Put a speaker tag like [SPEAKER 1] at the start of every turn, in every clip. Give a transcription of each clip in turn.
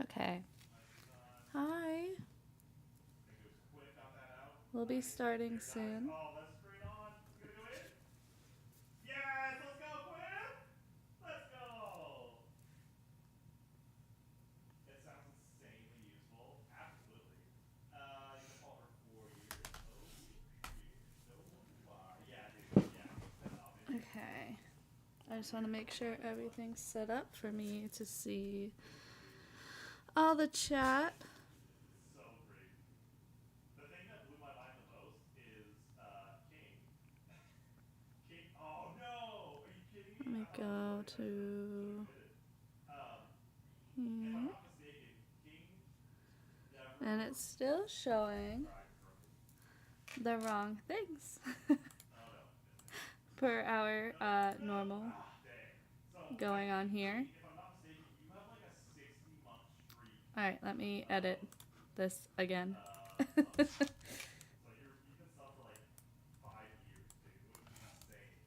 [SPEAKER 1] Okay. Hi. We'll be starting soon.
[SPEAKER 2] Oh, let's straight on. It's gonna go in. Yes, let's go, Quinn. Let's go. It sounds insanely useful. Absolutely. You gonna follow her 4 years? Oh shit. So why? Yeah, dude. Yeah. That's obvious.
[SPEAKER 1] Okay. I just want to make sure everything's set up for me to see all the chat.
[SPEAKER 2] It's so crazy. The thing that blew my mind the most is King. King. Oh no! Are you kidding
[SPEAKER 1] Let
[SPEAKER 2] me?
[SPEAKER 1] me
[SPEAKER 2] I thought that was
[SPEAKER 1] go
[SPEAKER 2] already done. Should have
[SPEAKER 1] to
[SPEAKER 2] committed. Um, if I'm
[SPEAKER 1] here.
[SPEAKER 2] not mistaken, King
[SPEAKER 1] And
[SPEAKER 2] never
[SPEAKER 1] it's still showing
[SPEAKER 2] tried crooked.
[SPEAKER 1] the wrong things
[SPEAKER 2] Oh no, it's me.
[SPEAKER 1] per our
[SPEAKER 2] No, no.
[SPEAKER 1] normal
[SPEAKER 2] Ah, dang. So I
[SPEAKER 1] going on
[SPEAKER 2] think
[SPEAKER 1] here.
[SPEAKER 2] King, if I'm not mistaken, you have like a 60-month streak
[SPEAKER 1] Alright, let me edit
[SPEAKER 2] of
[SPEAKER 1] this again.
[SPEAKER 2] subs. So you've been sub for like 5 years, dude, which is insane.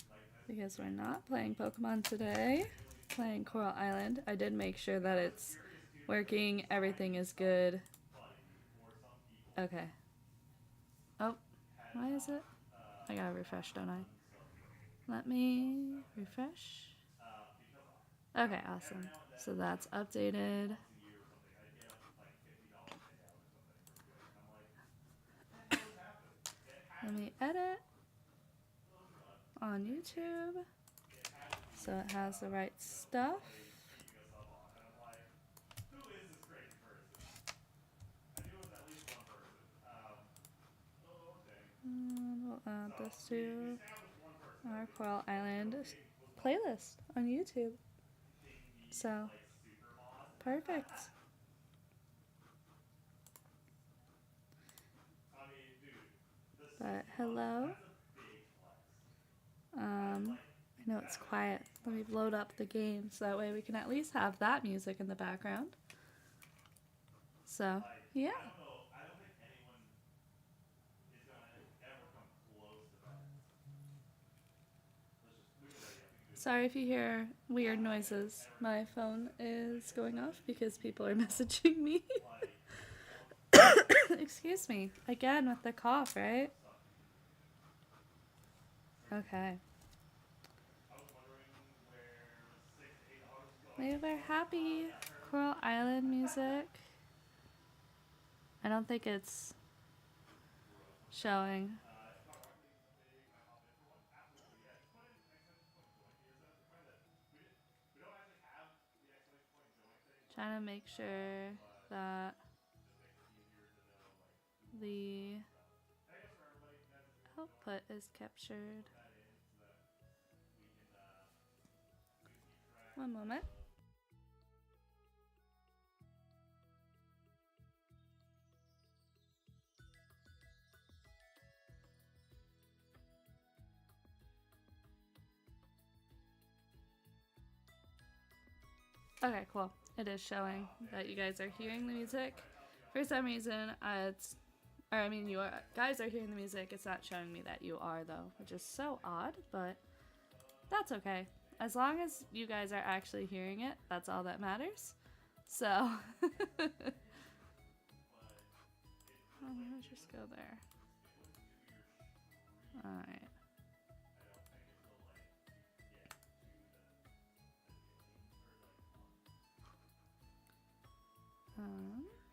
[SPEAKER 2] Like
[SPEAKER 1] Because we're
[SPEAKER 2] dude,
[SPEAKER 1] not playing
[SPEAKER 2] he
[SPEAKER 1] Pokemon today.
[SPEAKER 2] genuinely
[SPEAKER 1] Playing
[SPEAKER 2] sold
[SPEAKER 1] Coral
[SPEAKER 2] out.
[SPEAKER 1] Island. I did make sure
[SPEAKER 2] And
[SPEAKER 1] that
[SPEAKER 2] I was
[SPEAKER 1] it's
[SPEAKER 2] curious too because
[SPEAKER 1] working, everything
[SPEAKER 2] finding
[SPEAKER 1] is good.
[SPEAKER 2] somebody or some people
[SPEAKER 1] Okay. Oh,
[SPEAKER 2] had
[SPEAKER 1] why is it?
[SPEAKER 2] not
[SPEAKER 1] I gotta refresh, don't I?
[SPEAKER 2] unsubbed you
[SPEAKER 1] Let
[SPEAKER 2] just
[SPEAKER 1] me
[SPEAKER 2] FYI.
[SPEAKER 1] refresh.
[SPEAKER 2] Because
[SPEAKER 1] Okay,
[SPEAKER 2] every
[SPEAKER 1] awesome.
[SPEAKER 2] now and then,
[SPEAKER 1] So
[SPEAKER 2] like
[SPEAKER 1] that's updated.
[SPEAKER 2] once a year or something, I'd get like $50 payout or something from Quick, and I'm like, what the hell is happening? It had
[SPEAKER 1] Let
[SPEAKER 2] to
[SPEAKER 1] me
[SPEAKER 2] be
[SPEAKER 1] edit
[SPEAKER 2] oh god,
[SPEAKER 1] on
[SPEAKER 2] dang it!
[SPEAKER 1] YouTube
[SPEAKER 2] It had to
[SPEAKER 1] so
[SPEAKER 2] be
[SPEAKER 1] it has the right stuff.
[SPEAKER 2] somebody keeping us up on, and I'm like, who is this crazy person? I knew it was at least one person. Oh dang.
[SPEAKER 1] And we'll add
[SPEAKER 2] So
[SPEAKER 1] this
[SPEAKER 2] we
[SPEAKER 1] to
[SPEAKER 2] established one person at
[SPEAKER 1] our
[SPEAKER 2] least.
[SPEAKER 1] Coral
[SPEAKER 2] So we know
[SPEAKER 1] Island
[SPEAKER 2] King was one of them.
[SPEAKER 1] playlist on YouTube.
[SPEAKER 2] King the
[SPEAKER 1] So,
[SPEAKER 2] like super mod.
[SPEAKER 1] perfect.
[SPEAKER 2] I mean, dude, the
[SPEAKER 1] But
[SPEAKER 2] 60 months,
[SPEAKER 1] hello.
[SPEAKER 2] that's a big flex. That is
[SPEAKER 1] Um,
[SPEAKER 2] like,
[SPEAKER 1] I know it's
[SPEAKER 2] that is a
[SPEAKER 1] quiet.
[SPEAKER 2] big
[SPEAKER 1] Let me
[SPEAKER 2] flex
[SPEAKER 1] load
[SPEAKER 2] right
[SPEAKER 1] up the
[SPEAKER 2] there.
[SPEAKER 1] game so that way we can at least have that music in the background. So,
[SPEAKER 2] Like,
[SPEAKER 1] yeah.
[SPEAKER 2] I don't know, I don't think anyone is gonna ever come close to that. We can ready up, we can do a
[SPEAKER 1] Sorry if
[SPEAKER 2] solo.
[SPEAKER 1] you hear weird
[SPEAKER 2] I don't think anyone's
[SPEAKER 1] noises.
[SPEAKER 2] ever gonna
[SPEAKER 1] My
[SPEAKER 2] come close to
[SPEAKER 1] phone
[SPEAKER 2] that. Like,
[SPEAKER 1] is
[SPEAKER 2] it's
[SPEAKER 1] going
[SPEAKER 2] such
[SPEAKER 1] off
[SPEAKER 2] a
[SPEAKER 1] because
[SPEAKER 2] huge
[SPEAKER 1] people are
[SPEAKER 2] flex.
[SPEAKER 1] messaging me.
[SPEAKER 2] Like, oh,
[SPEAKER 1] Excuse me. Again with the cough,
[SPEAKER 2] that
[SPEAKER 1] right?
[SPEAKER 2] must suck. Are you,
[SPEAKER 1] Okay.
[SPEAKER 2] I was wondering where $6 to $8 was going
[SPEAKER 1] Maybe we're
[SPEAKER 2] before I
[SPEAKER 1] happy.
[SPEAKER 2] got hurt.
[SPEAKER 1] Coral Island music. I don't think it's
[SPEAKER 2] Gross, one second.
[SPEAKER 1] showing.
[SPEAKER 2] If I'm right, leave a big. Can I hop in for one? Absolutely. Yeah, just put in exclamation point join. It's a command that we don't actually have the exclamation point join thing
[SPEAKER 1] Trying to
[SPEAKER 2] working,
[SPEAKER 1] make sure
[SPEAKER 2] but
[SPEAKER 1] that
[SPEAKER 2] just makes it easier to know like who wants to join
[SPEAKER 1] the
[SPEAKER 2] and stuff. And I guess for everybody, if you guys just want to join,
[SPEAKER 1] output is
[SPEAKER 2] just
[SPEAKER 1] captured.
[SPEAKER 2] put that in so that we can keep track
[SPEAKER 1] One moment.
[SPEAKER 2] of.
[SPEAKER 1] Okay, cool. It is showing
[SPEAKER 2] Oh, damn
[SPEAKER 1] that
[SPEAKER 2] it.
[SPEAKER 1] you guys are
[SPEAKER 2] All right,
[SPEAKER 1] hearing the music.
[SPEAKER 2] all right. I'll be
[SPEAKER 1] For
[SPEAKER 2] honest.
[SPEAKER 1] some reason, you guys are hearing the music. It's not showing me that you are, though, which is so odd, but that's okay.
[SPEAKER 2] Dang.
[SPEAKER 1] As long as you guys are actually hearing it, that's all that matters. So,
[SPEAKER 2] But
[SPEAKER 1] I'm
[SPEAKER 2] like
[SPEAKER 1] gonna just go there.
[SPEAKER 2] it wouldn't do your streak.
[SPEAKER 1] Alright.
[SPEAKER 2] I don't think until like you get to the game or like
[SPEAKER 1] Um,
[SPEAKER 2] your game.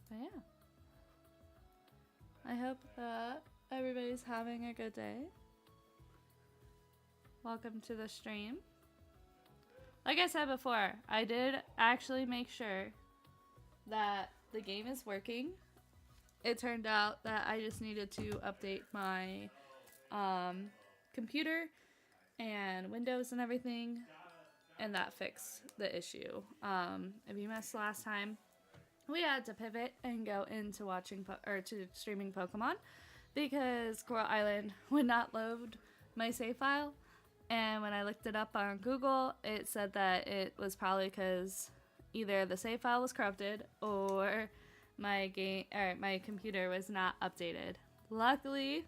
[SPEAKER 1] but yeah. I
[SPEAKER 2] Dang,
[SPEAKER 1] hope
[SPEAKER 2] dang.
[SPEAKER 1] that everybody's having a good day. Welcome to the stream. Like I said before, I did actually make sure that the game is working. It turned out that I just needed to update my
[SPEAKER 2] Oh, thank you. Hello.
[SPEAKER 1] computer
[SPEAKER 2] Nice.
[SPEAKER 1] and Windows and everything,
[SPEAKER 2] Gotta
[SPEAKER 1] and
[SPEAKER 2] go.
[SPEAKER 1] that
[SPEAKER 2] Gotta
[SPEAKER 1] fixed
[SPEAKER 2] go.
[SPEAKER 1] the issue. If you
[SPEAKER 2] Thank
[SPEAKER 1] missed
[SPEAKER 2] you.
[SPEAKER 1] last time,
[SPEAKER 2] Right.
[SPEAKER 1] we had to pivot and go into to streaming Pokemon because Coral Island would not load my save file. And when I looked it up on Google, it said that it was probably because either the save file was corrupted or my computer was not updated. Luckily,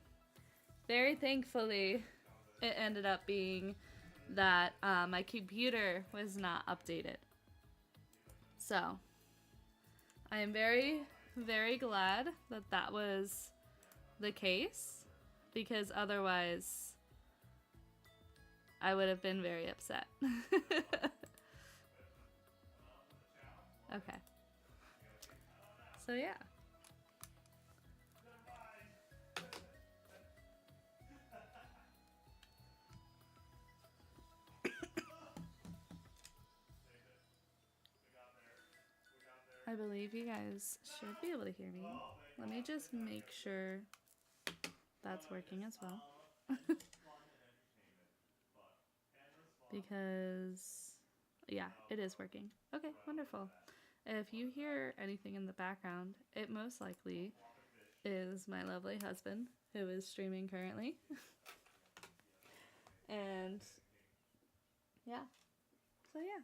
[SPEAKER 1] very thankfully,
[SPEAKER 2] Found it.
[SPEAKER 1] it ended up being that my computer was not updated. So I am very, very glad that that was the case, because otherwise I would have been very upset. Okay. So yeah. I believe you guys should be able to hear me. Let me just make sure that's working as well. Because, yeah, it is working. Okay, wonderful. If you hear anything in the background, it most likely is my lovely husband, who is streaming currently. And yeah. So yeah.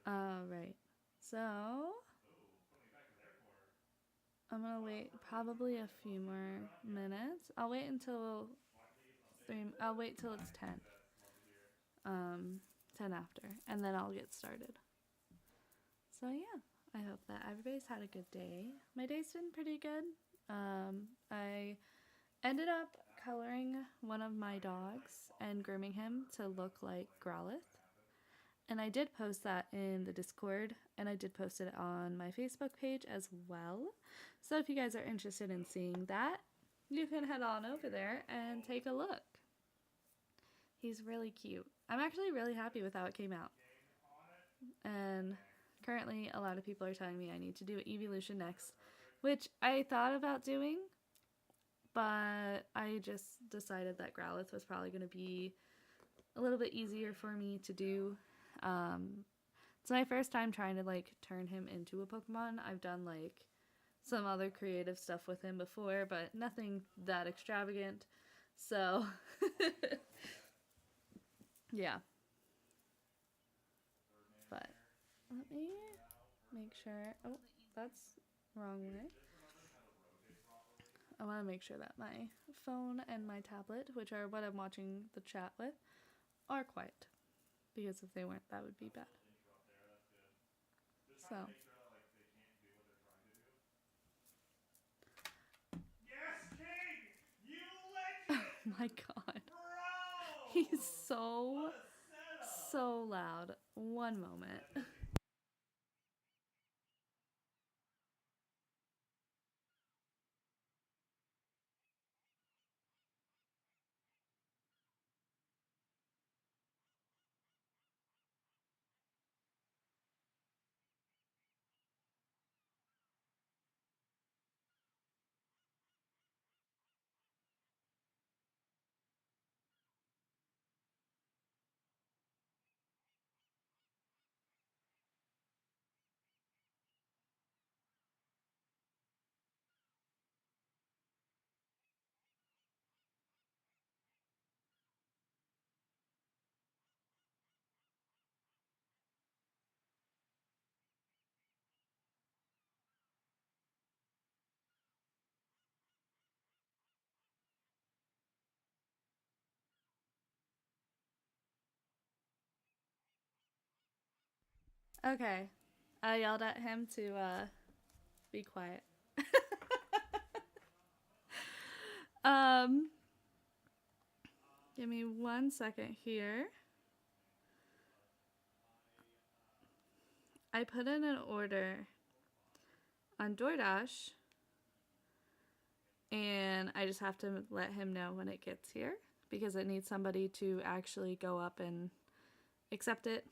[SPEAKER 1] Alright. So I'm gonna wait probably a few more minutes. I'll wait until I'll wait till it's 10. 10 after, and then I'll get started. So yeah, I hope that everybody's had a good day. My day's been pretty good. I ended up coloring one of my dogs and grooming him to look like Growlithe. And I did post that in the Discord, and I did post it on my Facebook page as well. So if you guys are interested in seeing that, you can head on over there and take a look. He's really cute. I'm actually really happy with how it came out. And currently a lot of people are telling me I need to do Evolution next, which I thought about doing, but I just decided that Growlithe was probably going to be a little bit easier for me to do. It's my first time trying to like turn him into a Pokemon. I've done like some other creative stuff with him before, but nothing that extravagant. So yeah. But let me make sure. Oh, that's wrong way. I want to make sure that my phone and my tablet, which are what I'm watching the chat with, are quiet. Because if they weren't, that would be bad. So.
[SPEAKER 2] Yes, King! You legend!
[SPEAKER 1] Oh my god.
[SPEAKER 2] Bro!
[SPEAKER 1] He's so loud. One moment. Okay. I yelled at him to be quiet. um Give me 1 second here. I put in an order on DoorDash, and I just have to let him know when it gets here because it needs somebody to actually go up and accept it.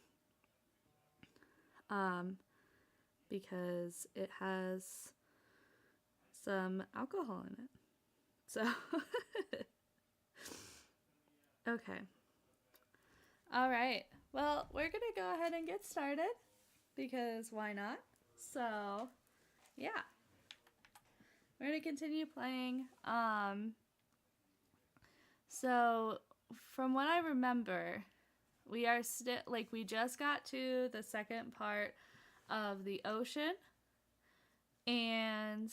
[SPEAKER 1] Because it has some alcohol in it. So, okay. All right. Well, we're going to go ahead and get started because why not? So, yeah. We're going to continue playing. So, from what I remember, we are still, like, we just got to the second part of the ocean. And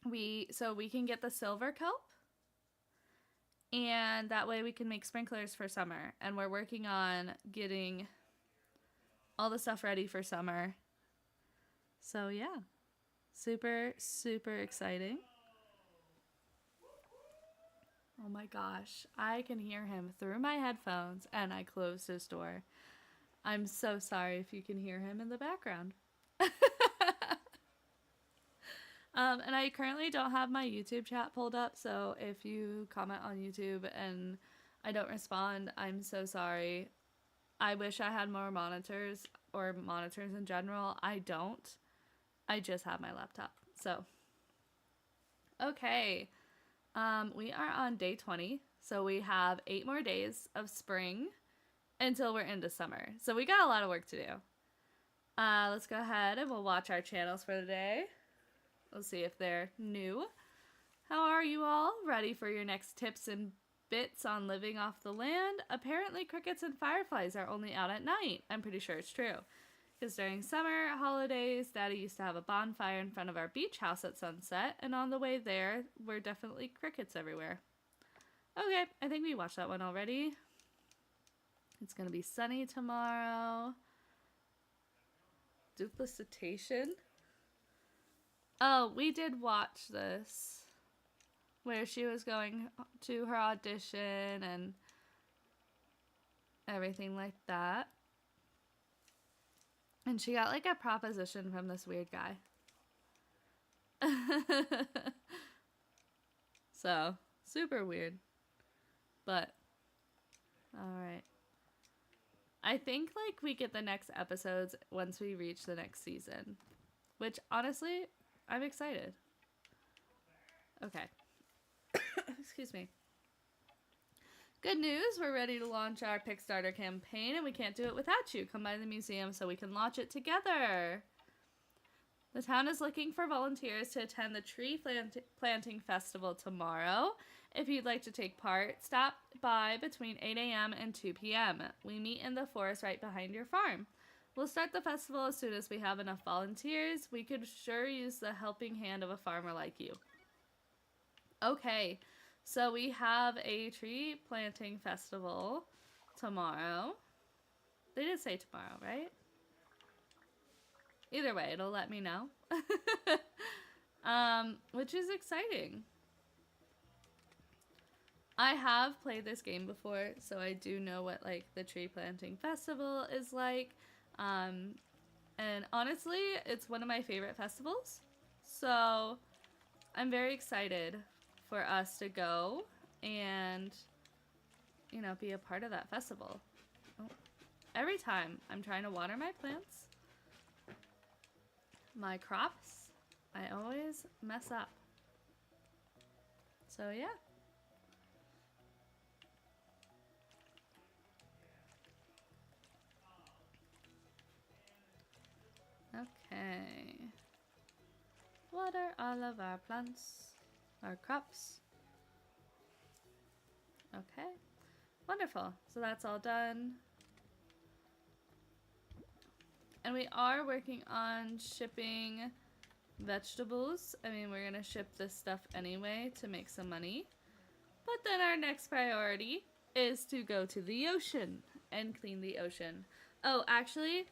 [SPEAKER 1] we can get the silver kelp. And that way we can make sprinklers for summer. And we're working on getting all the stuff ready for summer. So yeah, super, super exciting. Oh my gosh, I can hear him through my headphones and I closed his door. I'm so sorry if you can hear him in the background. And I currently don't have my YouTube chat pulled up, so if you comment on YouTube and I don't respond, I'm so sorry. I wish I had more monitors or monitors in general. I don't. I just have my laptop. So, okay. We are on day 20, so we have 8 more days of spring until we're into summer. So we got a lot of work to do. Let's go ahead and we'll watch our channels for the day. Let's see if they're new. How are you all? Ready for your next tips and bits on living off the land? Apparently crickets and fireflies are only out at night. I'm pretty sure it's true. Because during summer holidays, Daddy used to have a bonfire in front of our beach house at sunset, and on the way there were definitely crickets everywhere. Okay, I think we watched that one already. It's going to be sunny tomorrow. Duplicitation? Oh, we did watch this. Where she was going to her audition and everything like that. And she got like a proposition from this weird guy. So, super weird. But, alright. I think like we get the next episodes once we reach the next season. Which, honestly, I'm excited. Okay. Excuse me. Good news, we're ready to launch our Pickstarter campaign, and we can't do it without you. Come by the museum so we can launch it together. The town is looking for volunteers to attend the tree planting festival tomorrow. If you'd like to take part, stop by between 8 a.m. and 2 p.m. We meet in the forest right behind your farm. We'll start the festival as soon as we have enough volunteers. We could sure use the helping hand of a farmer like you. Okay, so we have a tree planting festival tomorrow. They did say tomorrow, right? Either way, it'll let me know. Which is exciting. I have played this game before, so I do know what like the tree planting festival is like. And honestly, it's one of my favorite festivals. So I'm very excited for us to go and, you know, be a part of that festival. Oh. Every time I'm trying to water my plants, my crops, I always mess up. So yeah. Okay. Water all of our plants, our crops. Okay. Wonderful. So that's all done. And we are working on shipping vegetables. I mean, we're going to ship this stuff anyway to make some money. But then our next priority is to go to the ocean and clean the ocean. Oh, actually,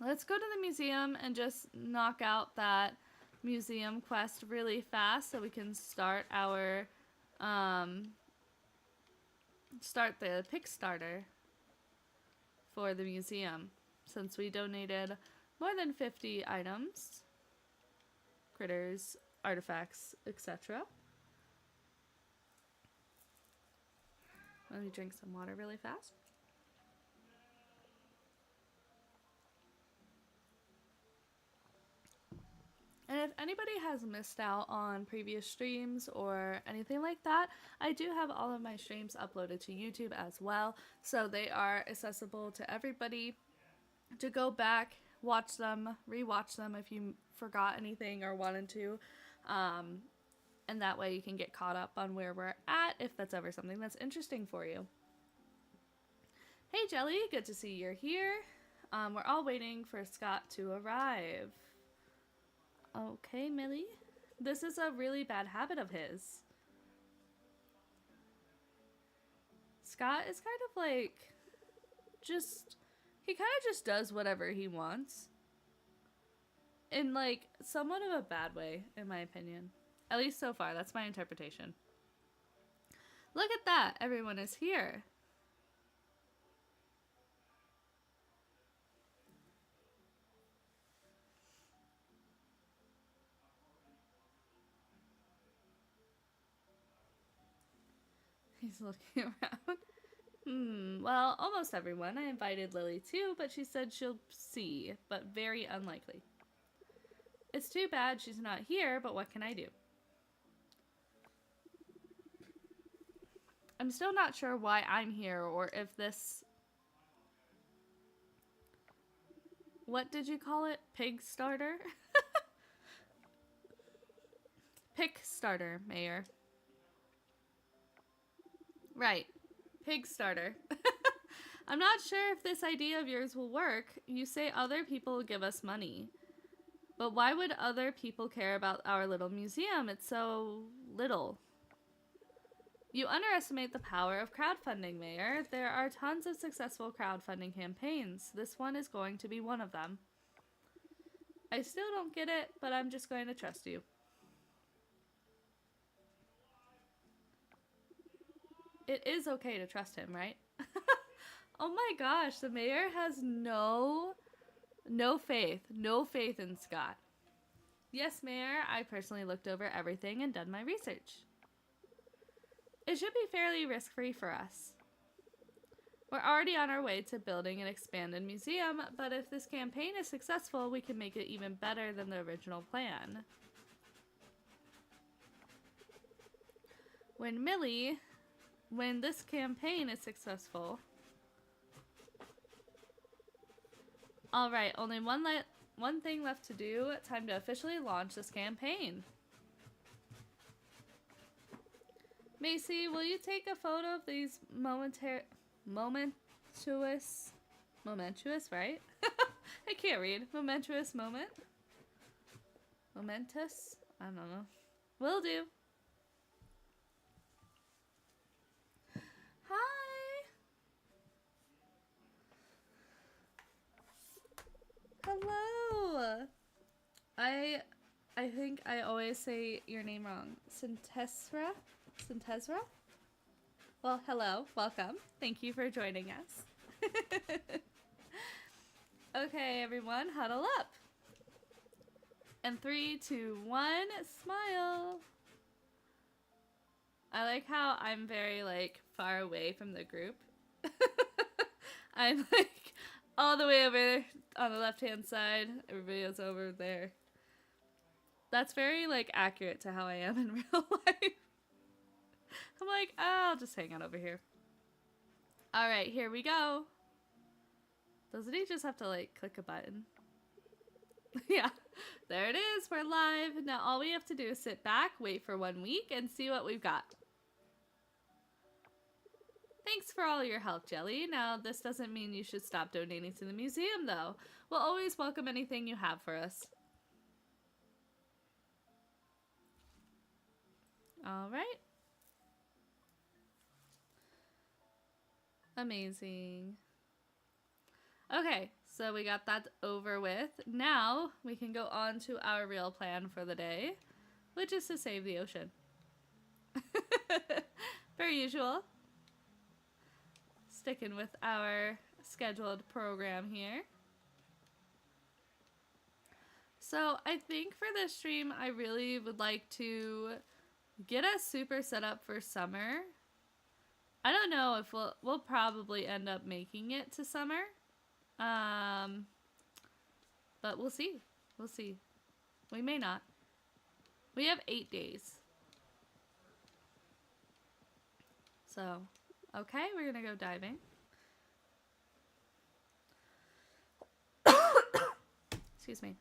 [SPEAKER 1] let's go to the museum and just knock out that museum quest really fast so we can start our, start the Pickstarter for the museum. Since we donated more than 50 items, critters, artifacts, etc. Let me drink some water really fast. And if anybody has missed out on previous streams or anything like that, I do have all of my streams uploaded to YouTube as well. So they are accessible to everybody to go back, watch them, rewatch them if you forgot anything or wanted to. And that way you can get caught up on where we're at if that's ever something that's interesting for you. Hey Jelly, good to see you're here. We're all waiting for Scott to arrive. Okay, Millie. This is a really bad habit of his. Scott is kind of like, he kind of just does whatever he wants. In like somewhat of a bad way, in my opinion. At least so far, that's my interpretation. Look at that, everyone is here. He's looking around. Well, almost everyone. I invited Lily too, but she said she'll see, but very unlikely. It's too bad she's not here, but what can I do? I'm still not sure why I'm here or if this... What did you call it? Pig starter? Pick starter, Mayor. Right. Pig starter. I'm not sure if this idea of yours will work. You say other people will give us money. But why would other people care about our little museum? It's so little. You underestimate the power of crowdfunding, Mayor. There are tons of successful crowdfunding campaigns. This one is going to be one of them. I still don't get it, but I'm just going to trust you. It is okay to trust him, right? Oh my gosh, the mayor has no faith in Scott. Yes, Mayor, I personally looked over everything and done my research. It should be fairly risk-free for us. We're already on our way to building an expanded museum, but if this campaign is successful, we can make it even better than the original plan. When this campaign is successful... Alright, only one thing left to do. Time to officially launch this campaign. Macy, will you take a photo of these momentous, right? I can't read. Momentous moment? Momentous? I don't know. Will do. Hi! Hello! I think I always say your name wrong. Sintesra? Well, hello. Welcome. Thank you for joining us. Okay, everyone, huddle up. And 3, 2, 1, smile. I like how I'm very, like, far away from the group. I'm, like, all the way over there on the left-hand side. Everybody else over there. That's very, like, accurate to how I am in real life. I'm like, oh, I'll just hang out over here. Alright, here we go. Doesn't he just have to, like, click a button? Yeah, there it is. We're live. Now all we have to do is sit back, wait for 1 week, and see what we've got. Thanks for all your help, Jelly. Now, this doesn't mean you should stop donating to the museum, though. We'll always welcome anything you have for us. Alright. Amazing. Okay, so we got that over with. Now, we can go on to our real plan for the day, which is to save the ocean. Per usual. Sticking with our scheduled program here. So, I think for this stream, I really would like to get us super set up for summer. I don't know if we'll probably end up making it to summer. But we'll see. We'll see. We may not. We have 8 days. So, okay, we're gonna go diving. Excuse me.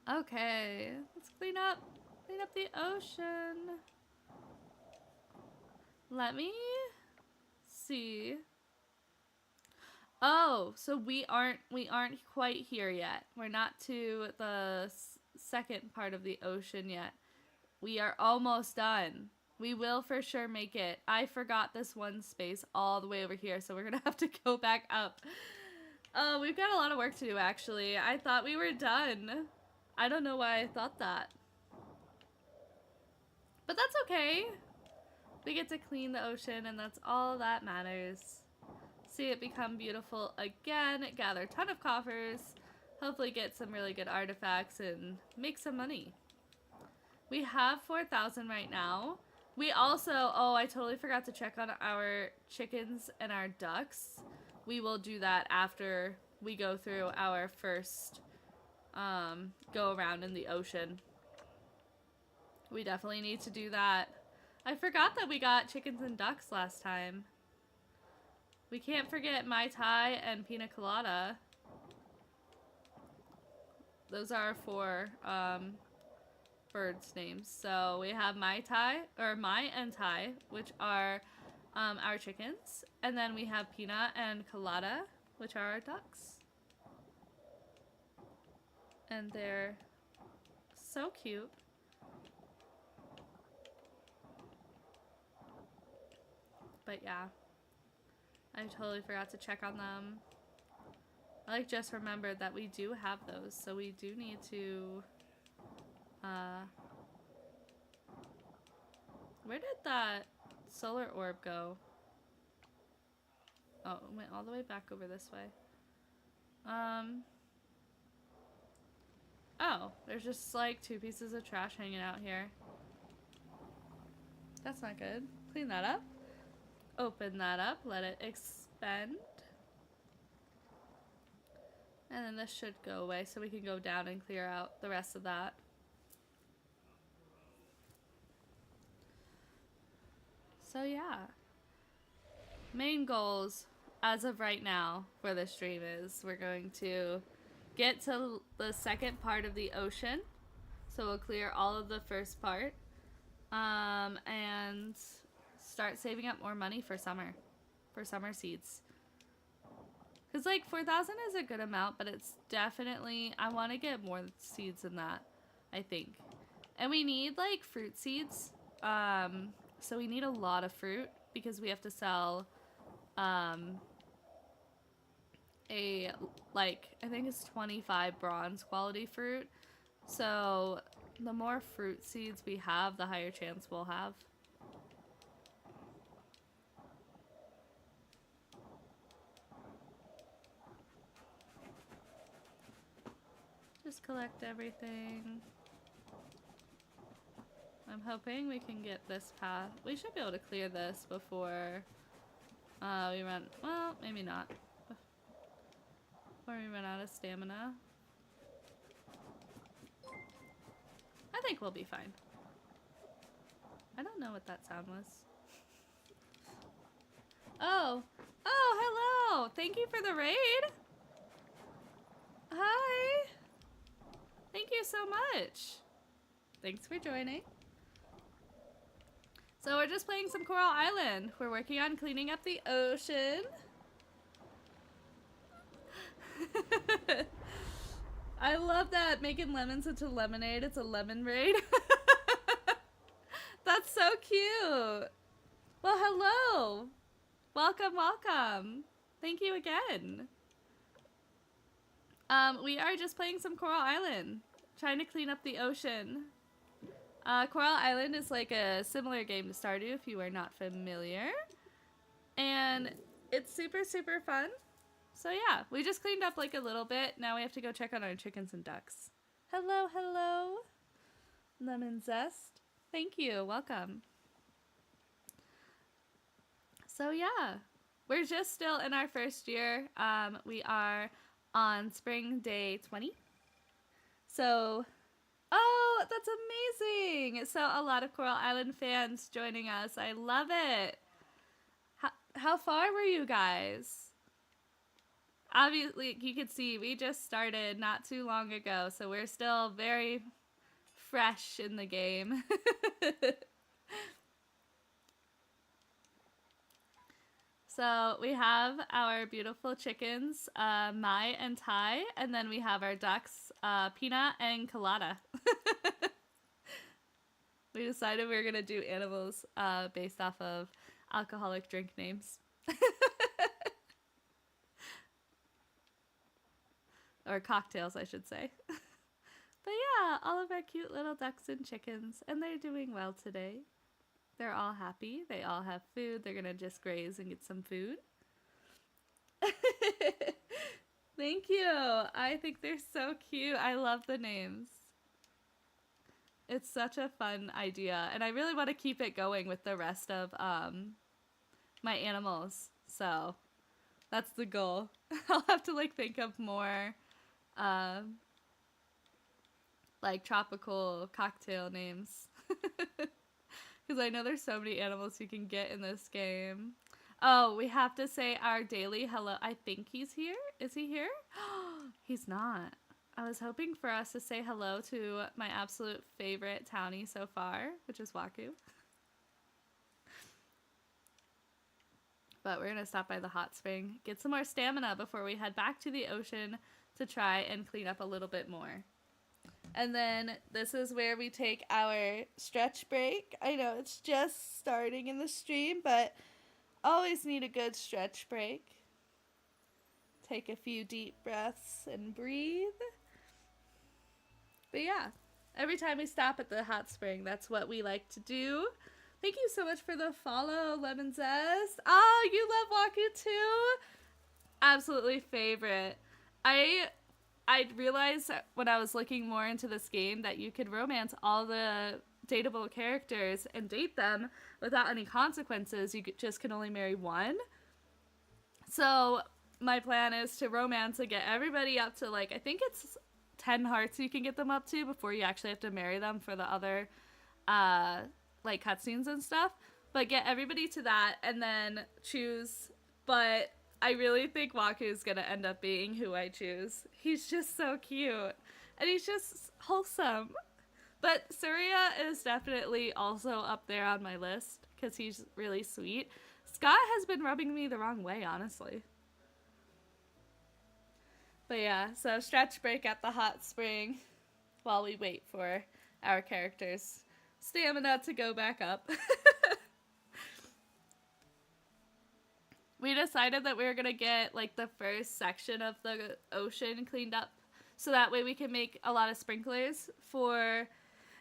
[SPEAKER 1] Okay, let's clean up the ocean. Let me see. Oh, so we aren't quite here yet. We're not to the second part of the ocean yet. We are almost done. We will for sure make it. I forgot this one space all the way over here, so we're gonna have to go back up. Oh, we've got a lot of work to do, actually. I thought we were done. I don't know why I thought that. But that's okay. We get to clean the ocean, and that's all that matters. See it become beautiful again, gather a ton of coffers, hopefully get some really good artifacts, and make some money. We have 4,000 right now. We also, oh, I totally forgot to check on our chickens and our ducks. We will do that after we go through our first go around in the ocean. We definitely need to do that. I forgot that we got chickens and ducks last time. We can't forget Mai Tai and Pina Colada. Those are 4 birds' names. So we have Mai and Tai, which are our chickens. And then we have Pina and Colada, which are our ducks. And they're so cute. But yeah, I totally forgot to check on them. I just remembered that we do have those, so we do need to, where did that solar orb go? Oh, it went all the way back over this way. Oh, there's just like 2 pieces of trash hanging out here. That's not good. Clean that up. Open that up, let it expand. And then this should go away so we can go down and clear out the rest of that. So yeah. Main goals as of right now for this stream is we're going to get to the second part of the ocean. So we'll clear all of the first part. And start saving up more money for summer seeds. Because like 4,000 is a good amount, but it's definitely, I want to get more seeds than that, I think. And we need like fruit seeds. So we need a lot of fruit because we have to sell I think it's 25 bronze quality fruit. So the more fruit seeds we have, the higher chance we'll have. Just collect everything. I'm hoping we can get this path. We should be able to clear this before we run, well, maybe not. Before we run out of stamina. I think we'll be fine. I don't know what that sound was. Oh, hello! Thank you for the raid! Hi! Thank you so much! Thanks for joining. So we're just playing some Coral Island. We're working on cleaning up the ocean. I love that making lemons into lemonade. It's a lemon raid. That's so cute. Well, hello. Welcome, welcome. Thank you again. We are just playing some Coral Island. Trying to clean up the ocean. Coral Island is like a similar game to Stardew if you are not familiar. And it's super, super fun. So yeah, we just cleaned up like a little bit. Now we have to go check on our chickens and ducks. Hello, hello. Lemon zest. Thank you. Welcome. So yeah, we're just still in our first year. We are on spring day 20. So, oh, that's amazing. So a lot of Coral Island fans joining us. I love it. How far were you guys? Obviously, you can see we just started not too long ago, so we're still very fresh in the game. So we have our beautiful chickens, Mai and Tai, and then we have our ducks, Pina and Colada. We decided we were gonna do animals based off of alcoholic drink names. Or cocktails, I should say. But yeah, all of our cute little ducks and chickens, and they're doing well today. They're all happy. They all have food. They're gonna just graze and get some food. Thank you. I think they're so cute. I love the names. It's such a fun idea, and I really want to keep it going with the rest of my animals. So that's the goal. I'll have to like think of more like tropical cocktail names. Because I know there's so many animals you can get in this game. Oh, we have to say our daily hello. I think he's here. Is he here? He's not. I was hoping for us to say hello to my absolute favorite townie so far, which is Waku. But we're going to stop by the hot spring, get some more stamina before we head back to the ocean to try and clean up a little bit more. And then this is where we take our stretch break. I know it's just starting in the stream, but always need a good stretch break. Take a few deep breaths and breathe. But yeah, every time we stop at the hot spring, that's what we like to do. Thank you so much for the follow, Lemon Zest. Oh, you love Waku too? Absolutely favorite. I realized when I was looking more into this game that you could romance all the dateable characters and date them without any consequences. You just can only marry one. So my plan is to romance and get everybody up to like, I think it's 10 hearts you can get them up to before you actually have to marry them for the other like cutscenes and stuff. But get everybody to that and then choose. But I really think Waku is going to end up being who I choose. He's just so cute. And he's just wholesome. But Surya is definitely also up there on my list because he's really sweet. Scott has been rubbing me the wrong way, honestly. But yeah, so stretch break at the hot spring while we wait for our characters' stamina to go back up. We decided that we were going to get like the first section of the ocean cleaned up so that way we can make a lot of sprinklers for...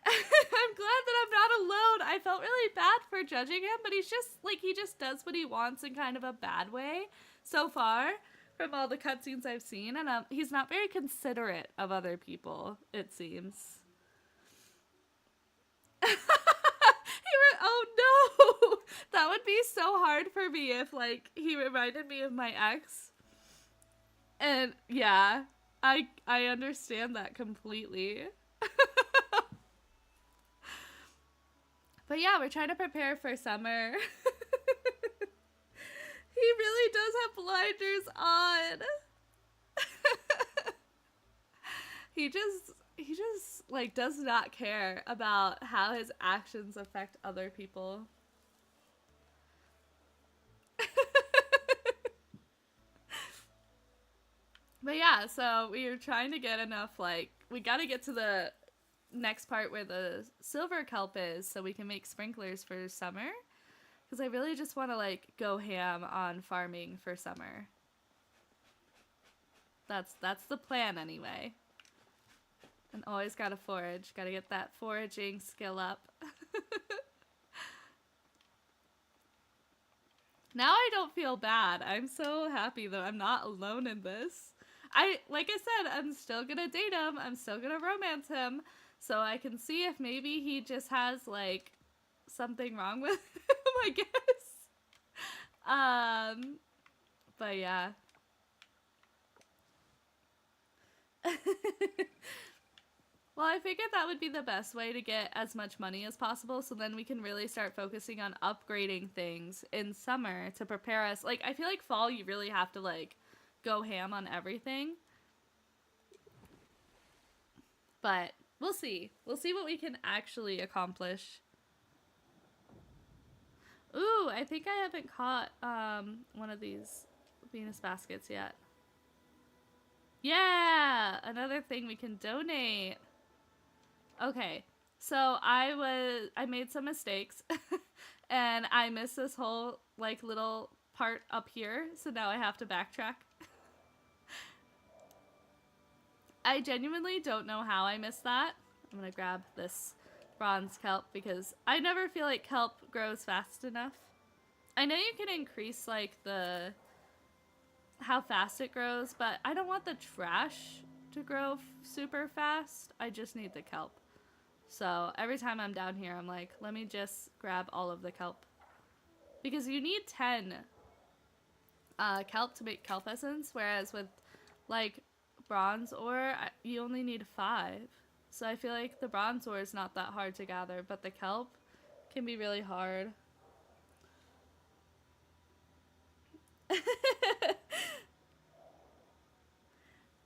[SPEAKER 1] I'm glad that I'm not alone. I felt really bad for judging him, but he's just like, he just does what he wants in kind of a bad way so far from all the cutscenes I've seen, and he's not very considerate of other people, it seems. Oh no! That would be so hard for me if, like, he reminded me of my ex. And, yeah, I understand that completely. But yeah, we're trying to prepare for summer. He really does have blinders on. He just like does not care about how his actions affect other people. But yeah, so we were trying to get enough, like, we got to get to the next part where the silver kelp is so we can make sprinklers for summer. Because I really just want to, like, go ham on farming for summer. That's the plan anyway. And always gotta forage. Gotta get that foraging skill up. Now I don't feel bad. I'm so happy that I'm not alone in this. Like I said, I'm still gonna date him. I'm still gonna romance him. So I can see if maybe he just has, like, something wrong with him, I guess. But yeah. Well, I figured that would be the best way to get as much money as possible, so then we can really start focusing on upgrading things in summer to prepare us. Like, I feel like fall, you really have to, like, go ham on everything. But we'll see. We'll see what we can actually accomplish. Ooh, I think I haven't caught one of these Venus baskets yet. Yeah! Another thing we can donate. Okay, So I made some mistakes and I missed this whole like little part up here, so now I have to backtrack. I genuinely don't know how I missed that. I'm gonna grab this bronze kelp because I never feel like kelp grows fast enough. I know you can increase like the how fast it grows, but I don't want the trash to grow super fast. I just need the kelp. So every time I'm down here, I'm like, let me just grab all of the kelp. Because you need 10 kelp to make kelp essence, whereas with like bronze ore, you only need 5. So I feel like the bronze ore is not that hard to gather, but the kelp can be really hard.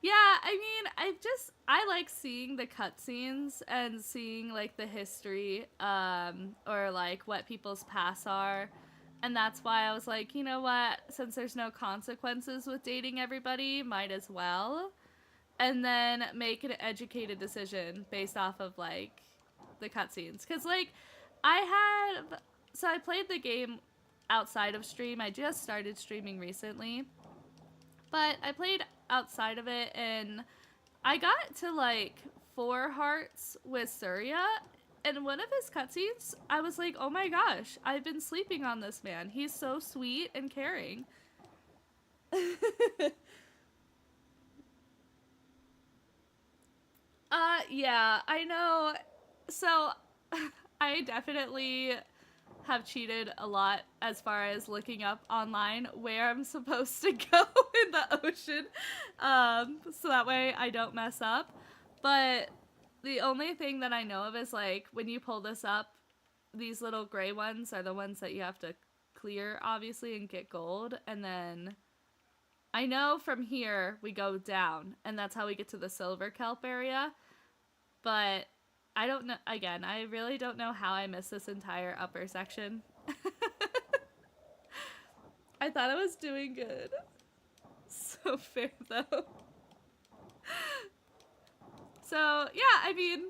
[SPEAKER 1] Yeah, I mean, I like seeing the cutscenes and seeing like the history, or like what people's paths are, and that's why I was like, you know what? Since there's no consequences with dating everybody, might as well, and then make an educated decision based off of like the cutscenes, because like I played the game outside of stream. I just started streaming recently, but I played outside of it and I got to like 4 hearts with Surya, and one of his cutscenes, I was like, oh my gosh, I've been sleeping on this man. He's so sweet and caring. Yeah, I know. So, I definitely have cheated a lot as far as looking up online where I'm supposed to go in the ocean, so that way I don't mess up. But the only thing that I know of is like when you pull this up, these little gray ones are the ones that you have to clear, obviously, and get gold. And then I know from here we go down, and that's how we get to the silver kelp area. But I don't know. Again, I really don't know how I missed this entire upper section. I thought I was doing good. So fair, though. So, yeah, I mean,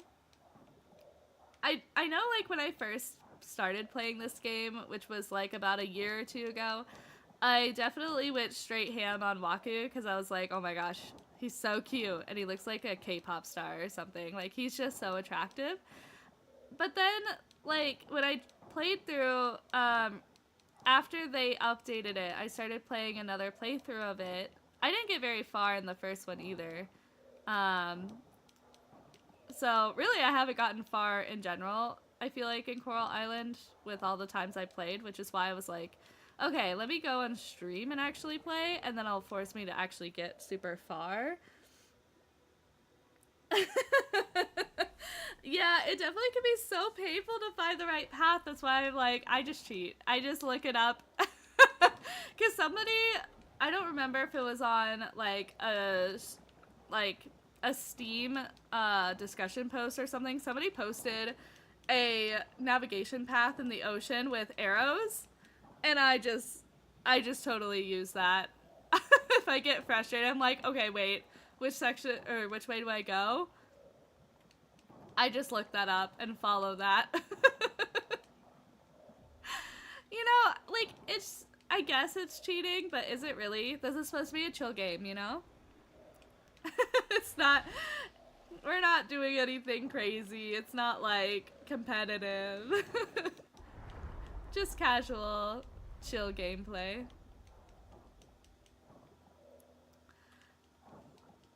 [SPEAKER 1] I know, like, when I first started playing this game, which was, like, about a year or two ago, I definitely went straight ham on Waku, because I was like, oh my gosh, he's so cute, and he looks like a K-pop star or something. Like, he's just so attractive. But then, like, when I played through, after they updated it, I started playing another playthrough of it. I didn't get very far in the first one either. Um, so, really, I haven't gotten far in general, I feel like, in Coral Island with all the times I played, which is why I was like, okay, let me go on stream and actually play, and then it'll force me to actually get super far. Yeah, it definitely can be so painful to find the right path. That's why I'm like, I just cheat. I just look it up. Because somebody, I don't remember if it was on like a Steam discussion post or something. Somebody posted a navigation path in the ocean with arrows, and I just totally use that. If I get frustrated, I'm like, okay, wait, which section or which way do I go? I just look that up and follow that. You know, like, it's, I guess it's cheating, but is it really? This is supposed to be a chill game, you know? It's not, we're not doing anything crazy. It's not, like, competitive. Just casual, chill gameplay.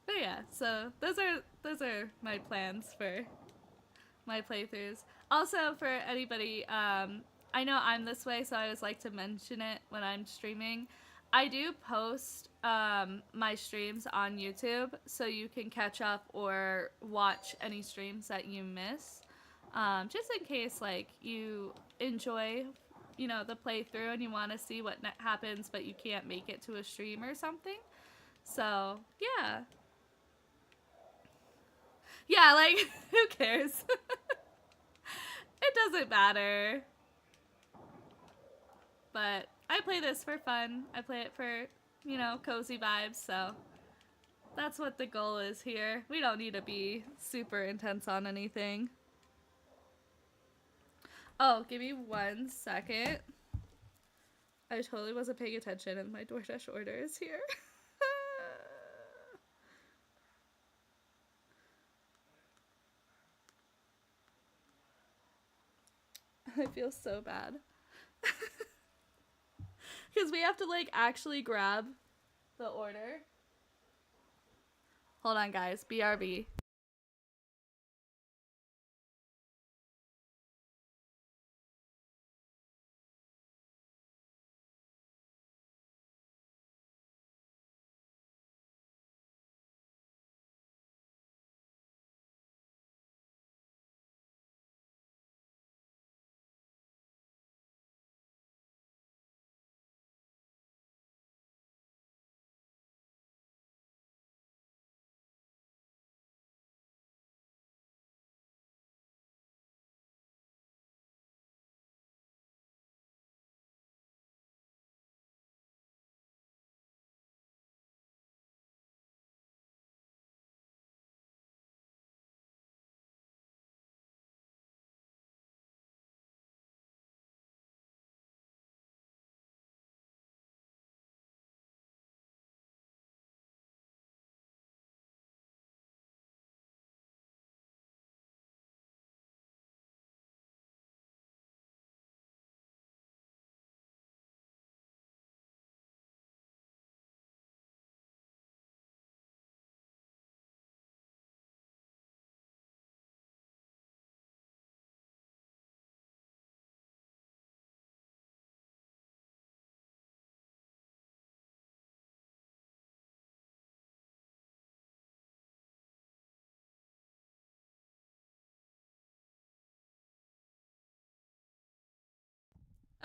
[SPEAKER 1] But yeah, so those are my plans for my playthroughs. Also, for anybody, I know I'm this way, so I always like to mention it when I'm streaming. I do post my streams on YouTube, so you can catch up or watch any streams that you miss. Just in case, like, you enjoy, you know, the playthrough and you want to see what happens, but you can't make it to a stream or something. So, yeah. Yeah, like, who cares? It doesn't matter. But I play this for fun. I play it for, you know, cozy vibes, so that's what the goal is here. We don't need to be super intense on anything. Oh, give me 1 second. I totally wasn't paying attention and my DoorDash order is here. I feel so bad. Because we have to like actually grab the order. Hold on, guys. BRB.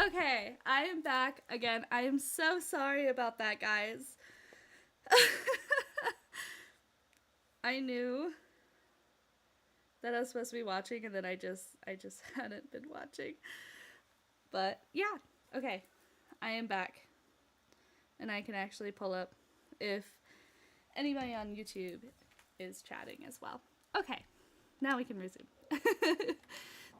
[SPEAKER 1] Okay, I am back again. I am so sorry about that, guys. I knew that I was supposed to be watching and then I just hadn't been watching. But yeah, okay. I am back. And I can actually pull up if anybody on YouTube is chatting as well. Okay. Now we can resume.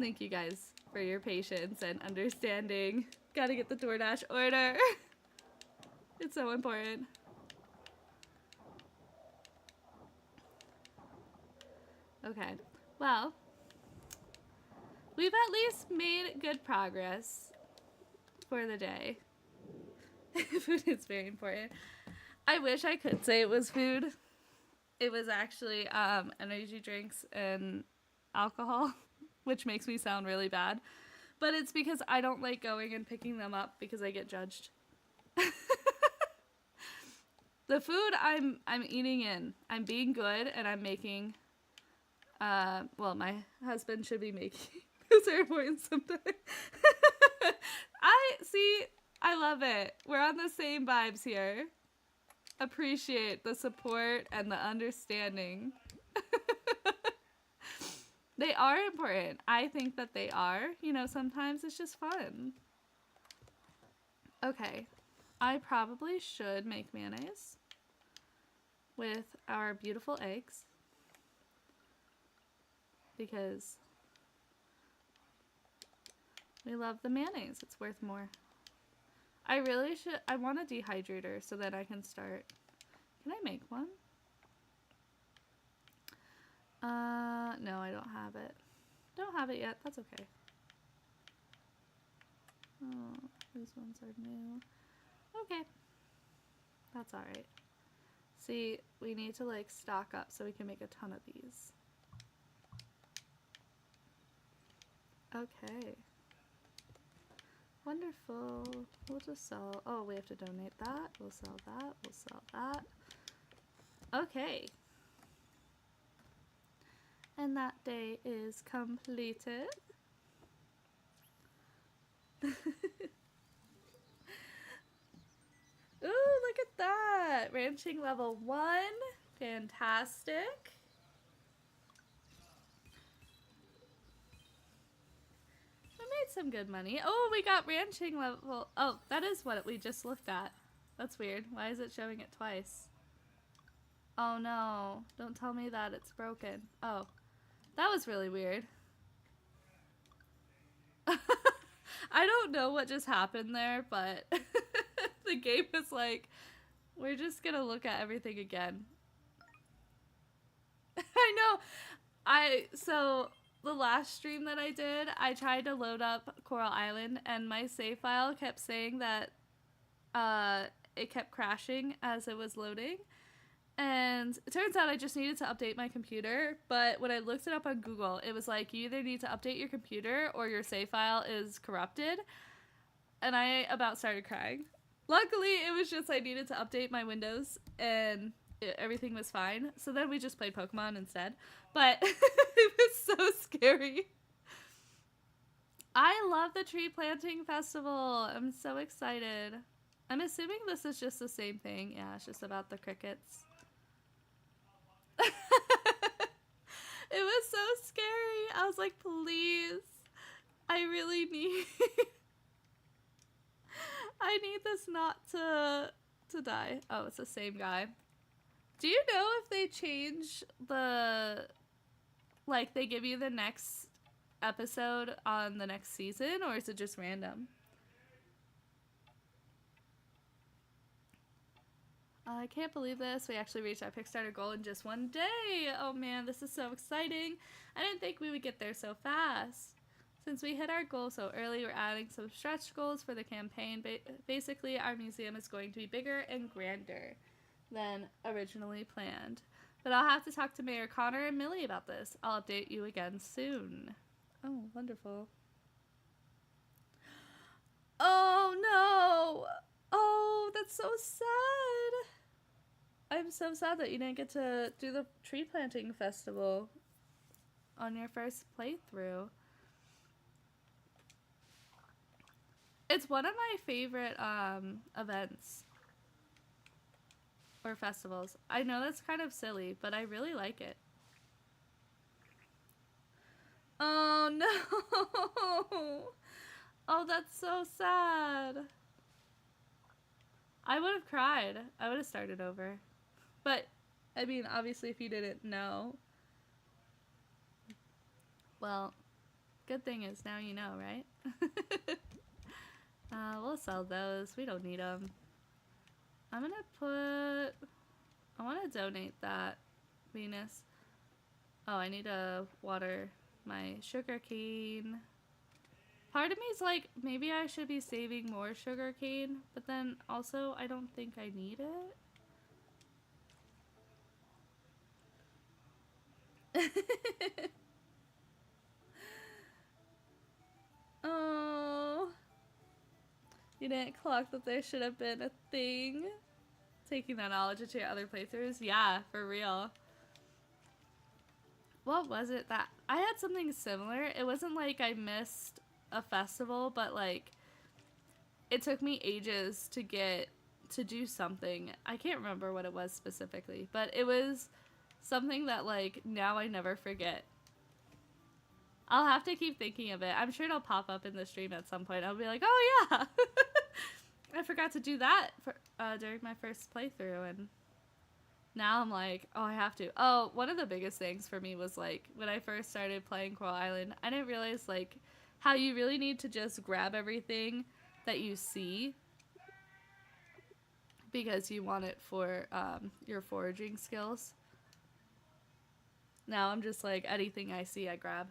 [SPEAKER 1] Thank you guys for your patience and understanding. Gotta get the DoorDash order. It's so important. Okay. Well, we've at least made good progress for the day. Food is very important. I wish I could say it was food. It was actually energy drinks and alcohol, which makes me sound really bad. But it's because I don't like going and picking them up because I get judged. The food I'm eating in, I'm being good and I'm making. Well, my husband should be making. Those are important sometimes. I love it. We're on the same vibes here. Appreciate the support and the understanding. They are important. I think that they are. You know, sometimes it's just fun. Okay. I probably should make mayonnaise with our beautiful eggs because we love the mayonnaise. It's worth more. I really should. I want a dehydrator so that I can start. Can I make one? No, I don't have it. Don't have it yet. That's okay. Oh, these ones are new. Okay. That's alright. See, we need to like stock up so we can make a ton of these. Okay. Wonderful. We'll just sell. Oh, we have to donate that. We'll sell that. We'll sell that. Okay. And that day is completed. Ooh, look at that. Ranching level 1. Fantastic. We made some good money. Oh, we got ranching level. Oh, that is what we just looked at. That's weird. Why is it showing it twice? Oh no. Don't tell me that it's broken. Oh. That was really weird. I don't know what just happened there, but the game is like, we're just gonna look at everything again. I know. So the last stream that I did, I tried to load up Coral Island, and my save file kept saying that it kept crashing as it was loading. And it turns out I just needed to update my computer, but when I looked it up on Google, it was like, you either need to update your computer or your save file is corrupted. And I about started crying. Luckily, it was just I needed to update my Windows, and everything was fine. So then we just played Pokemon instead. But it was so scary. I love the tree planting festival. I'm so excited. I'm assuming this is just the same thing. Yeah, it's just about the crickets. It was so scary. I was like, please. I really need I need this not to die. Oh, it's the same guy. Do you know if they change the, like, they give you the next episode on the next season, or is it just random? I can't believe this. We actually reached our Kickstarter goal in just one day. Oh man, this is so exciting. I didn't think we would get there so fast. Since we hit our goal so early, we're adding some stretch goals for the campaign. Basically, our museum is going to be bigger and grander than originally planned. But I'll have to talk to Mayor Connor and Millie about this. I'll update you again soon. Oh, wonderful. Oh no! Oh, that's so sad. I'm so sad that you didn't get to do the tree planting festival on your first playthrough. It's one of my favorite events or festivals. I know that's kind of silly, but I really like it. Oh no! Oh, that's so sad. I would have cried. I would have started over. But, I mean, obviously if you didn't know. Well, good thing is now you know, right? We'll sell those. We don't need them. I'm gonna put... I want to donate that, Venus. Oh, I need to water my sugar cane. Part of me is like, maybe I should be saving more sugar cane, but then also I don't think I need it. Oh. You didn't clock that there should have been a thing. Taking that knowledge into your other playthroughs? Yeah, for real. What was it that... I had something similar. It wasn't like I missed a festival, but like it took me ages to get to do something. I can't remember what it was specifically, but it was something that like now I never forget. I'll have to keep thinking of it. I'm sure it'll pop up in the stream at some point. I'll be like, oh yeah, I forgot to do that for, during my first playthrough, and now I'm like, oh, I have to. Oh, one of the biggest things for me was like when I first started playing Coral Island, I didn't realize like how you really need to just grab everything that you see because you want it for your foraging skills. Now I'm just like, anything I see, I grab.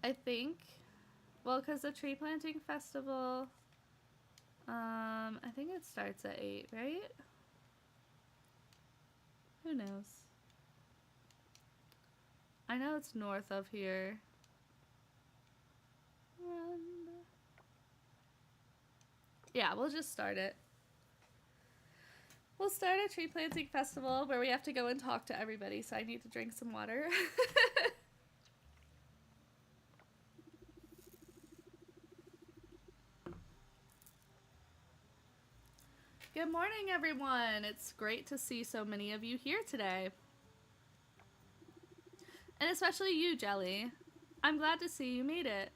[SPEAKER 1] I think, well, because the tree planting festival, I think it starts at 8, right? Who knows? I know it's north of here. Yeah, we'll just start it. We'll start a tree planting festival where we have to go and talk to everybody, so I need to drink some water. Good morning, everyone. It's great to see so many of you here today. And especially you, Jelly. I'm glad to see you made it.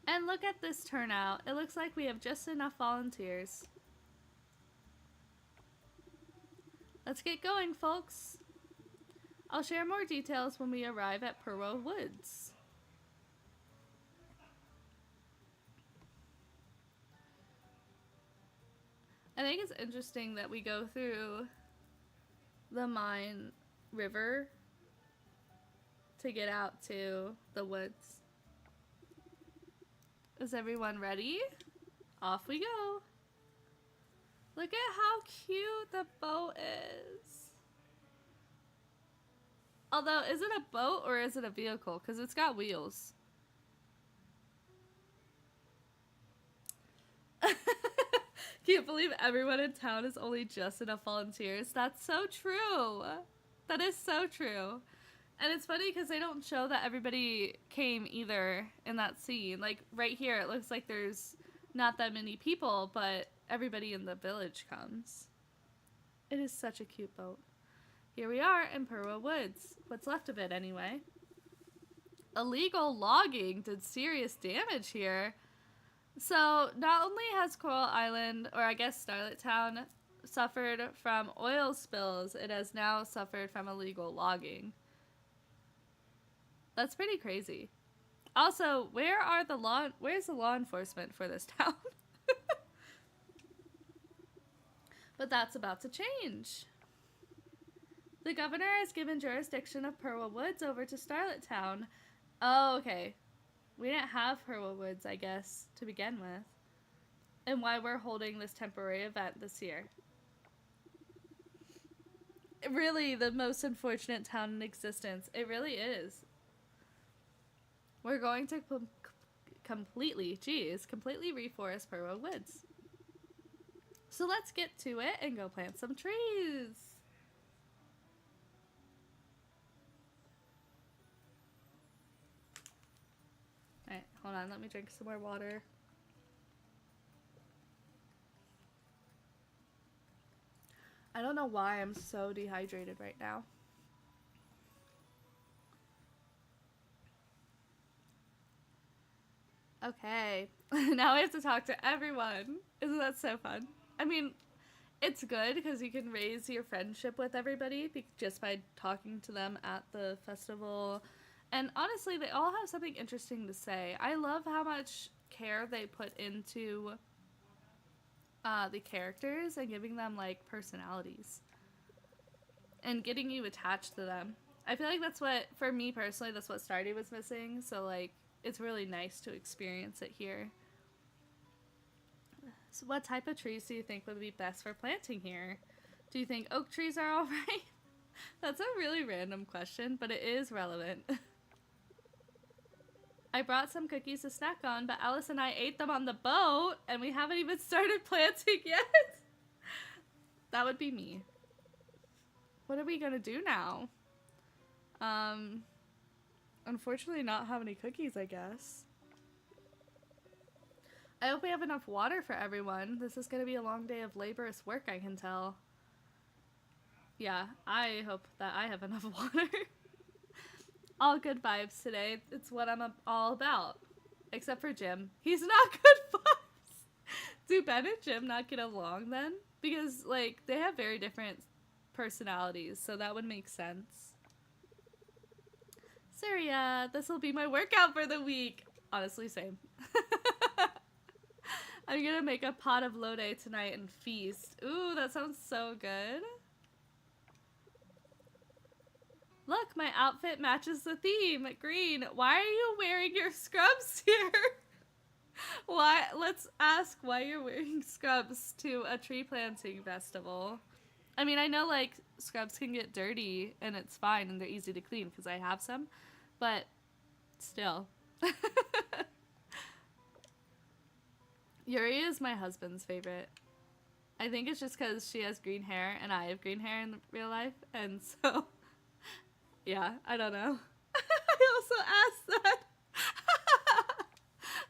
[SPEAKER 1] And look at this turnout. It looks like we have just enough volunteers. Let's get going, folks. I'll share more details when we arrive at Purwo Woods. I think it's interesting that we go through the Mine River to get out to the woods. Is everyone ready? Off we go. Look at how cute the boat is. Although, is it a boat or is it a vehicle? Because it's got wheels. Can't believe everyone in town is only just enough volunteers. That's so true. That is so true. And it's funny because they don't show that everybody came either in that scene. Like, right here, it looks like there's not that many people, but everybody in the village comes. It is such a cute boat. Here we are in Purwo Woods. What's left of it, anyway. Illegal logging did serious damage here. So, not only has Coral Island, or I guess Starlit Town, suffered from oil spills, it has now suffered from illegal logging. That's pretty crazy. Also, where's the law enforcement for this town? But that's about to change. The governor has given jurisdiction of Purwo Woods over to Starlit Town. Oh, okay. We didn't have Purwo Woods, I guess, to begin with. And why we're holding this temporary event this year. Really, the most unfortunate town in existence. It really is. We're going to completely reforest Purwo Woods. So let's get to it and go plant some trees. Alright, hold on, let me drink some more water. I don't know why I'm so dehydrated right now. Okay, now I have to talk to everyone. Isn't that so fun? I mean, it's good because you can raise your friendship with everybody just by talking to them at the festival. And honestly, they all have something interesting to say. I love how much care they put into the characters and giving them, like, personalities. And getting you attached to them. I feel like that's what, for me personally, that's what Stardew was missing. So, like, it's really nice to experience it here. So what type of trees do you think would be best for planting here? Do you think oak trees are alright? That's a really random question, but it is relevant. I brought some cookies to snack on, but Alice and I ate them on the boat, and we haven't even started planting yet. That would be me. What are we gonna do now? Unfortunately not have any cookies, I guess. I hope we have enough water for everyone. This is gonna be a long day of laborious work, I can tell. Yeah, I hope that I have enough water. All good vibes today. It's what I'm all about. Except for Jim. He's not good vibes. Do Ben and Jim not get along then? Because, like, they have very different personalities, so that would make sense. Surya, this will be my workout for the week. Honestly, same. I'm gonna make a pot of lode tonight and feast. Ooh, that sounds so good. Look, my outfit matches the theme. Green. Why are you wearing your scrubs here? Why? Let's ask why you're wearing scrubs to a tree planting festival. I mean, I know, like, scrubs can get dirty, and it's fine, and they're easy to clean, because I have some. But, still. Yuri is my husband's favorite. I think it's just because she has green hair, and I have green hair in real life, and so... Yeah, I don't know. I also asked that.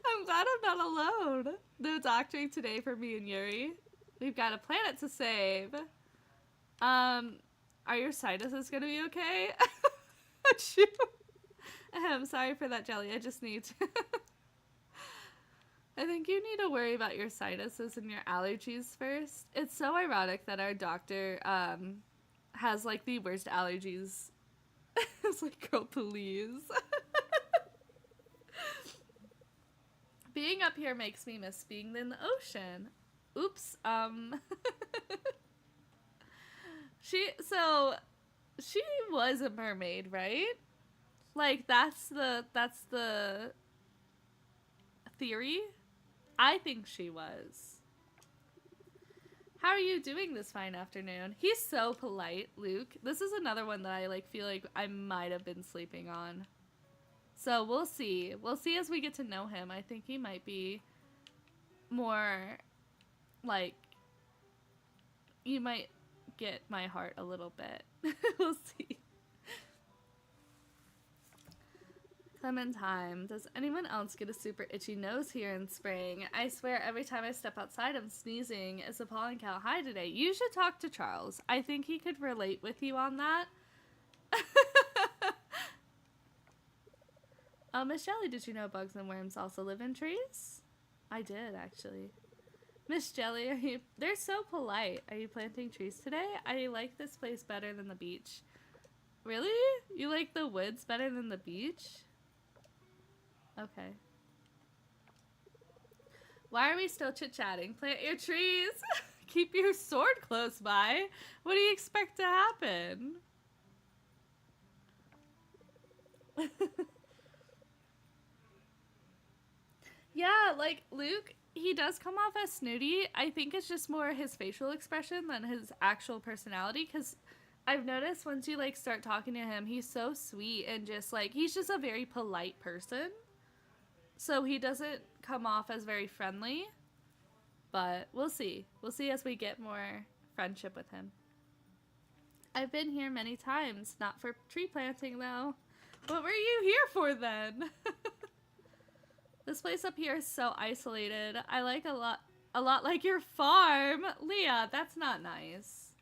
[SPEAKER 1] I'm glad I'm not alone. No doctoring today for me and Yuri. We've got a planet to save. Are your sinuses gonna be okay? I'm sorry for that, Jelly. I just need to... I think you need to worry about your sinuses and your allergies first. It's so ironic that our doctor, has like the worst allergies. It's like, girl, please. Being up here makes me miss being in the ocean. Oops. She was a mermaid, right? Like that's the theory. I think she was. How are you doing this fine afternoon? He's so polite, Luke. This is another one that I like feel like I might have been sleeping on. So we'll see. We'll see as we get to know him. I think he might be more like, you might get my heart a little bit. We'll see. Clementine, does anyone else get a super itchy nose here in spring? I swear every time I step outside I'm sneezing. It's a pollen count high today. You should talk to Charles. I think he could relate with you on that. Miss Jelly, did you know bugs and worms also live in trees? I did, actually. Miss Jelly, they're so polite. Are you planting trees today? I like this place better than the beach. Really? You like the woods better than the beach? Okay. Why are we still chit-chatting? Plant your trees. Keep your sword close by. What do you expect to happen? Yeah, like, Luke, he does come off as snooty. I think it's just more his facial expression than his actual personality, because I've noticed once you, like, start talking to him, he's so sweet and just, like, he's just a very polite person. So he doesn't come off as very friendly, but we'll see. We'll see as we get more friendship with him. I've been here many times, not for tree planting, though. What were you here for, then? This place up here is so isolated. I like a lot like your farm. Leah, that's not nice.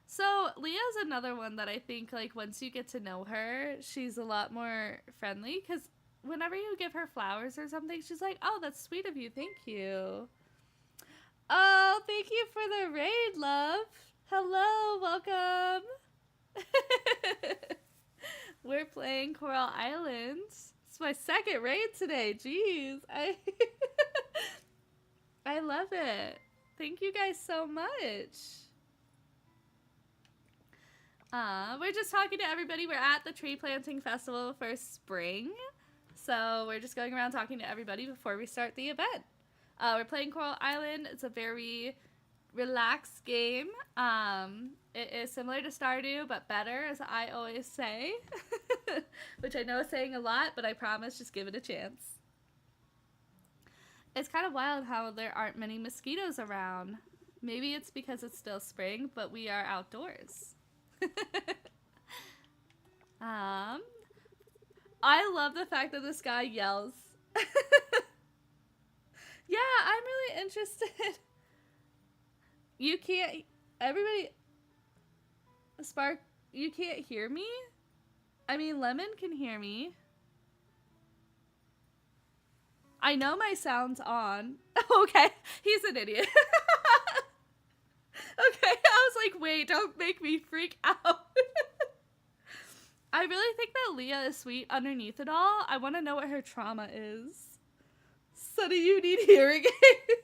[SPEAKER 1] So, Leah's another one that I think, like, once you get to know her, she's a lot more friendly, because whenever you give her flowers or something, she's like, oh, that's sweet of you. Thank you. Oh, thank you for the raid, love. Hello, welcome. We're playing Coral Islands. It's my second raid today. Jeez. I love it. Thank you guys so much. We're just talking to everybody. We're at the tree planting festival for spring. So we're just going around talking to everybody before we start the event. We're playing Coral Island. It's a very relaxed game. It is similar to Stardew, but better, as I always say. Which I know is saying a lot, but I promise, just give it a chance. It's kind of wild how there aren't many mosquitoes around. Maybe it's because it's still spring, but we are outdoors. I love the fact that this guy yells. Yeah, I'm really interested. You can't... Everybody... Spark, you can't hear me? I mean, Lemon can hear me. I know my sound's on. Okay, he's an idiot. Okay, I was like, wait, don't make me freak out. I really think that Leah is sweet underneath it all. I want to know what her trauma is. Sunny, you need hearing aids.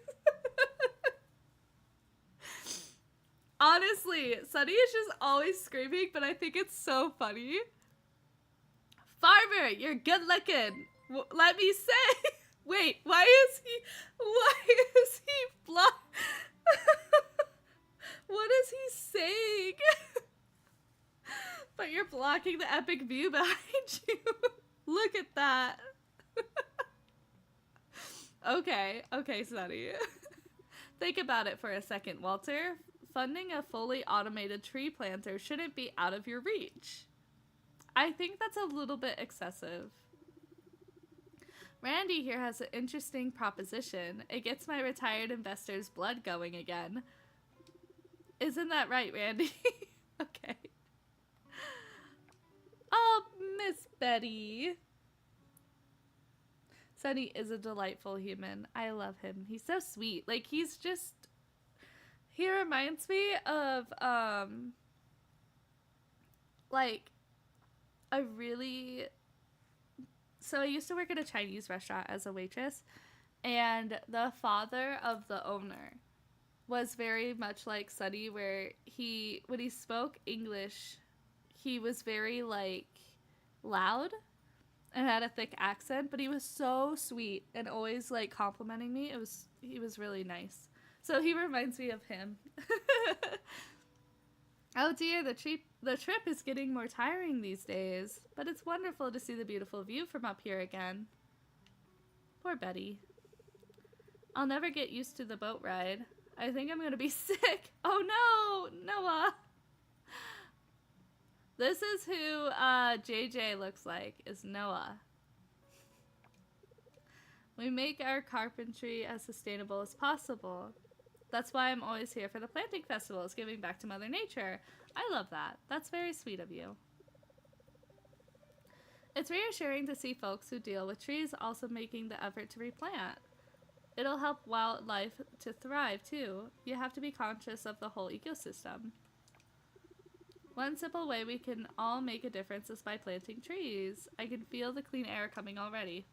[SPEAKER 1] Honestly, Sunny is just always screaming, but I think it's so funny. Farmer, you're good looking. Let me say. Wait, why is he block? What is he saying? But you're blocking the epic view behind you. Look at that. Okay, Sunny. Think about it for a second, Walter. Funding a fully automated tree planter shouldn't be out of your reach. I think that's a little bit excessive. Randy here has an interesting proposition. It gets my retired investor's blood going again. Isn't that right, Randy? Okay. Oh, Miss Betty. Sunny is a delightful human. I love him. He's so sweet. Like, he's just... He reminds me of, like, I really. So I used to work at a Chinese restaurant as a waitress, and the father of the owner was very much like Sunny, where when he spoke English, he was very, like, loud and had a thick accent, but he was so sweet and always, like, complimenting me. He was really nice. So he reminds me of him. Oh dear, the trip is getting more tiring these days, but it's wonderful to see the beautiful view from up here again. Poor Betty. I'll never get used to the boat ride. I think I'm gonna be sick. Oh no, Noah. This is who JJ looks like, is Noah. We make our carpentry as sustainable as possible. That's why I'm always here for the planting festivals, giving back to Mother Nature. I love that. That's very sweet of you. It's reassuring to see folks who deal with trees also making the effort to replant. It'll help wildlife to thrive, too. You have to be conscious of the whole ecosystem. One simple way we can all make a difference is by planting trees. I can feel the clean air coming already.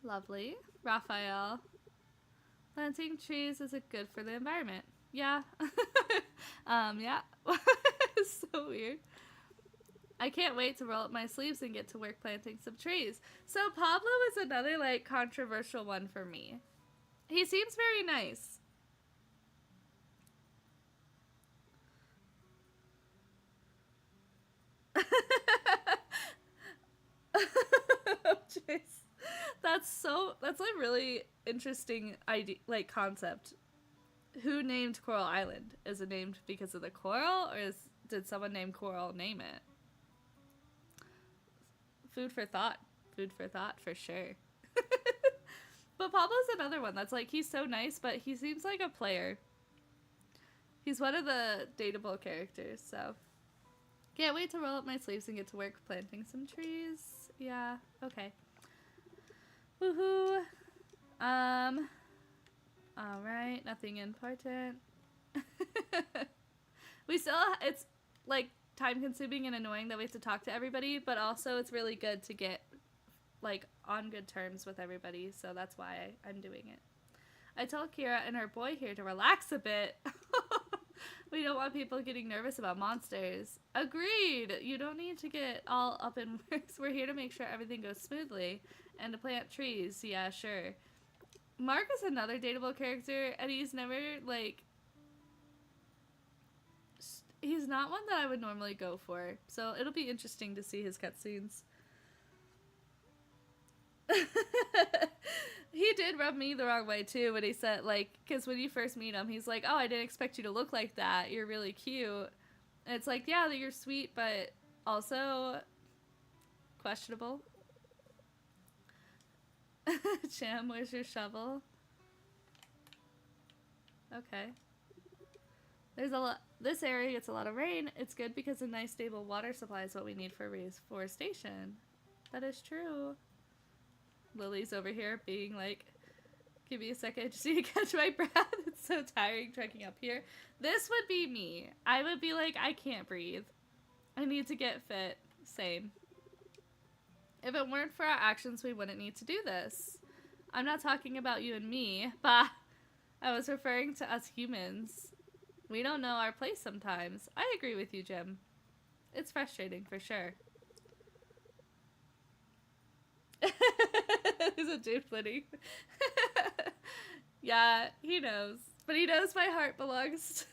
[SPEAKER 1] Lovely. Raphael. Planting trees is good for the environment. Yeah. Yeah. It's so weird. I can't wait to roll up my sleeves and get to work planting some trees. So Pablo is another, like, controversial one for me. He seems very nice. Oh, jeez. That's a really interesting idea, like, concept. Who named Coral Island? Is it named because of the coral, or did someone named Coral name it? Food for thought. Food for thought, for sure. But Pablo's another one that's like, he's so nice, but he seems like a player. He's one of the dateable characters, so. Can't wait to roll up my sleeves and get to work planting some trees. Yeah, okay. Woohoo. Alright, nothing important. It's, like, time consuming and annoying that we have to talk to everybody, but also it's really good to get, like, on good terms with everybody, so that's why I'm doing it. I tell Kira and her boy here to relax a bit. We don't want people getting nervous about monsters. Agreed! You don't need to get all up in works. We're here to make sure everything goes smoothly and to plant trees. Yeah, sure. Mark is another dateable character, and he's never, like, he's not one that I would normally go for, so it'll be interesting to see his cutscenes. He did rub me the wrong way, too, when he said, like, because when you first meet him, he's like, oh, I didn't expect you to look like that. You're really cute. And it's like, yeah, you're sweet, but also questionable. Cham, where's your shovel? Okay. This area gets a lot of rain. It's good because a nice stable water supply is what we need for reforestation. That is true. Lily's over here being like, give me a second, I just need to catch my breath. It's so tiring trekking up here. This would be me. I would be like, I can't breathe. I need to get fit. Same. If it weren't for our actions, we wouldn't need to do this. I'm not talking about you and me. Bah! I was referring to us humans. We don't know our place sometimes. I agree with you, Jim. It's frustrating, for sure. There's a dude flitting. Yeah, he knows. But he knows my heart belongs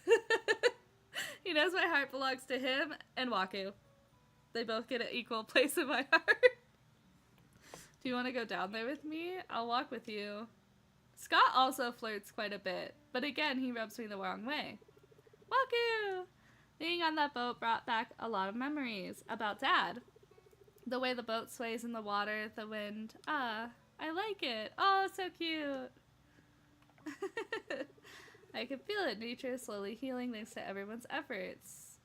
[SPEAKER 1] he knows my heart belongs to him and Waku. They both get an equal place in my heart. Do you want to go down there with me? I'll walk with you. Scott also flirts quite a bit, but again, he rubs me the wrong way. Waku! Being on that boat brought back a lot of memories about Dad. The way the boat sways in the water, the wind. Ah, I like it. Oh, so cute. I can feel it. Nature is slowly healing thanks to everyone's efforts.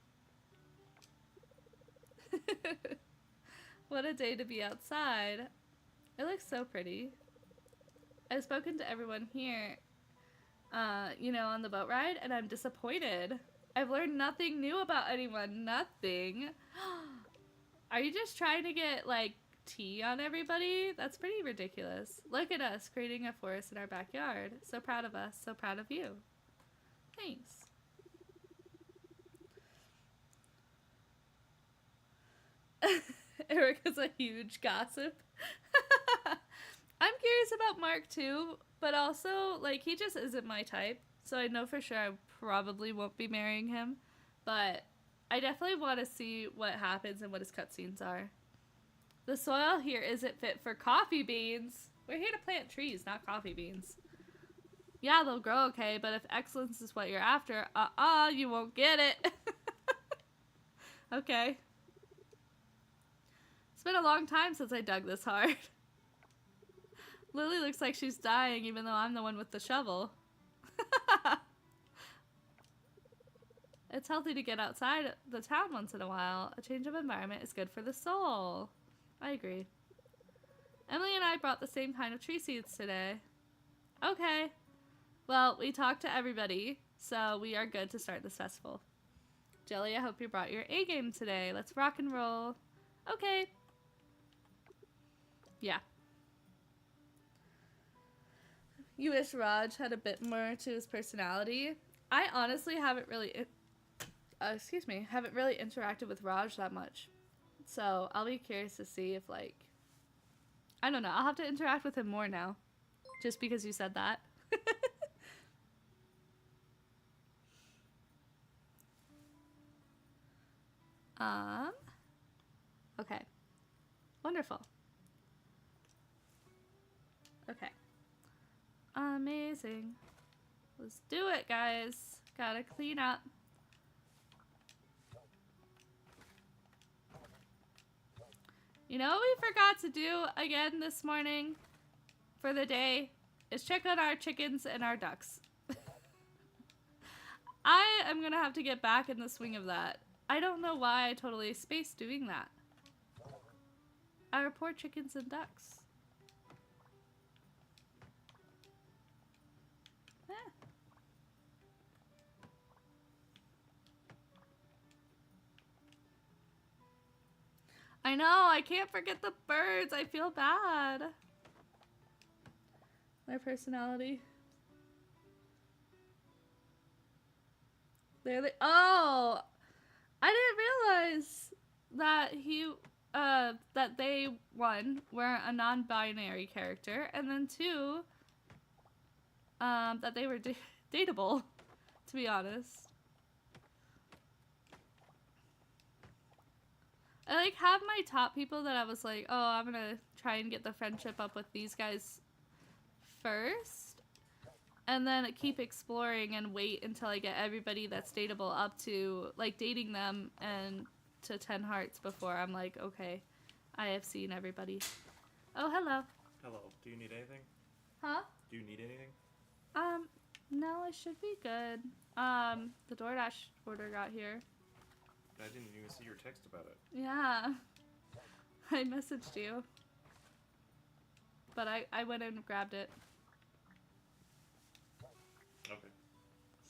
[SPEAKER 1] What a day to be outside. It looks so pretty. I've spoken to everyone here, on the boat ride, and I'm disappointed. I've learned nothing new about anyone. Nothing. Are you just trying to get, like, tea on everybody? That's pretty ridiculous. Look at us creating a forest in our backyard. So proud of us. So proud of you. Thanks. Erica's a huge gossip. I'm curious about Mark too, but also, like, he just isn't my type. So I know for sure I probably won't be marrying him. But I definitely want to see what happens and what his cutscenes are. The soil here isn't fit for coffee beans. We're here to plant trees, not coffee beans. Yeah, they'll grow okay, but if excellence is what you're after, you won't get it. Okay. It's been a long time since I dug this hard. Lily looks like she's dying even though I'm the one with the shovel. It's healthy to get outside the town once in a while. A change of environment is good for the soul. I agree. Emily and I brought the same kind of tree seeds today. Okay. Well, we talked to everybody, so we are good to start this festival. Jelly, I hope you brought your A game today. Let's rock and roll. Okay. Yeah. You wish Raj had a bit more to his personality. I honestly haven't really, haven't really interacted with Raj that much. So I'll be curious to see if, like, I don't know. I'll have to interact with him more now. Just because you said that. Okay. Wonderful. Okay. Amazing. Let's do it, guys. Gotta clean up. You know what we forgot to do again this morning for the day is check on our chickens and our ducks. I am gonna have to get back in the swing of that. I don't know why I totally spaced doing that. Our poor chickens and ducks. Eh. I know, I can't forget the birds. I feel bad. Their personality. Oh! I didn't realize that that they, one, were a non-binary character, and then two, that they were dateable, to be honest. I, like, have my top people that I was like, oh, I'm gonna try and get the friendship up with these guys first, and then keep exploring and wait until I get everybody that's dateable up to, like, dating them and to 10 hearts before I'm like, okay, I have seen everybody. Oh, hello.
[SPEAKER 2] Hello. Do you need anything?
[SPEAKER 1] Huh?
[SPEAKER 2] Do you need anything?
[SPEAKER 1] No, I should be good. The DoorDash order got here.
[SPEAKER 2] I didn't even see your text about it.
[SPEAKER 1] Yeah. I messaged you. But I went and grabbed it.
[SPEAKER 2] Okay.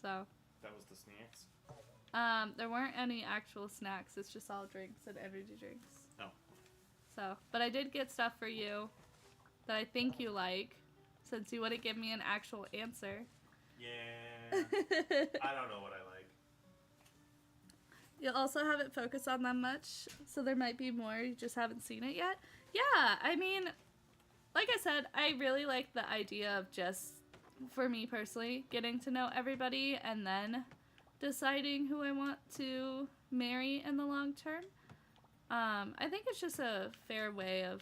[SPEAKER 1] So.
[SPEAKER 2] That was the snacks?
[SPEAKER 1] There weren't any actual snacks. It's just all drinks and energy drinks.
[SPEAKER 2] Oh.
[SPEAKER 1] So, but I did get stuff for you that I think you like, since you wouldn't give me an actual answer.
[SPEAKER 2] Yeah. I don't know what I like.
[SPEAKER 1] You also haven't focused on them much, so there might be more. You just haven't seen it yet. Yeah, I mean, like I said, I really like the idea of just, for me personally, getting to know everybody and then deciding who I want to marry in the long term. I think it's just a fair way of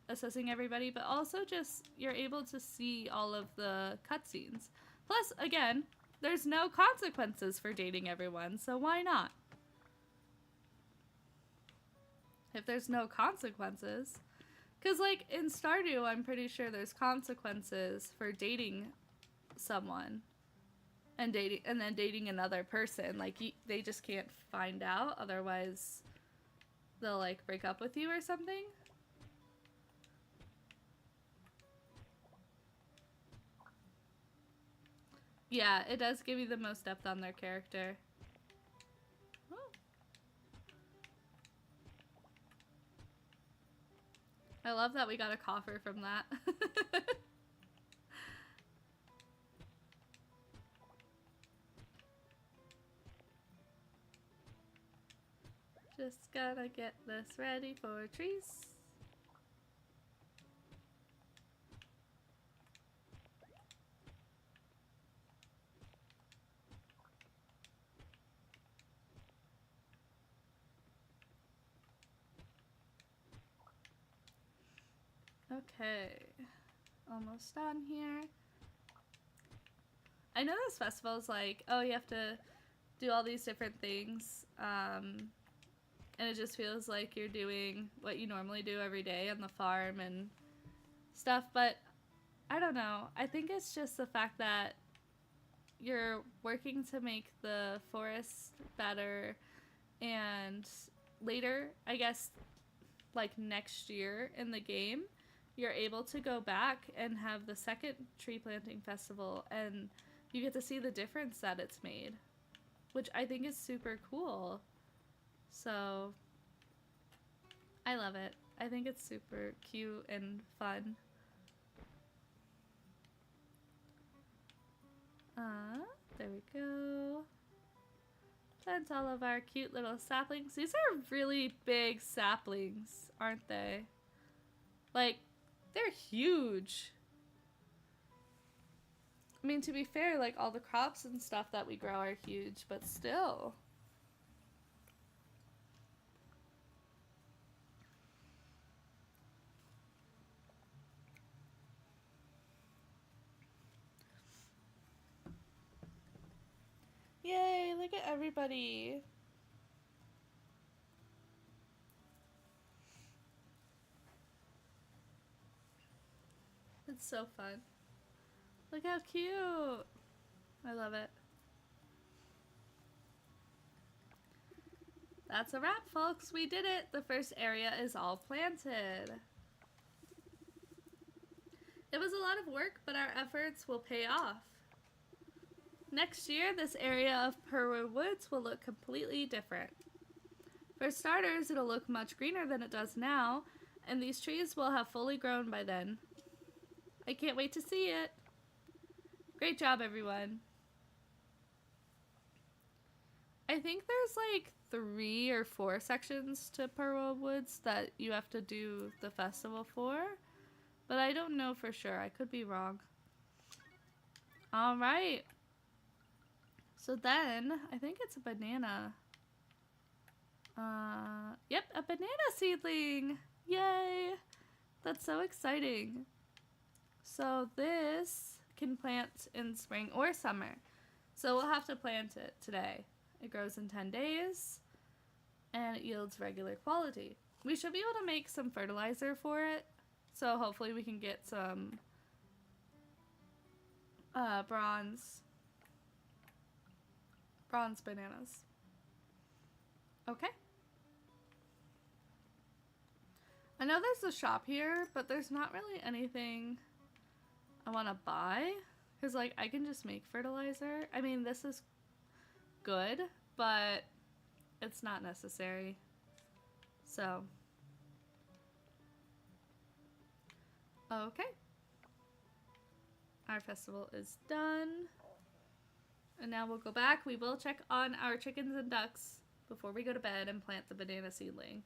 [SPEAKER 1] assessing everybody, but also just you're able to see all of the cutscenes. Plus, again, there's no consequences for dating everyone, so why not? If there's no consequences. Because, like, in Stardew, I'm pretty sure there's consequences for dating someone. And then dating another person. Like, they just can't find out, otherwise they'll, like, break up with you or something. Yeah, it does give you the most depth on their character. I love that we got a coffer from that. Just gotta get this ready for trees. Okay, almost done here. I know this festival is like, oh, you have to do all these different things, and it just feels like you're doing what you normally do every day on the farm and stuff, but I don't know. I think it's just the fact that you're working to make the forest better, and later, I guess, like next year in the game, you're able to go back and have the second tree planting festival, and you get to see the difference that it's made, which I think is super cool. So I love it. I think it's super cute and fun. There we go. Plant all of our cute little saplings. These are really big saplings, aren't they? Like, they're huge. I mean, to be fair, like all the crops and stuff that we grow are huge, but still. Yay, look at everybody. It's so fun. Look how cute. I love it. That's a wrap, folks. We did it. The first area is all planted. It was a lot of work, but our efforts will pay off. Next year, this area of Perwood Woods will look completely different. For starters, it'll look much greener than it does now, and these trees will have fully grown by then. I can't wait to see it. Great job, everyone. I think there's like 3 or 4 sections to Perwood Woods that you have to do the festival for, but I don't know for sure. I could be wrong. All right. So then, I think it's a banana. Yep, a banana seedling. Yay! That's so exciting. So this can plant in spring or summer. So we'll have to plant it today. It grows in 10 days and it yields regular quality. We should be able to make some fertilizer for it. So hopefully we can get some bronze bananas. Okay. I know there's a shop here, but there's not really anything I want to buy. Because, like, I can just make fertilizer. I mean, this is good, but it's not necessary. So. Okay. Our festival is done. And now we'll go back. We will check on our chickens and ducks before we go to bed and plant the banana seedling.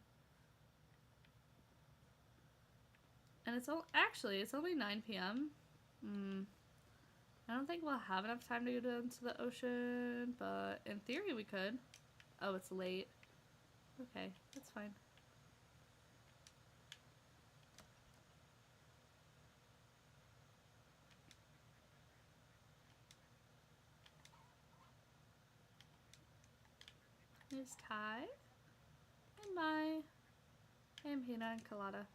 [SPEAKER 1] And it's only 9 p.m. I don't think we'll have enough time to go down to the ocean, but in theory we could. Oh, it's late. Okay, that's fine. There's Ty and Mai and Pina and Colada.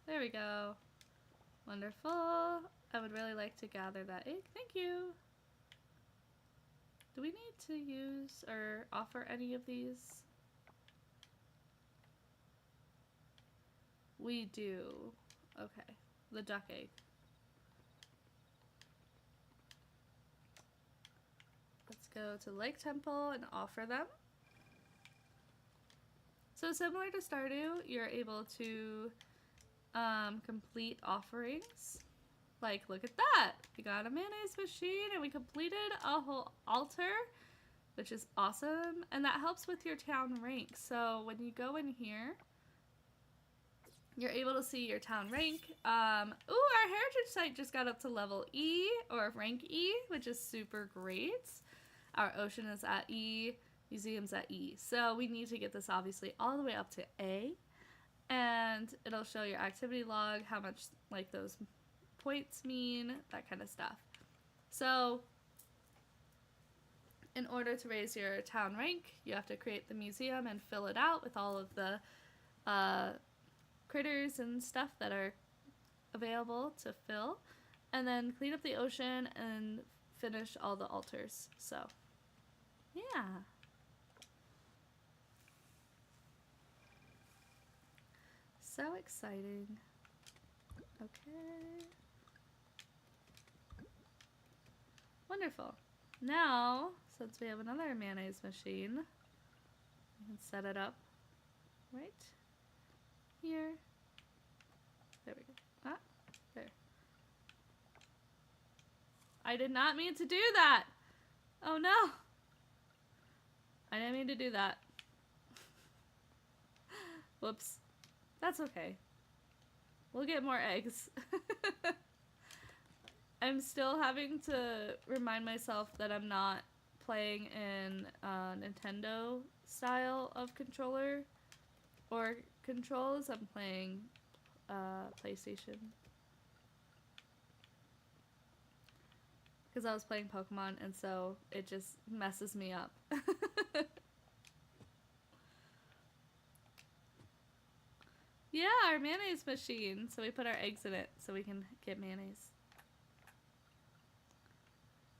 [SPEAKER 1] There we go. Wonderful. I would really like to gather that egg. Thank you. Do we need to use or offer any of these? We do. Okay. The duck egg. Let's go to Lake Temple and offer them. So similar to Stardew, you're able to complete offerings. Like, look at that. We got a mayonnaise machine and we completed a whole altar, which is awesome. And that helps with your town rank. So when you go in here, you're able to see your town rank. Ooh, our heritage site just got up to level E, or rank E, which is super great. Our ocean is at E, museum's at E. So we need to get this obviously all the way up to A. And it'll show your activity log, how much like those points mean, that kind of stuff. So in order to raise your town rank, you have to create the museum and fill it out with all of the critters and stuff that are available to fill, and then clean up the ocean and finish all the altars. So yeah. So exciting. Okay. Wonderful. Now, since we have another mayonnaise machine, we can set it up right here. There we go. Ah, there. I did not mean to do that. Oh no. I didn't mean to do that. Whoops. That's okay. We'll get more eggs. I'm still having to remind myself that I'm not playing in Nintendo style of controller or controls. I'm playing PlayStation. Because I was playing Pokemon and so it just messes me up. Yeah, our mayonnaise machine. So we put our eggs in it so we can get mayonnaise.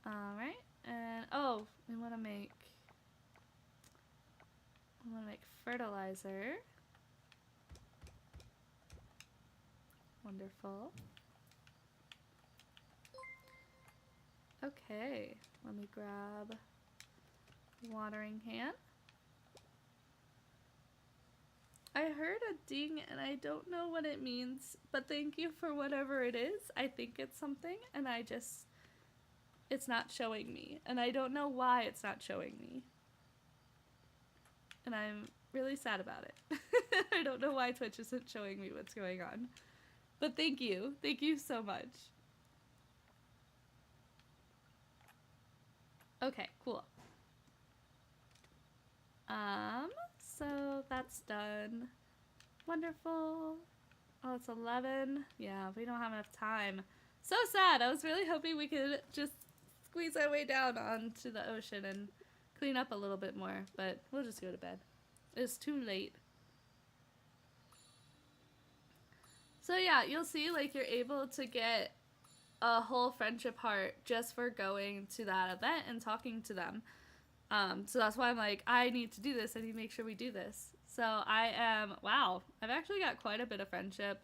[SPEAKER 1] Alright, and oh, we want to make fertilizer. Wonderful. Okay, let me grab watering can. I heard a ding and I don't know what it means, but thank you for whatever it is. I think it's something and it's not showing me, and I don't know why it's not showing me. And I'm really sad about it. I don't know why Twitch isn't showing me what's going on. But thank you. Thank you so much. Okay, cool. So that's done. Wonderful. Oh, it's 11. Yeah, we don't have enough time. So sad. I was really hoping we could just squeeze our way down onto the ocean and clean up a little bit more, but we'll just go to bed. It's too late. So yeah, you'll see like you're able to get a whole friendship heart just for going to that event and talking to them. So that's why I'm like, I need to do this. I need to make sure we do this. So wow, I've actually got quite a bit of friendship.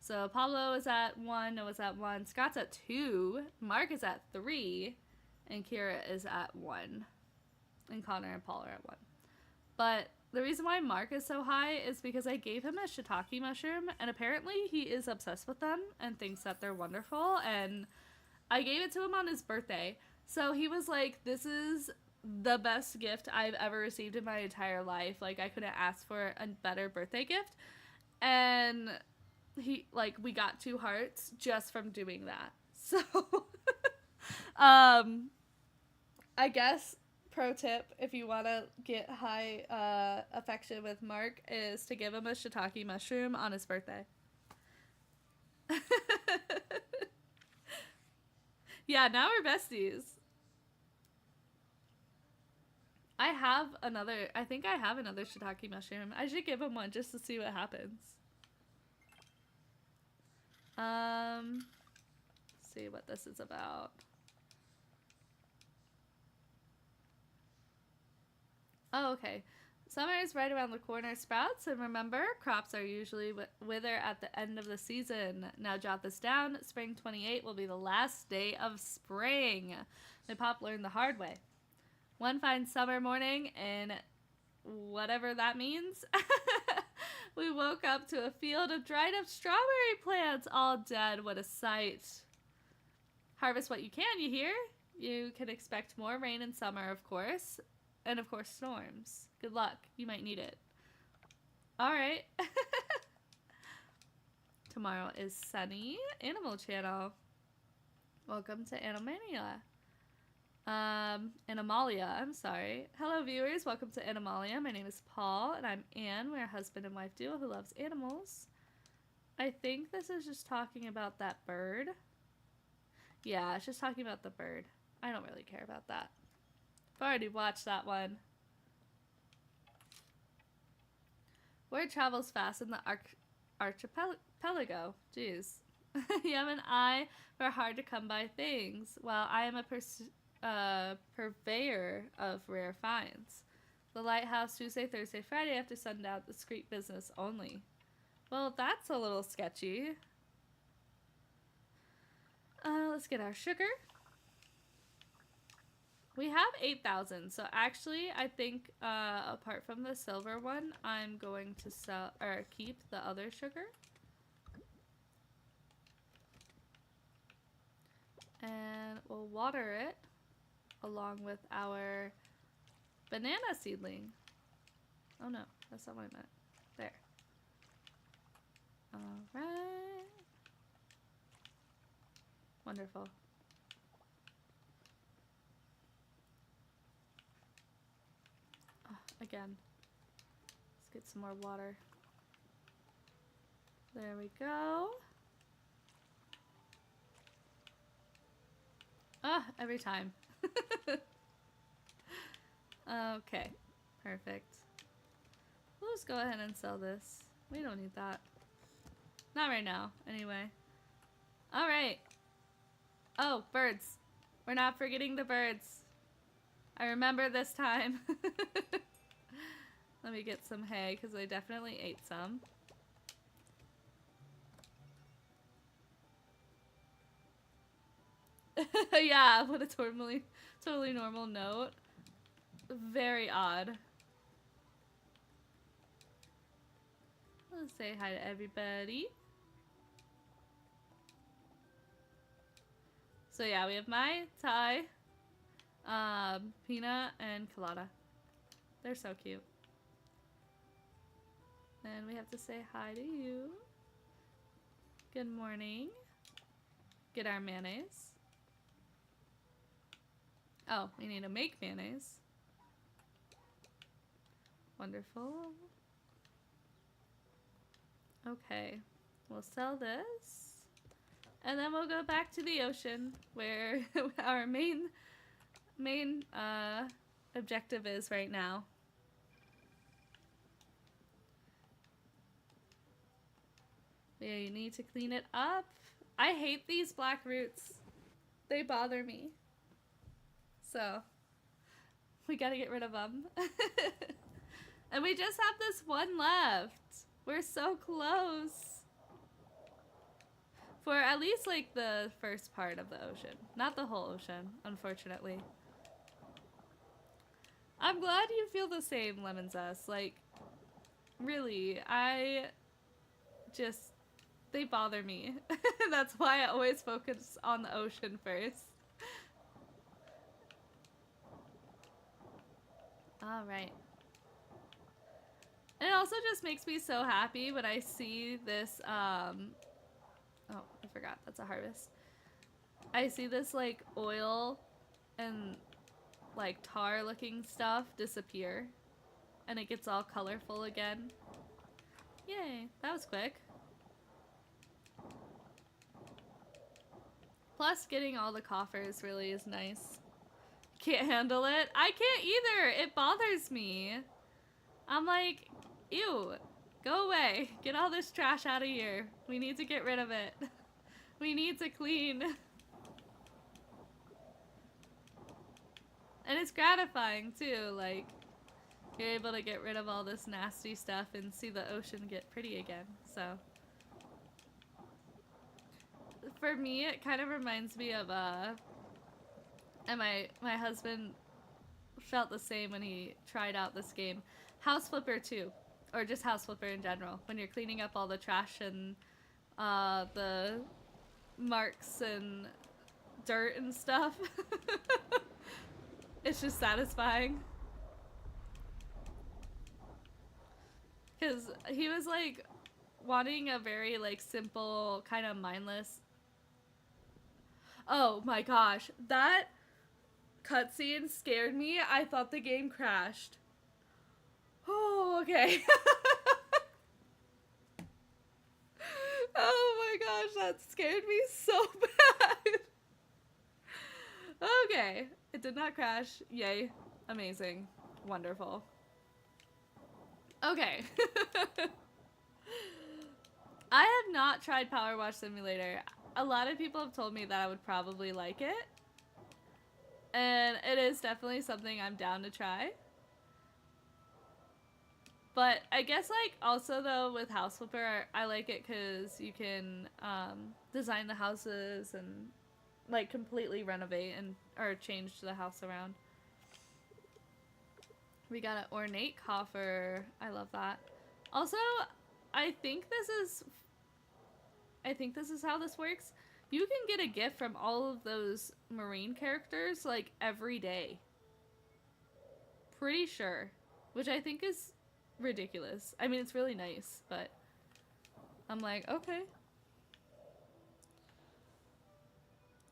[SPEAKER 1] So Pablo is at 1, Noah's at 1, Scott's at 2, Mark is at 3, and Kira is at 1. And Connor and Paul are at 1. But the reason why Mark is so high is because I gave him a shiitake mushroom, and apparently he is obsessed with them and thinks that they're wonderful, and I gave it to him on his birthday. So he was like, this is the best gift I've ever received in my entire life. Like, I couldn't ask for a better birthday gift. And we got 2 hearts just from doing that. So, I guess, pro tip, if you want to get high affection with Mark, is to give him a shiitake mushroom on his birthday. Yeah, now we're besties. I think I have another shiitake mushroom. I should give him one just to see what happens. See what this is about. Oh, okay. Summer is right around the corner, Sprouts, and remember, crops are usually wither at the end of the season. Now jot this down. Spring 28 will be the last day of spring. My pop learned the hard way. One fine summer morning in whatever that means, We woke up to a field of dried up strawberry plants, all dead. What a sight. Harvest what you can, you hear? You can expect more rain in summer, of course. And of course, storms. Good luck. You might need it. Alright. Tomorrow is sunny. Animal Channel. Welcome to Animania. Animalia, I'm sorry. Hello viewers, welcome to Animalia. My name is Paul, and I'm Anne. We're a husband and wife duo who loves animals. I think this is just talking about that bird. Yeah, it's just talking about the bird. I don't really care about that. I've already watched that one. Word travels fast in the archipelago. Jeez. You have an eye for hard to come by things, while I am a purveyor of rare finds. The lighthouse Tuesday, Thursday, Friday after sundown, discreet business only. Well, that's a little sketchy. Let's get our sugar. We have 8,000, so actually I think apart from the silver one, I'm going to sell or keep the other sugar. And we'll water it along with our banana seedling. Oh no, that's not what I meant. There. Alright. Wonderful. Oh, again. Let's get some more water. There we go. Ah, every time. Okay, perfect. We'll just go ahead and sell this. We don't need that. Not right now, anyway. Alright. Oh, birds. We're not forgetting the birds. I remember this time. Let me get some hay, because I definitely ate some. Yeah, what a totally normal note. Very odd. Let's say hi to everybody. So yeah, we have Mai, Tai, Peanut, and Colada. They're so cute. And we have to say hi to you. Good morning. Get our mayonnaise. Oh, we need to make mayonnaise. Wonderful. Okay, we'll sell this. And then we'll go back to the ocean where our main objective is right now. Yeah, you need to clean it up. I hate these black roots. They bother me. So, we gotta get rid of them. And we just have this one left. We're so close. For at least like the first part of the ocean. Not the whole ocean, unfortunately. I'm glad you feel the same, Lemon Zest. Like, really, they bother me. That's why I always focus on the ocean first. Alright. And it also just makes me so happy when I see this, oh, I forgot, that's a harvest. I see this, like, oil and, like, tar looking stuff disappear. And it gets all colorful again. Yay, that was quick. Plus, getting all the coffers really is nice. Can't handle it. I can't either. It bothers me. I'm like, ew, go away. Get all this trash out of here. We need to get rid of it. We need to clean. And it's gratifying too, like, you're able to get rid of all this nasty stuff and see the ocean get pretty again, so. For me, it kind of reminds me of, and my husband felt the same when he tried out this game, House Flipper 2. or just House Flipper in general, when you're cleaning up all the trash and the marks and dirt and stuff. It's just satisfying. Because he was like wanting a very like simple, kind of mindless. Oh my gosh, that cutscene scared me. I thought the game crashed. Oh, okay. Oh my gosh, that scared me so bad. Okay, it did not crash. Yay. Amazing. Wonderful. Okay. I have not tried Power Wash Simulator. A lot of people have told me that I would probably like it. And it is definitely something I'm down to try. But I guess, like, also, though, with House Flipper, I like it because you can design the houses and, like, completely renovate and or change the house around. We got an ornate coffer. I love that. Also, I think this is how this works. You can get a gift from all of those marine characters, like, every day. Pretty sure. Which I think is ridiculous. I mean, it's really nice, but I'm like, okay.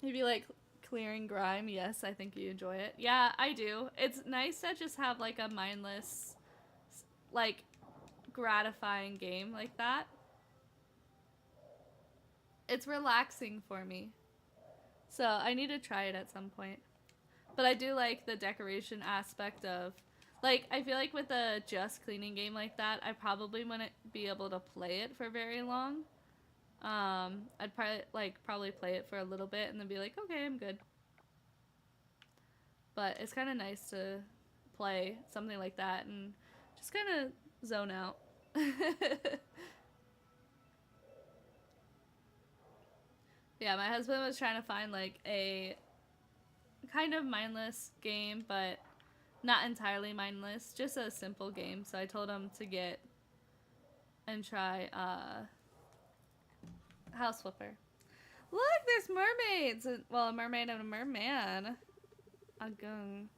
[SPEAKER 1] Maybe like clearing grime. Yes, I think you enjoy it. Yeah, I do. It's nice to just have like a mindless, like, gratifying game like that. It's relaxing for me. So I need to try it at some point. But I do like the decoration aspect of, like, I feel like with a just cleaning game like that, I probably wouldn't be able to play it for very long. I'd probably play it for a little bit and then be like, okay, I'm good. But it's kind of nice to play something like that and just kind of zone out. Yeah, my husband was trying to find like a kind of mindless game, but not entirely mindless, just a simple game. So I told him to get and try House Flipper. Look, there's mermaids. Well, a mermaid and a merman. Agung.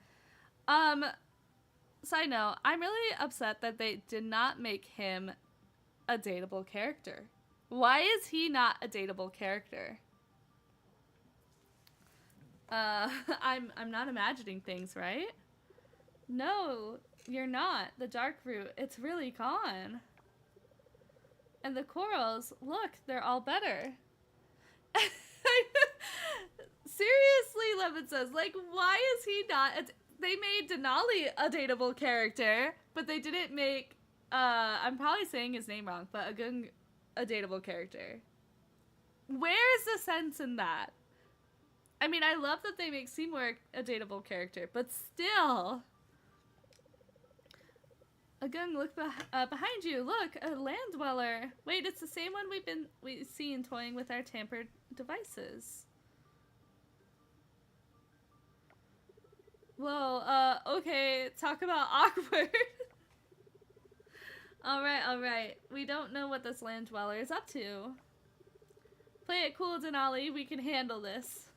[SPEAKER 1] Side note, I'm really upset that they did not make him a dateable character. Why is he not a dateable character? I'm not imagining things, right? No, you're not. The dark root, it's really gone. And the corals, look, they're all better. Seriously, Lemon says, like, why is he not? They made Denali a dateable character, but they didn't make, I'm probably saying his name wrong, but Agung a dateable character. Where's the sense in that? I mean, I love that they make Seymour a dateable character, but still. Agung, look behind you. Look, a land dweller. Wait, it's the same one we've seen toying with our tampered devices. Well, okay, talk about awkward. Alright. We don't know what this land dweller is up to. Play it cool, Denali. We can handle this.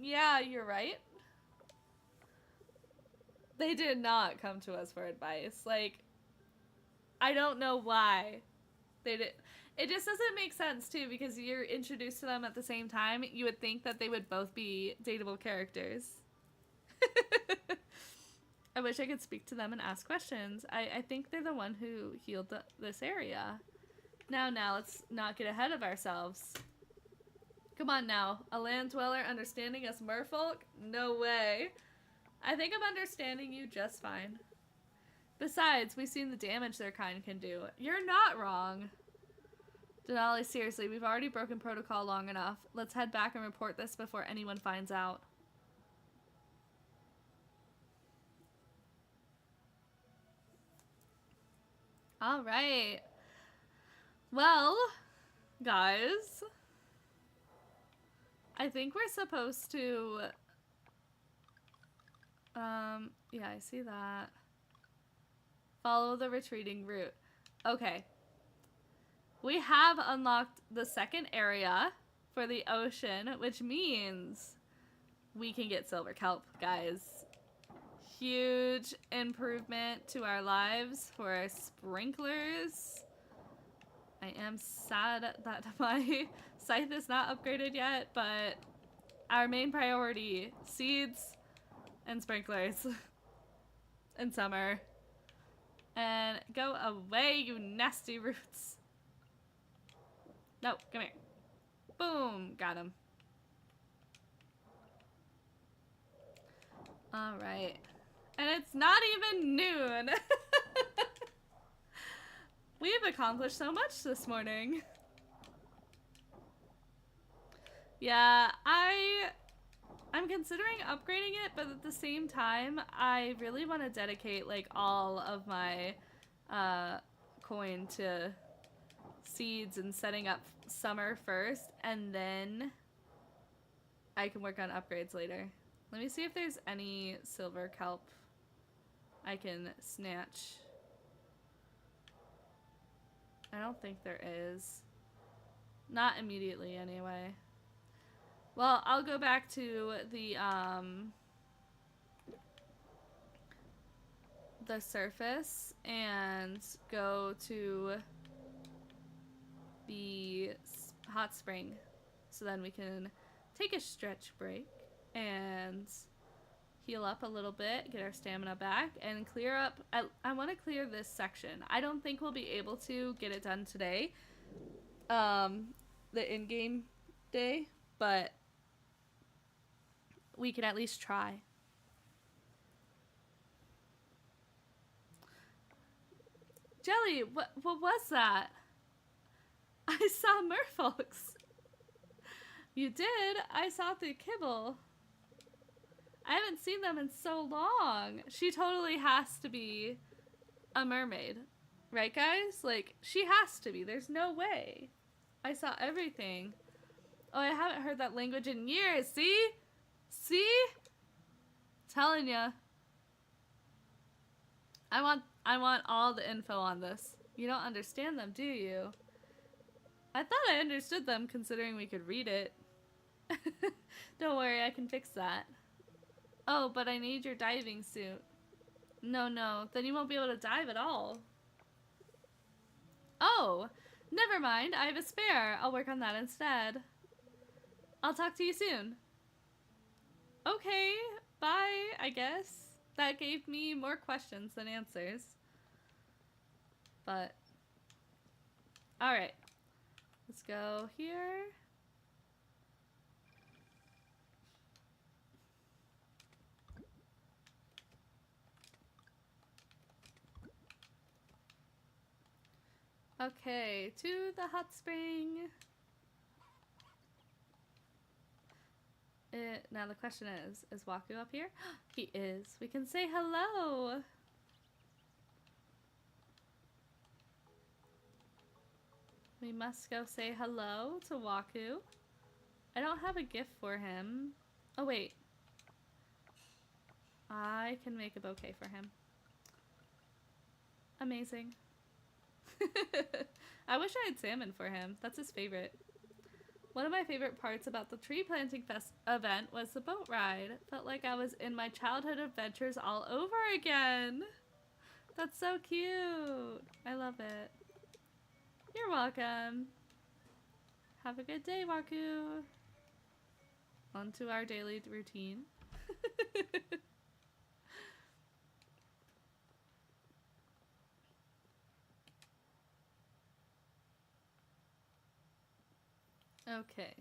[SPEAKER 1] Yeah, you're right. They did not come to us for advice. Like, I don't know why they did. It just doesn't make sense, too, because you're introduced to them at the same time. You would think that they would both be dateable characters. I wish I could speak to them and ask questions. I think they're the one who healed this area. Now, let's not get ahead of ourselves. Come on now. A land dweller understanding us merfolk? No way. I think I'm understanding you just fine. Besides, we've seen the damage their kind can do. You're not wrong. Denali, seriously, we've already broken protocol long enough. Let's head back and report this before anyone finds out. Alright. Well, guys, I think we're supposed to, yeah, I see that. Follow the retreating route. Okay. We have unlocked the second area for the ocean, which means we can get silver kelp, guys. Huge improvement to our lives for our sprinklers. I am sad that my scythe is not upgraded yet, but our main priority, seeds and sprinklers in summer. And go away, you nasty roots. No, come here. Boom, got him. All right. And it's not even noon. We've accomplished so much this morning. Yeah, I'm considering upgrading it, but at the same time, I really want to dedicate like all of my coin to seeds and setting up summer first, and then I can work on upgrades later. Let me see if there's any silver kelp I can snatch. I don't think there is. Not immediately, anyway. Well, I'll go back to the surface and go to the hot spring, so then we can take a stretch break and heal up a little bit, get our stamina back, and clear up. I want to clear this section. I don't think we'll be able to get it done today, the in-game day, but we can at least try. Jelly, what was that? I saw merfolks. You did? I saw through kibble. I haven't seen them in so long. She totally has to be a mermaid. Right, guys? Like, she has to be. There's no way. I saw everything. Oh, I haven't heard that language in years. See? See? Telling ya. I want all the info on this. You don't understand them, do you? I thought I understood them considering we could read it. Don't worry, I can fix that. Oh, but I need your diving suit. No, then you won't be able to dive at all. Oh, never mind, I have a spare. I'll work on that instead. I'll talk to you soon. Okay, bye, I guess. That gave me more questions than answers. But, alright. Let's go here. Okay, to the hot spring. Now the question is Waku up here? He is. We can say hello. We must go say hello to Waku. I don't have a gift for him. Oh, wait. I can make a bouquet for him. Amazing. I wish I had salmon for him. That's his favorite. One of my favorite parts about the tree planting event was the boat ride. Felt like I was in my childhood adventures all over again. That's so cute. I love it. You're welcome. Have a good day, Waku. On to our daily routine. Okay.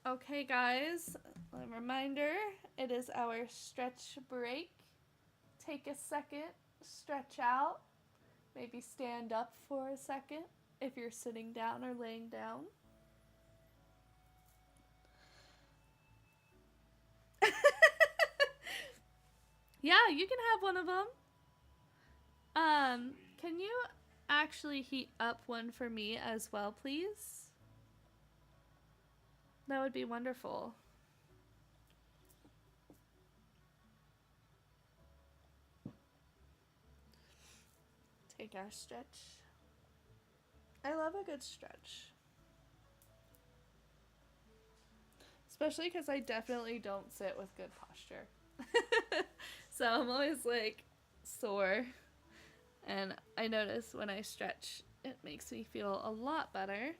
[SPEAKER 1] Okay, guys. A reminder, it is our stretch break. Take a second, stretch out. Maybe stand up for a second if you're sitting down or laying down. Yeah, you can have one of them. Can you actually heat up one for me as well, please? That would be wonderful. Take our stretch. I love a good stretch. Especially because I definitely don't sit with good posture. So I'm always like sore. And I notice when I stretch, it makes me feel a lot better.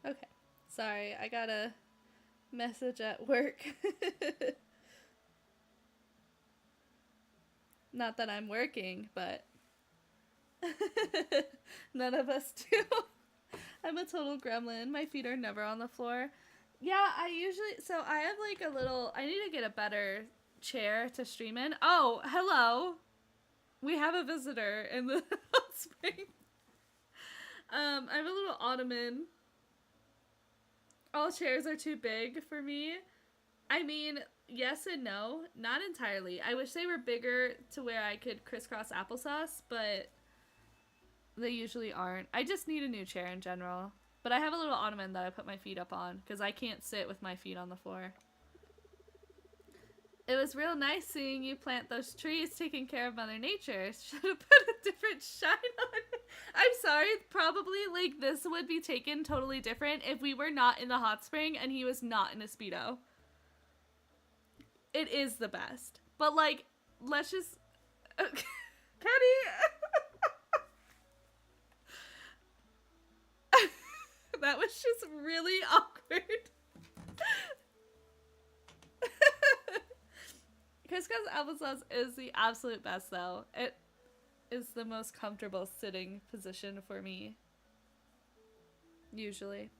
[SPEAKER 1] Okay. Sorry, I got a message at work. Not that I'm working, but none of us do. I'm a total gremlin. My feet are never on the floor. Yeah, I have like a little, I need to get a better chair to stream in. Oh, hello. We have a visitor in the hot spring. I have a little ottoman. All chairs are too big for me. I mean, yes and no. Not entirely. I wish they were bigger to where I could crisscross applesauce, but they usually aren't. I just need a new chair in general. But I have a little ottoman that I put my feet up on because I can't sit with my feet on the floor. It was real nice seeing you plant those trees, taking care of Mother Nature. Should have put a different shine on. I'm sorry, probably like this would be taken totally different if we were not in the hot spring and he was not in a Speedo. It is the best. But like, let's just... Kenny! That was just really awkward. Crisscross applesauce is the absolute best, though. It is the most comfortable sitting position for me. Usually.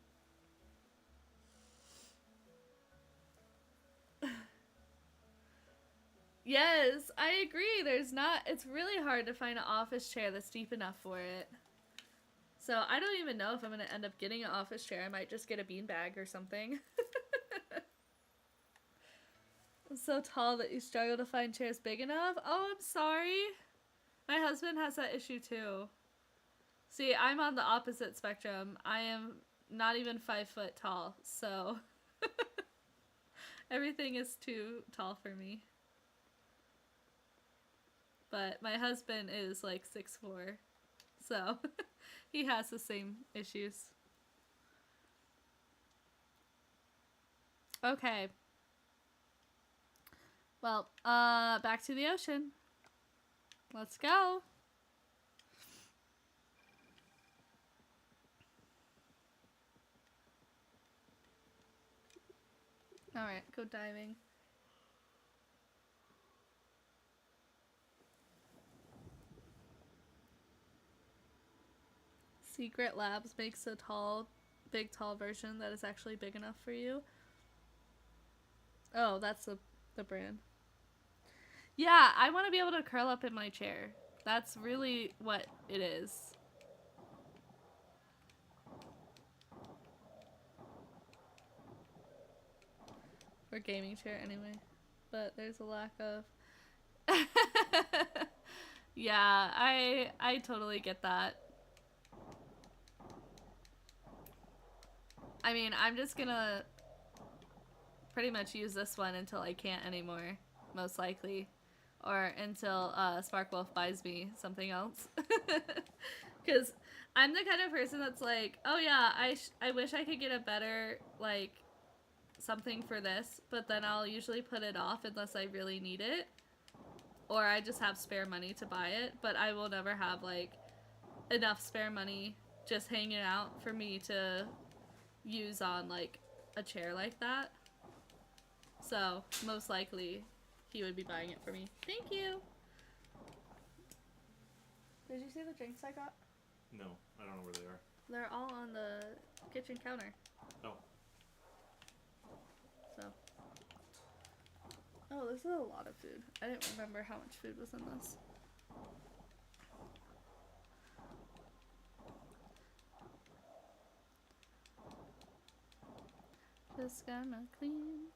[SPEAKER 1] Yes, I agree. It's really hard to find an office chair that's deep enough for it. So I don't even know if I'm going to end up getting an office chair. I might just get a beanbag or something. I'm so tall that you struggle to find chairs big enough. Oh, I'm sorry. My husband has that issue too. See, I'm on the opposite spectrum. I am not even 5 foot tall, so everything is too tall for me. But my husband is like 6'4", so he has the same issues. Okay. Well, back to the ocean. Let's go. Alright, go diving. Secret Labs makes a big tall version that is actually big enough for you. Oh, that's the brand. Yeah, I want to be able to curl up in my chair. That's really what it is. Or gaming chair anyway. But there's a lack of... Yeah, I totally get that. I mean, I'm just gonna pretty much use this one until I can't anymore, most likely. Or until Sparkwolf buys me something else. Because I'm the kind of person that's like, oh yeah, I wish I could get a better, like, something for this, but then I'll usually put it off unless I really need it. Or I just have spare money to buy it, but I will never have, like, enough spare money just hanging out for me to use on, like, a chair like that. So, most likely, he would be buying it for me. Thank you! Did you see the drinks I got?
[SPEAKER 2] No, I don't know where they are.
[SPEAKER 1] They're all on the kitchen counter.
[SPEAKER 2] Oh.
[SPEAKER 1] So. Oh, this is a lot of food. I didn't remember how much food was in this. Just gonna clean.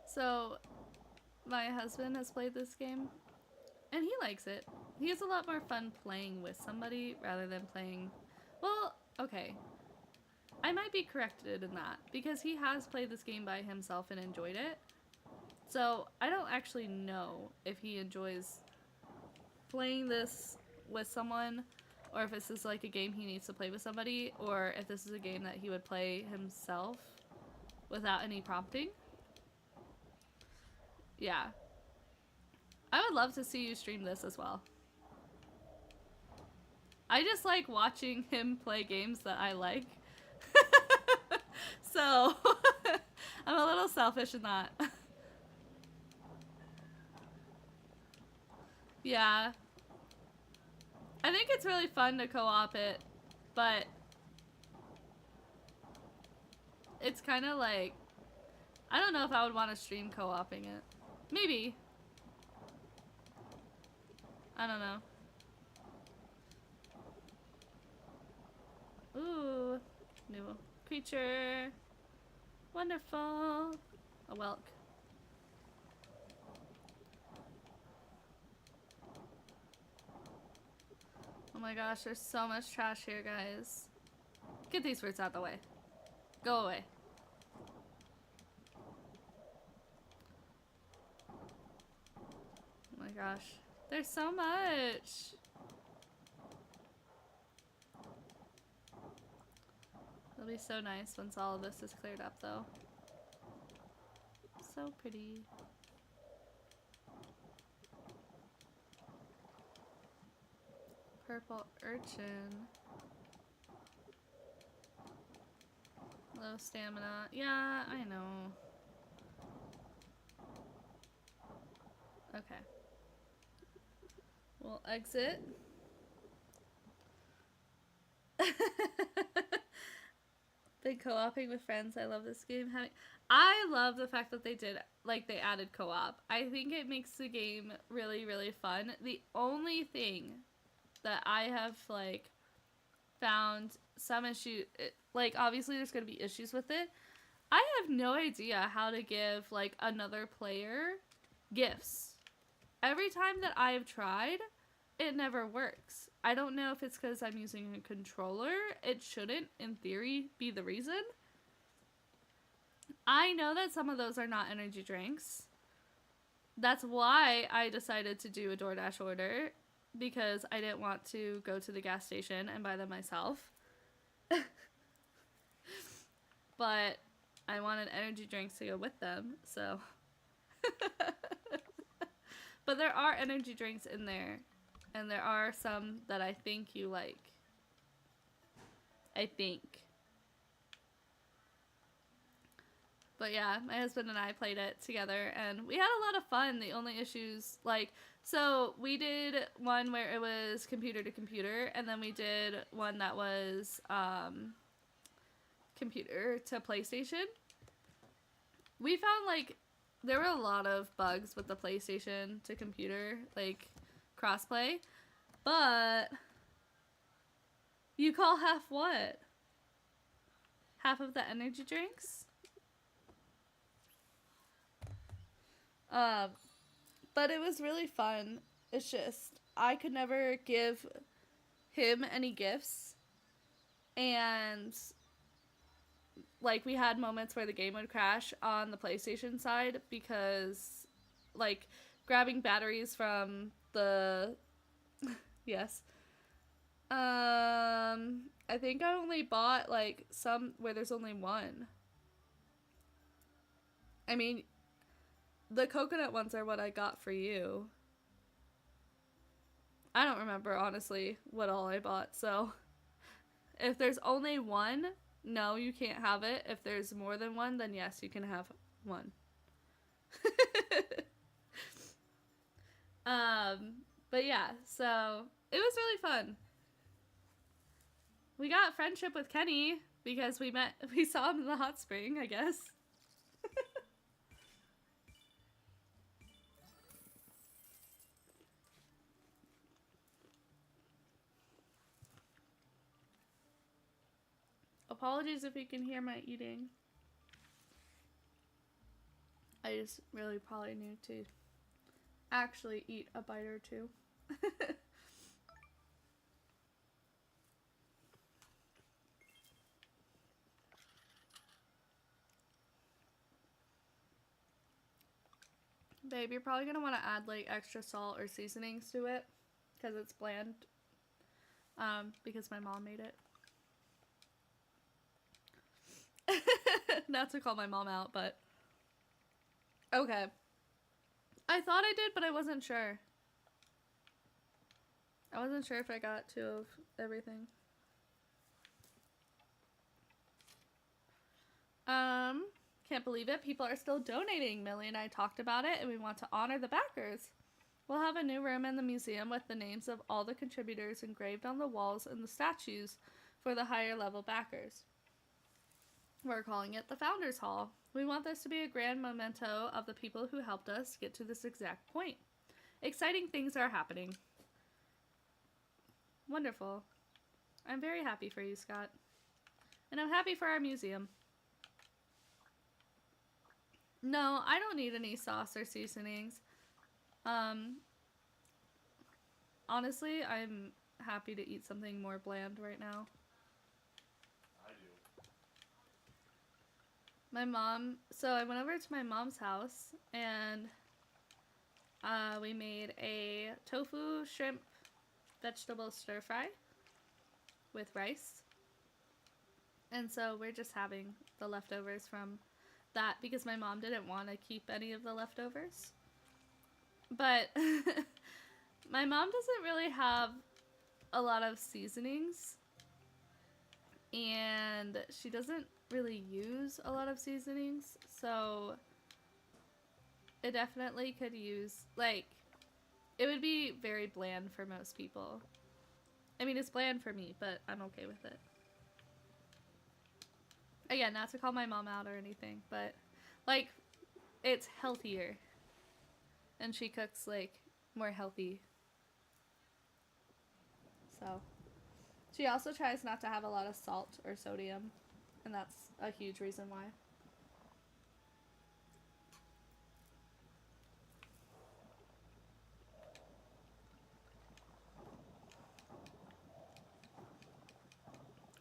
[SPEAKER 1] So, my husband has played this game, and he likes it. He has a lot more fun playing with somebody rather than playing... Well, okay. I might be corrected in that, because he has played this game by himself and enjoyed it. So, I don't actually know if he enjoys playing this with someone, or if this is like a game he needs to play with somebody, or if this is a game that he would play himself without any prompting. Yeah. I would love to see you stream this as well. I just like watching him play games that I like. So, I'm a little selfish in that. Yeah. I think it's really fun to co-op it, but it's kind of like, I don't know if I would want to stream co-oping it. Maybe. I don't know. Ooh, new creature. Wonderful. A whelk. Oh my gosh, there's so much trash here, guys. Get these fruits out of the way. Go away. Oh my gosh. There's so much. It'll be so nice once all of this is cleared up, though. So pretty. Purple urchin. Low stamina. Yeah, I know. Okay. We'll exit. Big co-oping with friends. I love this game. I love the fact that they did, like, they added co-op. I think it makes the game really, really fun. The only thing that I have, like, found some issue, like, obviously there's going to be issues with it. I have no idea how to give, like, another player gifts. Every time that I've tried, it never works. I don't know if it's because I'm using a controller. It shouldn't, in theory, be the reason. I know that some of those are not energy drinks. That's why I decided to do a DoorDash order, because I didn't want to go to the gas station and buy them myself. But I wanted energy drinks to go with them, so. But there are energy drinks in there. And there are some that I think you like. I think. But yeah, my husband and I played it together, and we had a lot of fun. The only issues, like, so we did one where it was computer to computer, and then we did one that was computer to PlayStation. We found, like, there were a lot of bugs with the PlayStation to computer, like, crossplay, but you call half what? Half of the energy drinks? But it was really fun. It's just, I could never give him any gifts, and, like, we had moments where the game would crash on the PlayStation side because, like, grabbing batteries from the yes. I think I only bought, like, some where there's only one. I mean, the coconut ones are what I got for you. I don't remember, honestly, what all I bought, so if there's only one, no, you can't have it. If there's more than one, then yes, you can have one. But yeah, so it was really fun. We got friendship with Kenny because we saw him in the hot spring, I guess. Apologies if you can hear my eating. I just really probably need to actually eat a bite or two. Babe, you're probably going to want to add like extra salt or seasonings to it because it's bland. Because my mom made it. Not to call my mom out, but okay. I thought I did, but I wasn't sure. I wasn't sure if I got 2 of everything. Can't believe it. People are still donating. Millie and I talked about it, and we want to honor the backers. We'll have a new room in the museum with the names of all the contributors engraved on the walls and the statues for the higher level backers. We're calling it the Founders Hall. We want this to be a grand memento of the people who helped us get to this exact point. Exciting things are happening. Wonderful. I'm very happy for you, Scott. And I'm happy for our museum. No, I don't need any sauce or seasonings. Honestly, I'm happy to eat something more bland right now.
[SPEAKER 2] I do.
[SPEAKER 1] My mom, so I went over to my mom's house and we made a tofu shrimp vegetable stir fry with rice. And so we're just having the leftovers from that because my mom didn't want to keep any of the leftovers. But my mom doesn't really have a lot of seasonings. And she doesn't really use a lot of seasonings. So it definitely could use, like, it would be very bland for most people. I mean, it's bland for me, but I'm okay with it. Again, not to call my mom out or anything, but, like, it's healthier. And she cooks, like, more healthy. So, she also tries not to have a lot of salt or sodium. And that's a huge reason why.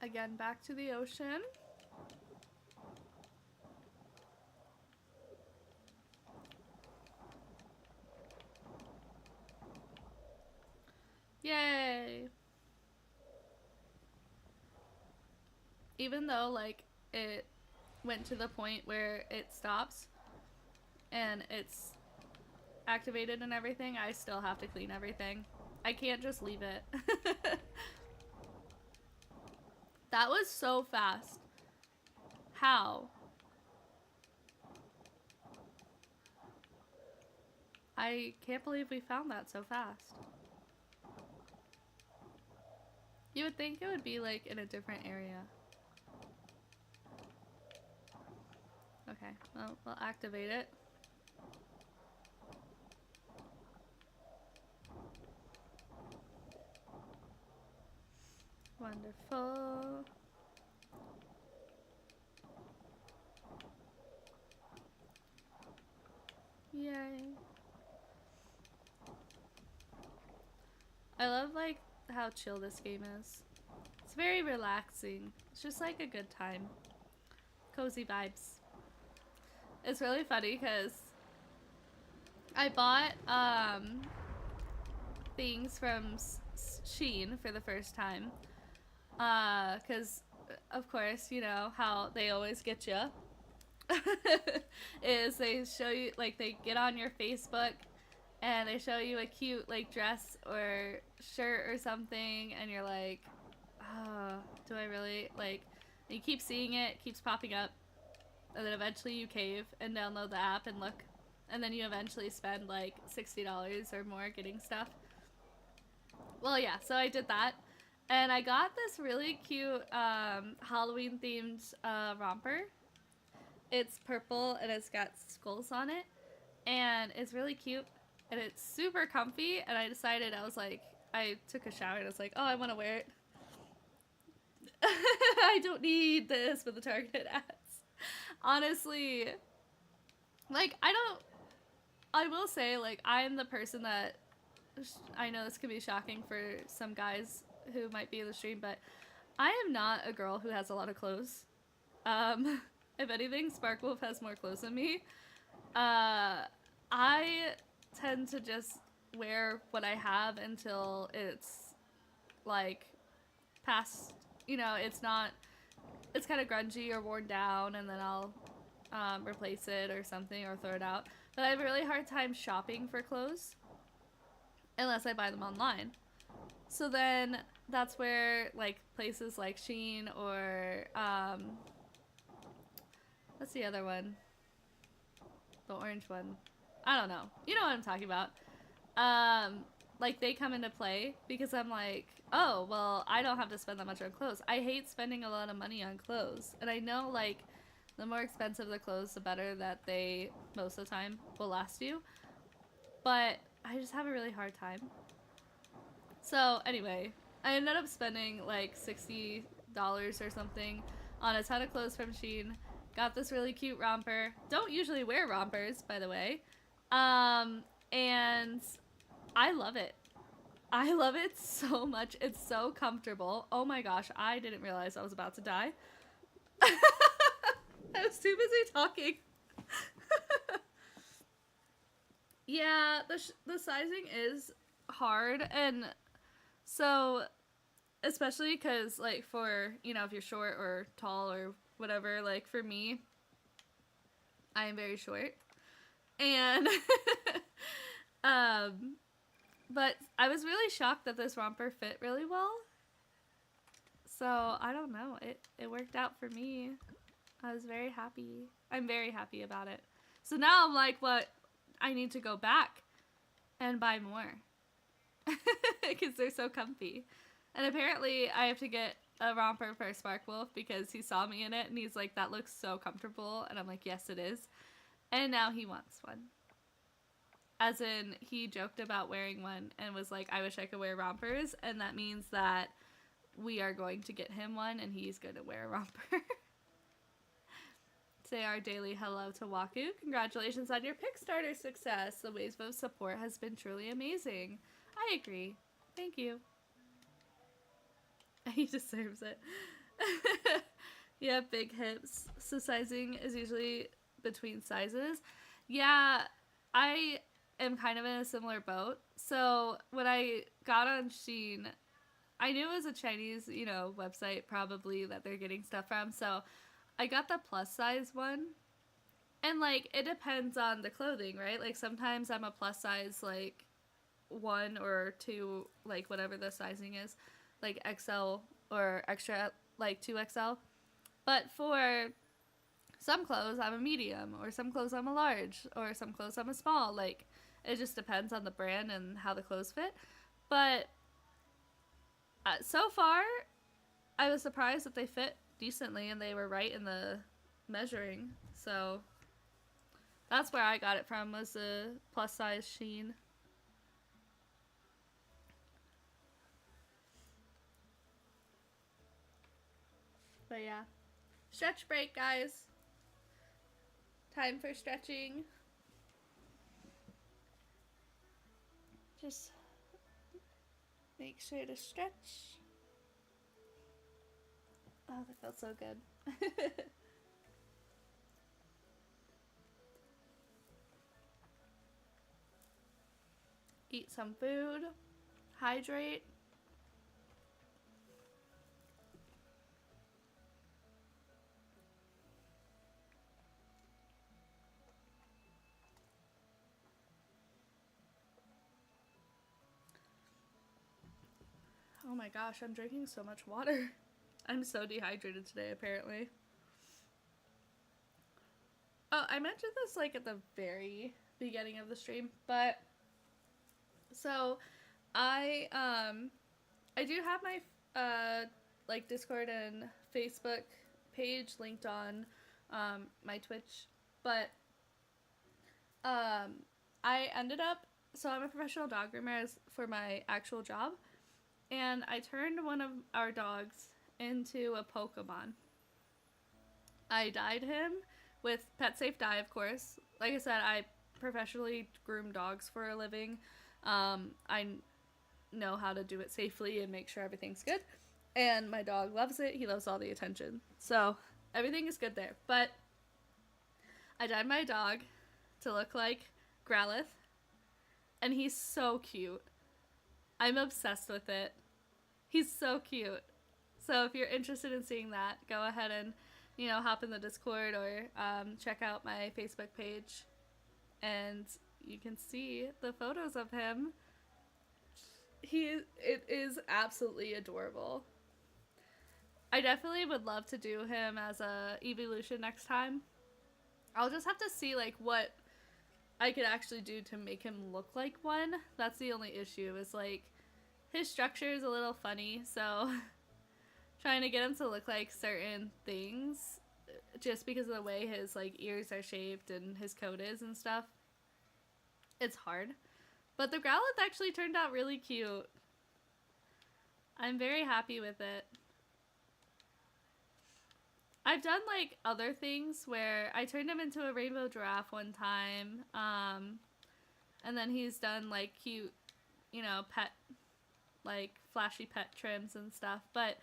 [SPEAKER 1] Again, back to the ocean. Yay! Even though, like, it went to the point where it stops and it's activated and everything, I still have to clean everything. I can't just leave it. That was so fast. How? I can't believe we found that so fast. You would think it would be, like, in a different area. Okay, well, we'll activate it. Wonderful. Yay. I love, like, how chill this game is. It's very relaxing. It's just like a good time. Cozy vibes. It's really funny because I bought things from Shein for the first time. Because, of course, you know how they always get you. Is they show you, like, they get on your Facebook and they show you a cute, like, dress or shirt or something, and you're like, oh, do I really, like, and you keep seeing it, keeps popping up, and then eventually you cave and download the app and look, and then you eventually spend, like, $60 or more getting stuff. Well, yeah, so I did that, and I got this really cute Halloween-themed romper. It's purple, and it's got skulls on it, and it's really cute. And it's super comfy, and I decided, I was like, I took a shower and I was like, oh, I want to wear it. I don't need this with the targeted ads. Honestly, like, I will say, like, I'm the person that, I know this can be shocking for some guys who might be in the stream, but I am not a girl who has a lot of clothes. If anything, Sparkwolf has more clothes than me. I tend to just wear what I have until it's, like, past, it's not, it's kind of grungy or worn down, and then I'll replace it or something or throw it out. But I have a really hard time shopping for clothes unless I buy them online. So then that's where, like, places like Shein or what's the other one? The orange one. I don't know. You know what I'm talking about. Like, they come into play because I'm like, oh, well, I don't have to spend that much on clothes. I hate spending a lot of money on clothes. And I know, like, the more expensive the clothes, the better that they, most of the time, will last you. But I just have a really hard time. So, anyway, I ended up spending, like, $60 or something on a ton of clothes from Shein. Got this really cute romper. Don't usually wear rompers, by the way. And I love it. I love it so much. It's so comfortable. Oh my gosh, I didn't realize I was about to die. I was too busy talking. Yeah, the sizing is hard, and so, especially because, like, for, if you're short or tall or whatever, like, for me, I am very short. And, but I was really shocked that this romper fit really well. So, I don't know. It worked out for me. I was very happy. I'm very happy about it. So now I'm like, what? I need to go back and buy more. Because they're so comfy. And apparently I have to get a romper for Sparkwolf because he saw me in it and he's like, that looks so comfortable. And I'm like, yes, it is. And now he wants one. As in, he joked about wearing one and was like, I wish I could wear rompers. And that means that we are going to get him one and he's going to wear a romper. Say our daily hello to Waku. Congratulations on your Kickstarter success. The wave of support has been truly amazing. I agree. Thank you. He deserves it. Yeah, big hips. So sizing is usually between sizes. Yeah, I am kind of in a similar boat. So when I got on Shein, I knew it was a Chinese, website probably that they're getting stuff from. So I got the plus size one. And, like, it depends on the clothing, right? Like, sometimes I'm a plus size, like, 1 or 2, like, whatever the sizing is. Like, XL or extra, like, 2XL. But for some clothes, I'm a medium. Or some clothes, I'm a large. Or some clothes, I'm a small. Like, it just depends on the brand and how the clothes fit. But so far, I was surprised that they fit decently and they were right in the measuring. So that's where I got it from, was the plus size Shein. But yeah. Stretch break, guys. Time for stretching. Just make sure to stretch. Oh, that felt so good. Eat some food. Hydrate. Oh my gosh, I'm drinking so much water. I'm so dehydrated today, apparently. Oh, I mentioned this, like, at the very beginning of the stream, but so I do have my like, Discord and Facebook page linked on my Twitch, but I ended up, so I'm a professional dog groomer for my actual job, and I turned one of our dogs into a Pokemon. I dyed him with Pet Safe Dye, of course. Like I said, I professionally groom dogs for a living. I know how to do it safely and make sure everything's good. And my dog loves it. He loves all the attention. So everything is good there. But I dyed my dog to look like Growlithe. And he's so cute. I'm obsessed with it. He's so cute. So if you're interested in seeing that, go ahead and, hop in the Discord or check out my Facebook page. And you can see the photos of him. It is absolutely adorable. I definitely would love to do him as a evolution next time. I'll just have to see what I could actually do to make him look like one. That's the only issue, is his structure is a little funny, so trying to get him to look like certain things just because of the way his ears are shaped and his coat is and stuff, it's hard. But the Growlithe actually turned out really cute. I'm very happy with it. I've done other things where I turned him into a rainbow giraffe one time, and then he's done cute, pet, flashy pet trims and stuff. But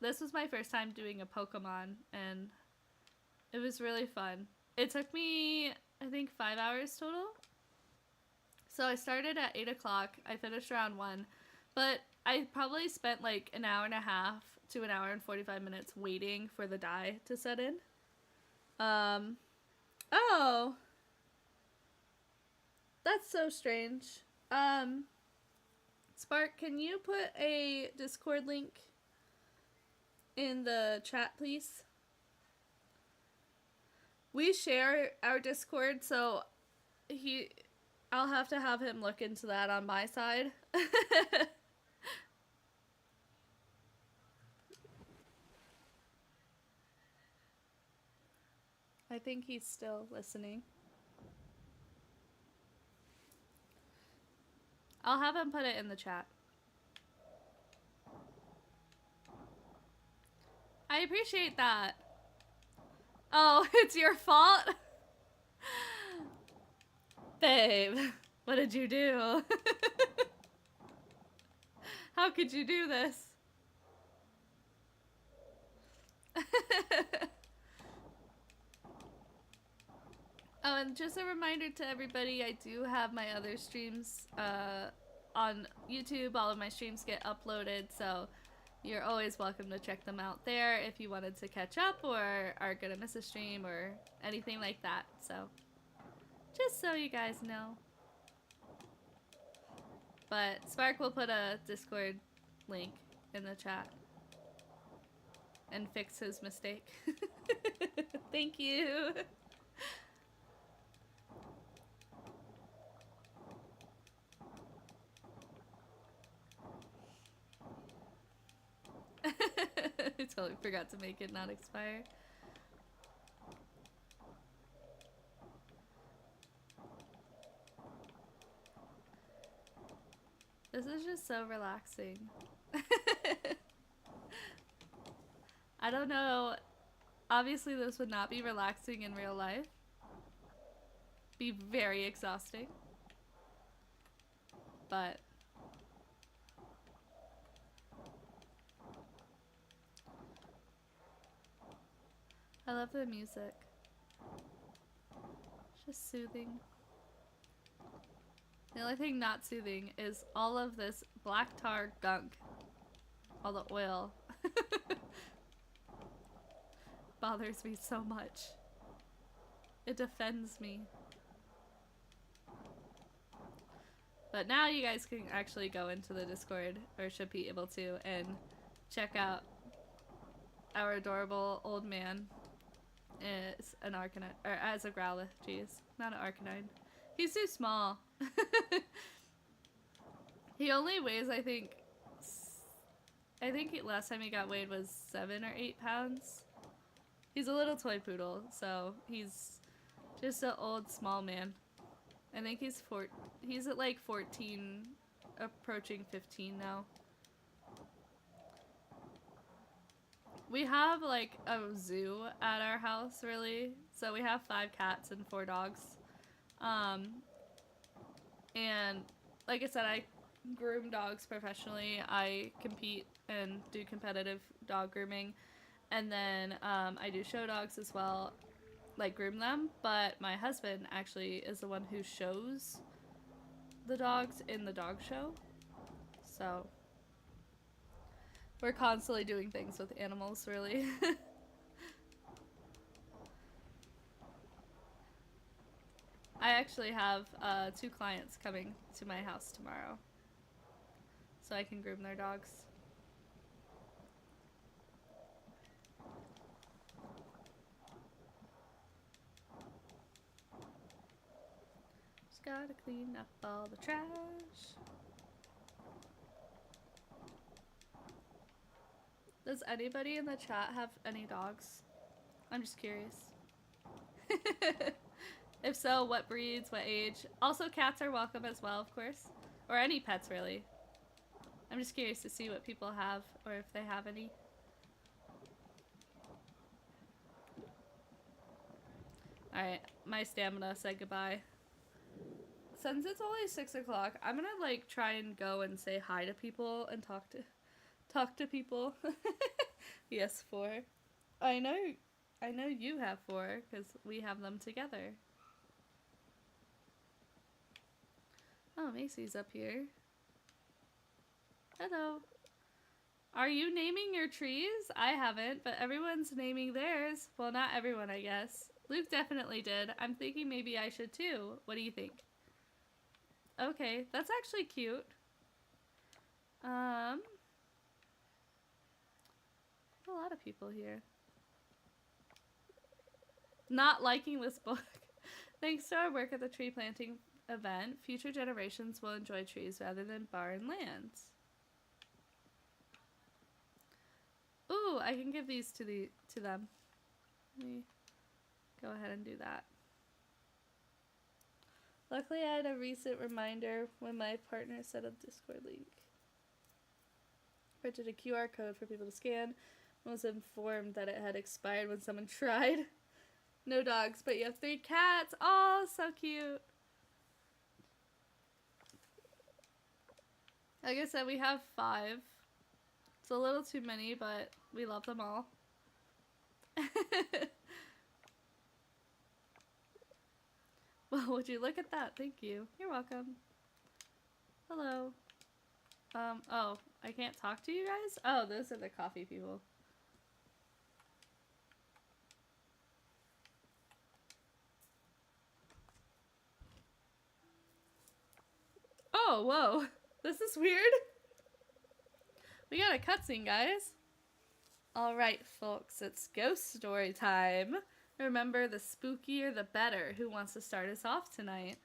[SPEAKER 1] this was my first time doing a Pokemon, and it was really fun. It took me, I think, 5 hours total. So I started at 8 o'clock. I finished around 1. But I probably spent an hour and a half to an hour and 45 minutes waiting for the dye to set in. Oh. That's so strange. Spark, can you put a Discord link in the chat, please? We share our Discord, so I'll have to have him look into that on my side. I think he's still listening. I'll have him put it in the chat. I appreciate that. Oh, it's your fault? Babe, what did you do? How could you do this? Oh, and just a reminder to everybody, I do have my other streams on YouTube. All of my streams get uploaded, so you're always welcome to check them out there if you wanted to catch up or are gonna miss a stream or anything like that. So, just so you guys know. But Spark will put a Discord link in the chat and fix his mistake. Thank you. I totally forgot to make it not expire. This is just so relaxing. I don't know. Obviously, this would not be relaxing in real life. Be very exhausting. But I love the music. It's just soothing. The only thing not soothing is all of this black tar gunk. All the oil. Bothers me so much. It defends me. But now you guys can actually go into the Discord, or should be able to, and check out our adorable old man as an Arcanine, or as a Growlithe, jeez, not an Arcanine. He's too small. He only weighs, I think last time he got weighed was 7 or 8 pounds. He's a little toy poodle, so he's just an old small man. I think he's at like 14, approaching 15 now. We have like a zoo at our house, really. So we have 5 cats and 4 dogs. And like I said, I groom dogs professionally. I compete and do competitive dog grooming. And then I do show dogs as well, like groom them. But my husband actually is the one who shows the dogs in the dog show. So we're constantly doing things with animals, really. I actually have 2 clients coming to my house tomorrow, so I can groom their dogs. Just gotta clean up all the trash. Does anybody in the chat have any dogs? I'm just curious. If so, what breeds, what age? Also, cats are welcome as well, of course. Or any pets, really. I'm just curious to see what people have, or if they have any. Alright, my stamina said goodbye. Since it's only 6 o'clock, I'm gonna like try and go and say hi to people and talk to people. Yes, 4. I know you have 4 because we have them together. Oh, Macy's up here. Hello. Are you naming your trees? I haven't, but everyone's naming theirs. Well, not everyone, I guess. Luke definitely did. I'm thinking maybe I should too. What do you think? Okay, that's actually cute. A lot of people here. Not liking this book. Thanks to our work at the tree planting event, future generations will enjoy trees rather than barren lands. Ooh, I can give these to them. Let me go ahead and do that. Luckily, I had a recent reminder when my partner set up Discord link. Printed a QR code for people to scan and was informed that it had expired when someone tried. No dogs, but you have 3 cats. Oh, so cute. Like I said, we have 5. It's a little too many, but we love them all. Well, would you look at that? Thank you. You're welcome. Hello. Oh, I can't talk to you guys? Oh, those are the coffee people. Oh, whoa. This is weird. We got a cutscene, guys. Alright, folks, it's ghost story time. Remember, the spookier the better. Who wants to start us off tonight?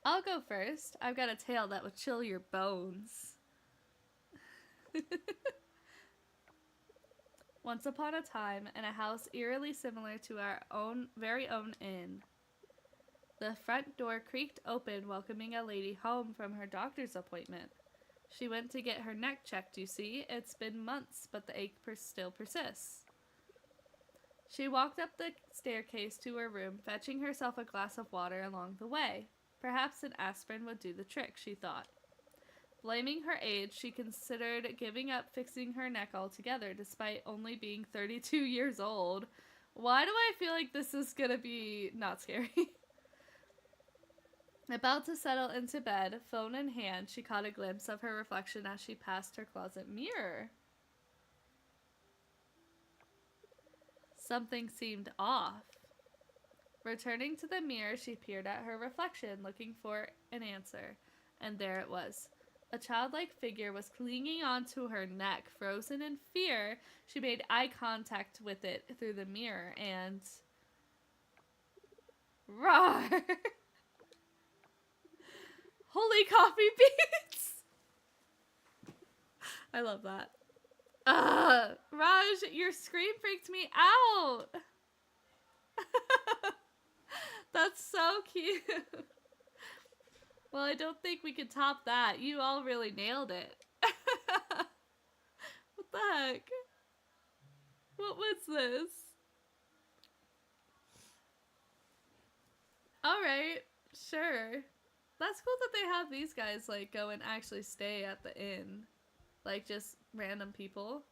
[SPEAKER 1] I'll go first. I've got a tale that will chill your bones. Once upon a time, in a house eerily similar to our very own inn, the front door creaked open, welcoming a lady home from her doctor's appointment. She went to get her neck checked, you see. It's been months, but the ache still persists. She walked up the staircase to her room, fetching herself a glass of water along the way. Perhaps an aspirin would do the trick, she thought. Blaming her age, she considered giving up fixing her neck altogether, despite only being 32 years old. Why do I feel like this is gonna be not scary? About to settle into bed, phone in hand, she caught a glimpse of her reflection as she passed her closet mirror. Something seemed off. Returning to the mirror, she peered at her reflection, looking for an answer. And there it was. A childlike figure was clinging onto her neck. Frozen in fear, she made eye contact with it through the mirror and... Roar! Holy coffee beans! I love that. Raj, your scream freaked me out! That's so cute. Well, I don't think we could top that. You all really nailed it. What the heck? What was this? Alright, sure. That's cool that they have these guys, like, go and actually stay at the inn. Like, just random people.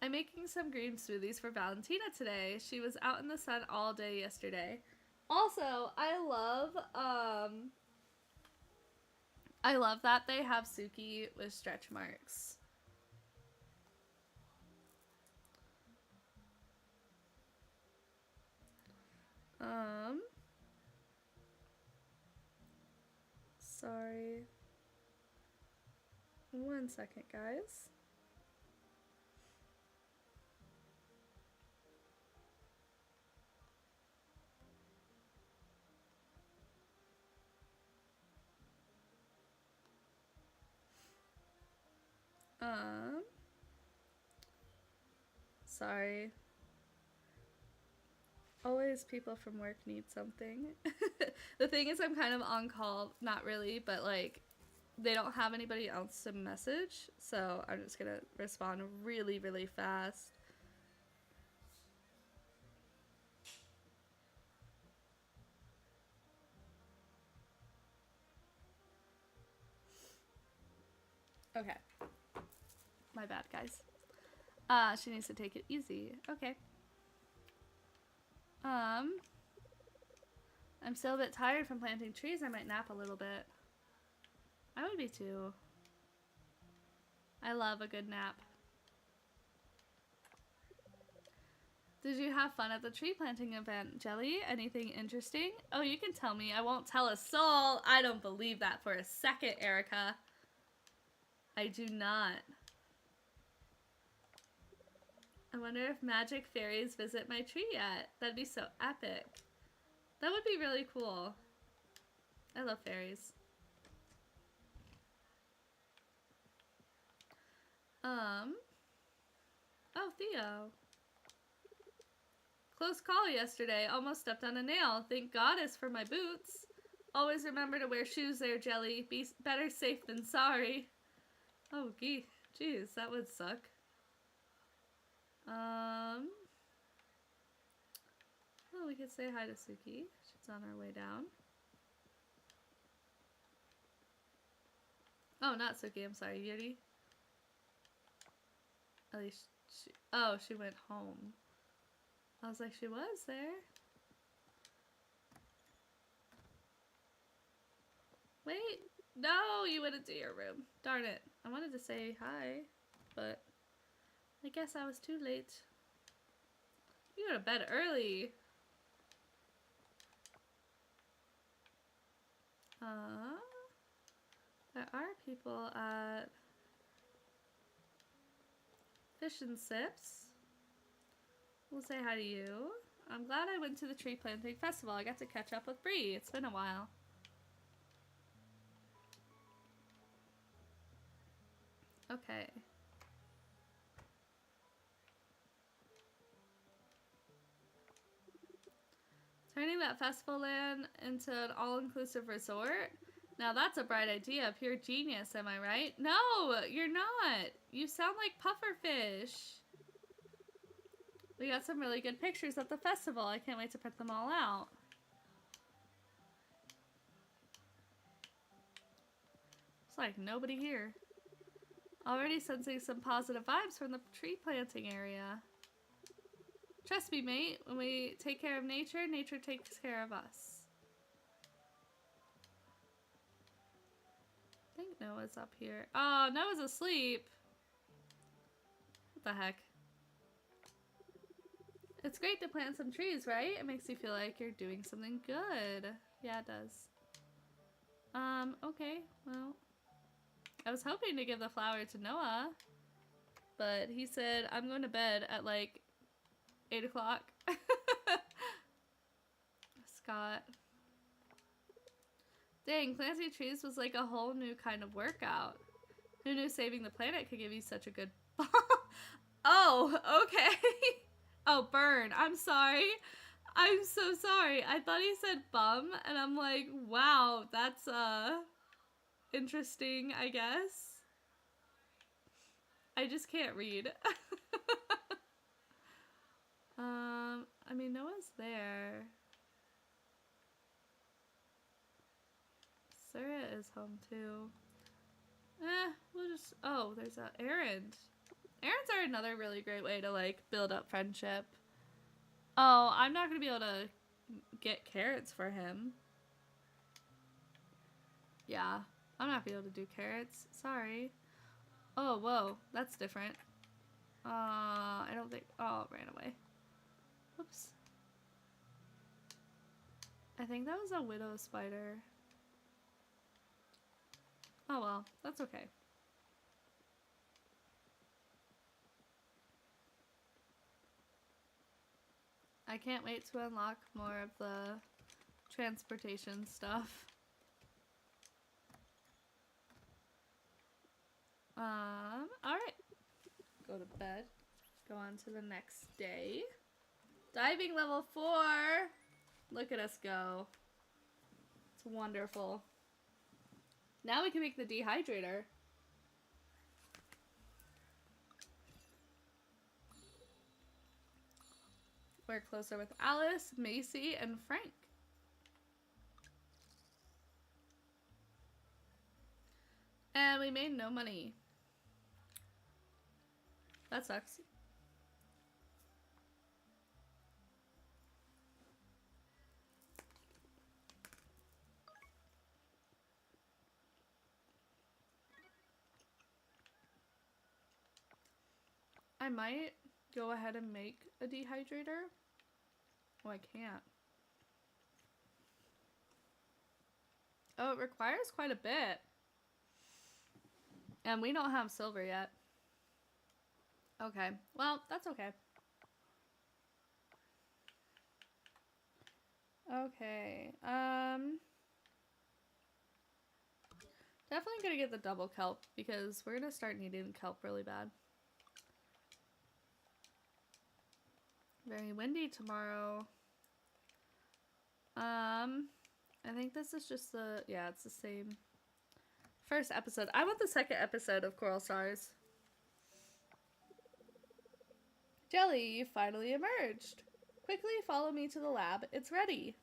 [SPEAKER 1] I'm making some green smoothies for Valentina today. She was out in the sun all day yesterday. Also, I love that they have Suki with stretch marks. Sorry. 1 second, guys. Sorry. Always people from work need something. The thing is, I'm kind of on call. Not really, but like, they don't have anybody else to message, so I'm just gonna respond really, really fast. Okay. My bad, guys. She needs to take it easy. Okay. I'm still a bit tired from planting trees. I might nap a little bit. I would be too. I love a good nap. Did you have fun at the tree planting event, Jelly? Anything interesting? Oh, you can tell me. I won't tell a soul. I don't believe that for a second, Erica. I do not. I wonder if magic fairies visit my tree yet. That'd be so epic. That would be really cool. I love fairies. Oh, Theo. Close call yesterday. Almost stepped on a nail. Thank goddess for my boots. Always remember to wear shoes there, Jelly. Be better safe than sorry. Oh, geez, that would suck. Oh, we could say hi to Suki. She's on her way down. Oh, not Suki. I'm sorry, Yuri. At least she went home. I was like, she was there. Wait, no, you went into your room. Darn it. I wanted to say hi, but I guess I was too late. You go to bed early. There are people at Fish and Sips. We'll say hi to you. I'm glad I went to the tree planting festival. I got to catch up with Bree. It's been a while. Okay. Turning that festival land into an all-inclusive resort? Now that's a bright idea. Pure genius, am I right? No, you're not. You sound like Pufferfish. We got some really good pictures at the festival. I can't wait to print them all out. It's like nobody here. Already sensing some positive vibes from the tree planting area. Trust me, mate. When we take care of nature, nature takes care of us. I think Noah's up here. Oh, Noah's asleep. What the heck? It's great to plant some trees, right? It makes you feel like you're doing something good. Yeah, it does. Okay, well. I was hoping to give the flower to Noah, but he said, I'm going to bed at like 8 o'clock. Scott. Dang, planting trees was like a whole new kind of workout. Who knew saving the planet could give you such a good... Oh, okay. Oh, burn. I'm sorry. I'm so sorry. I thought he said bum, and I'm like, wow, that's, interesting, I guess. I just can't read. I mean, Noah's there. Sarah is home too. We'll just, oh, there's a errand. Errands are another really great way to, like, build up friendship. Oh, I'm not gonna be able to get carrots for him. Yeah, I'm not gonna be able to do carrots. Sorry. Oh, whoa, that's different. I don't think, oh, it ran away. Whoops. I think that was a widow spider. Oh well, that's okay. I can't wait to unlock more of the transportation stuff. Alright. Go to bed. Go on to the next day. Diving level 4! Look at us go. It's wonderful. Now we can make the dehydrator. We're closer with Alice, Macy, and Frank. And we made no money. That sucks. I might go ahead and make a dehydrator. Oh, I can't. Oh, it requires quite a bit. And we don't have silver yet. Okay, well, that's okay. Okay, definitely gonna get the double kelp because we're gonna start needing kelp really bad. Very windy tomorrow. I think this is just the, yeah, it's the same first episode. I want the second episode of Coral Stars. Jelly, you finally emerged. Quickly follow me to the lab. It's ready.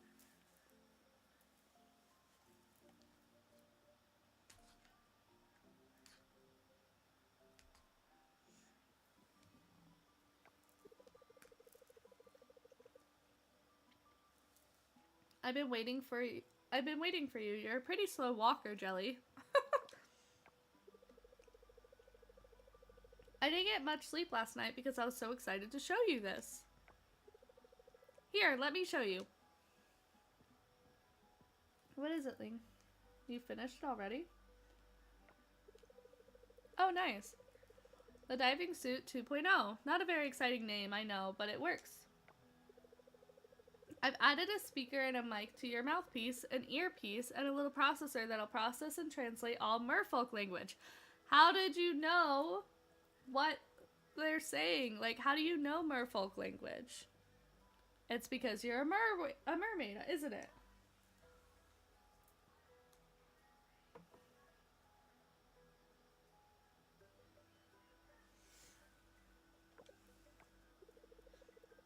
[SPEAKER 1] I've been waiting for you. You're a pretty slow walker, Jelly. I didn't get much sleep last night because I was so excited to show you this. Here, let me show you. What is it, Ling? You finished it already? Oh, nice. The Diving Suit 2.0. Not a very exciting name, I know, but it works. I've added a speaker and a mic to your mouthpiece, an earpiece, and a little processor that'll process and translate all merfolk language. How did you know what they're saying? Like, how do you know merfolk language? It's because you're a mermaid, isn't it?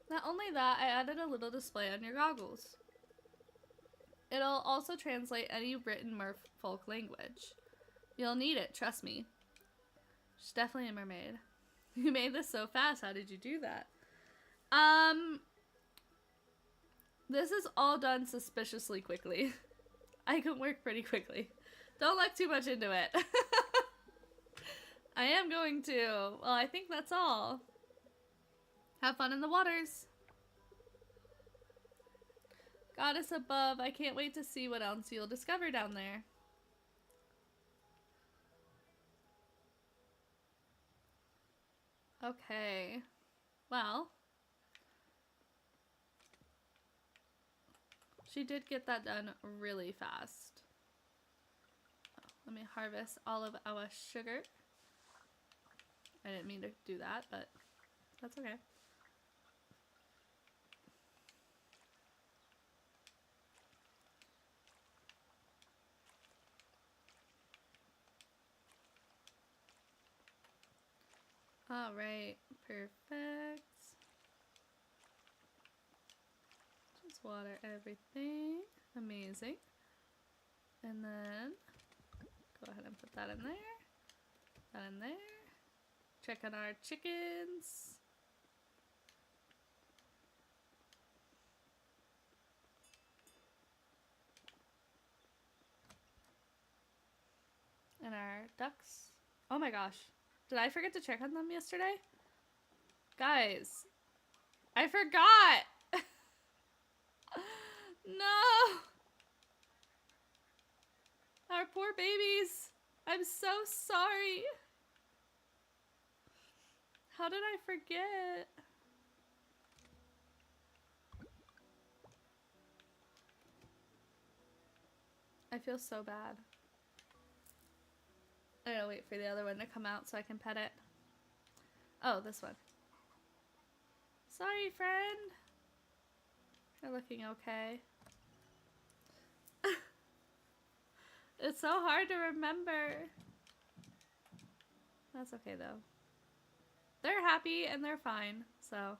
[SPEAKER 1] Not only that, I added a little display on your goggles. It'll also translate any written merfolk language. You'll need it, trust me. She's definitely a mermaid. You made this so fast, how did you do that? This is all done suspiciously quickly. I can work pretty quickly. Don't look too much into it. I am going to. Well, I think that's all. Have fun in the waters. Goddess above, I can't wait to see what else you'll discover down there. Okay. Well. She did get that done really fast. Let me harvest all of our sugar. I didn't mean to do that, but that's okay. All right, perfect. Just water everything. Amazing. And then go ahead and put that in there. That in there. Check on our chickens. And our ducks. Oh my gosh. Did I forget to check on them yesterday? Guys, I forgot! No! Our poor babies. I'm so sorry. How did I forget? I feel so bad. I gotta wait for the other one to come out so I can pet it. Oh, this one. Sorry, friend. You're looking okay. It's so hard to remember. That's okay, though. They're happy and they're fine, so.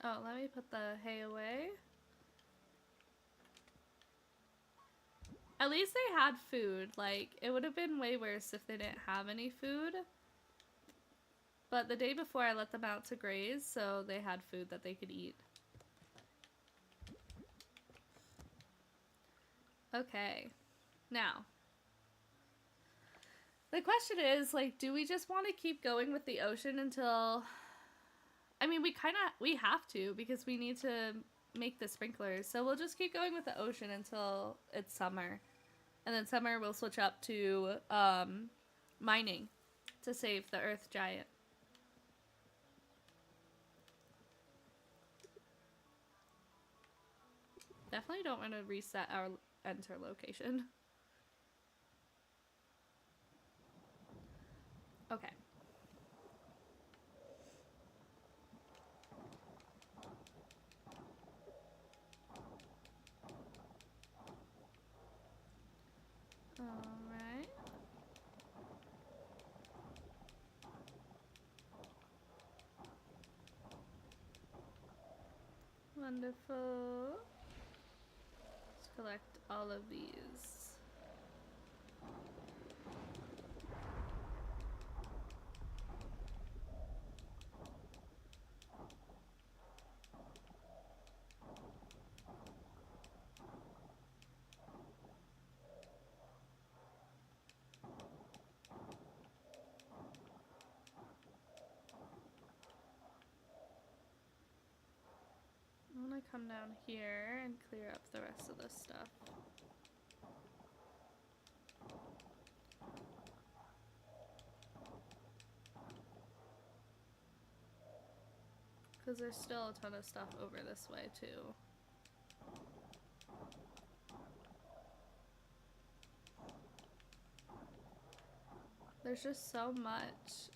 [SPEAKER 1] Oh, let me put the hay away. At least they had food. Like, it would have been way worse if they didn't have any food. But the day before I let them out to graze, so they had food that they could eat. Okay. Now. The question is, like, do we just want to keep going with the ocean until... I mean, we have to because we need to make the sprinklers. So we'll just keep going with the ocean until it's summer. And then summer we'll switch up to mining to save the earth giant. Definitely don't want to reset our enter location. Okay. Alright. Wonderful. Let's collect all of these. I'm gonna come down here and clear up the rest of this stuff. Because there's still a ton of stuff over this way too. There's just so much.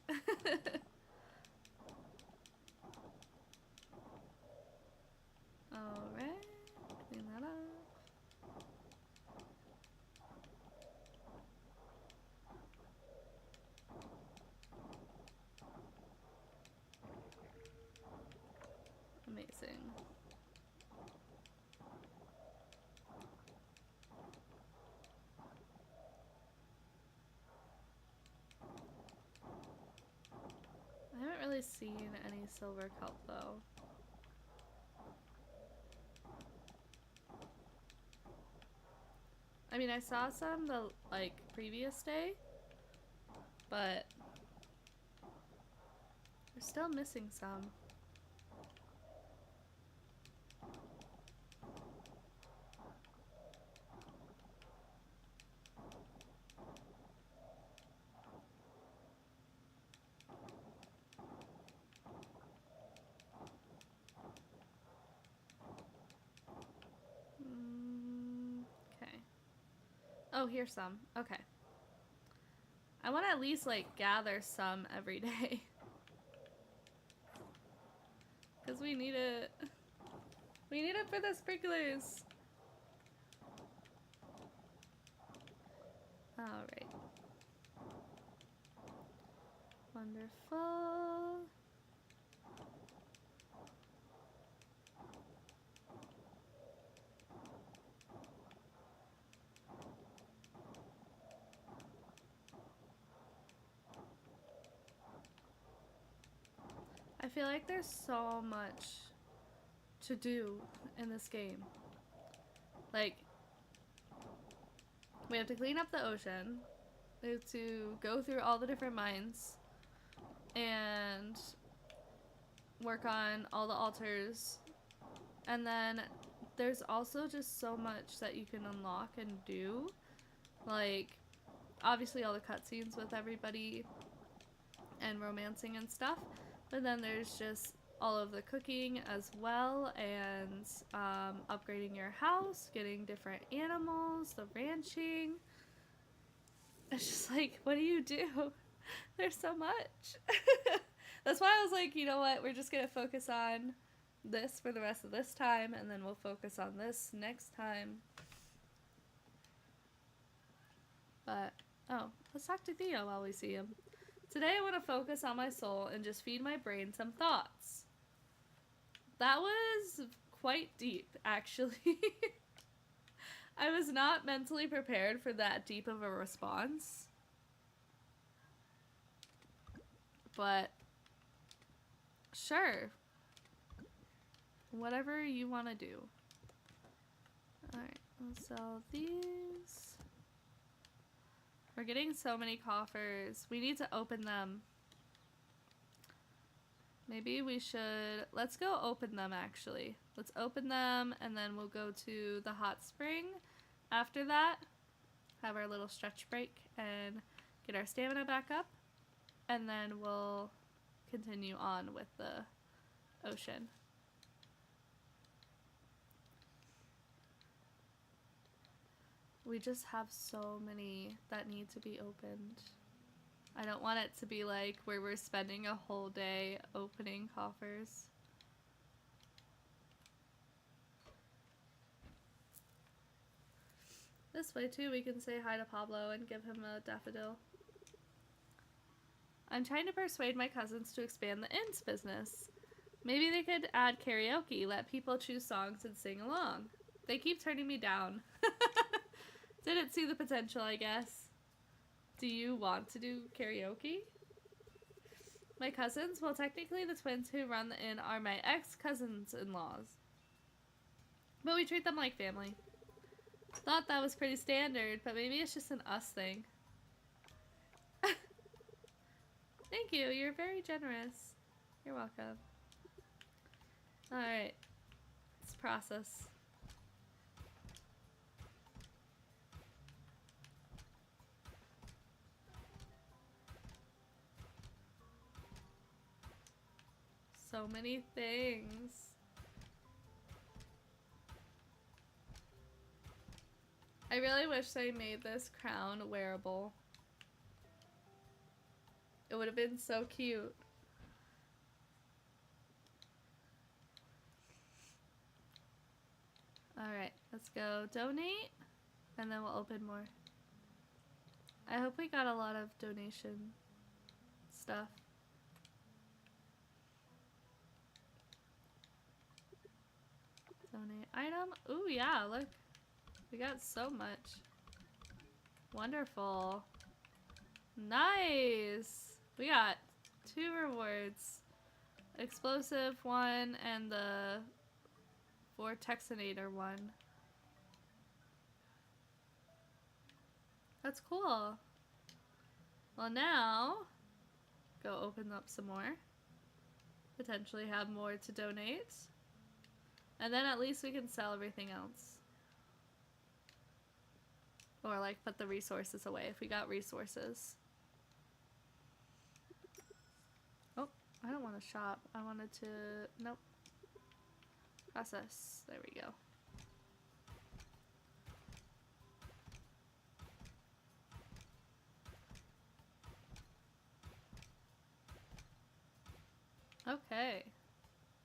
[SPEAKER 1] Alright, clean that up. Amazing. I haven't really seen any silver kelp though. I mean, I saw some the like previous day, but we're still missing some. Okay. Oh, here's some. Okay. I want to at least like gather some every day. We need it. We need it for the sprinklers. Alright. Wonderful. I feel like there's so much to do in this game. Like, we have to clean up the ocean. We have to go through all the different mines and work on all the altars. And then there's also just so much that you can unlock and do. Like, obviously all the cutscenes with everybody and romancing and stuff. But then there's just all of the cooking as well, and upgrading your house, getting different animals, the ranching. It's just like, what do you do? There's so much. That's why I was like, you know what, we're just gonna focus on this for the rest of this time, and then we'll focus on this next time. But, oh, let's talk to Theo while we see him. Today I want to focus on my soul and just feed my brain some thoughts. That was quite deep, actually. I was not mentally prepared for that deep of a response. But, sure. Whatever you want to do. Alright, let's sell these. We're getting so many coffers. We need to open them. Maybe we should... Let's go open them, actually. Let's open them, and then we'll go to the hot spring. After that, have our little stretch break and get our stamina back up. And then we'll continue on with the ocean. We just have so many that need to be opened. I don't want it to be like where we're spending a whole day opening coffers. This way too, we can say hi to Pablo and give him a daffodil. I'm trying to persuade my cousins to expand the inn's business. Maybe they could add karaoke, let people choose songs and sing along. They keep turning me down. Didn't see the potential, I guess. Do you want to do karaoke? My cousins? Well, technically the twins who run the inn are my ex-cousins-in-laws. But we treat them like family. Thought that was pretty standard, but maybe it's just an us thing. Thank you, you're very generous. You're welcome. Alright. Let's process. So many things. I really wish they made this crown wearable. It would have been so cute. Alright, let's go donate, and then we'll open more. I hope we got a lot of donation stuff. Donate item. Ooh, yeah, look. We got so much. Wonderful. Nice! We got 2 rewards. Explosive one and the Vortexinator one. That's cool. Well, now, go open up some more. Potentially have more to donate. And then at least we can sell everything else. Or like put the resources away if we got resources. Oh, I don't want to shop. I wanted to... Nope. Process. There we go. Okay.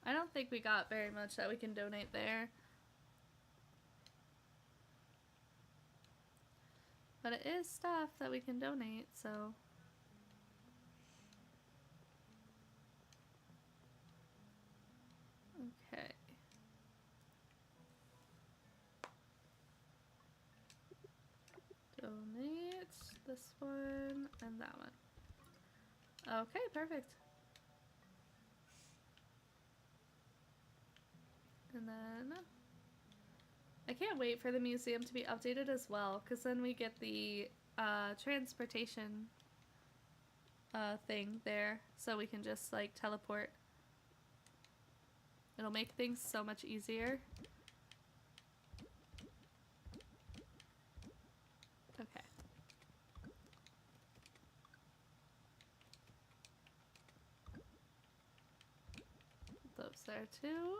[SPEAKER 1] I don't think think we got very much that we can donate there. But it is stuff that we can donate, so. Okay. Donate this one and that one. Okay, perfect. And then I can't wait for the museum to be updated as well, because then we get the transportation thing there, so we can just like teleport. It'll make things so much easier. Okay. Put those there too.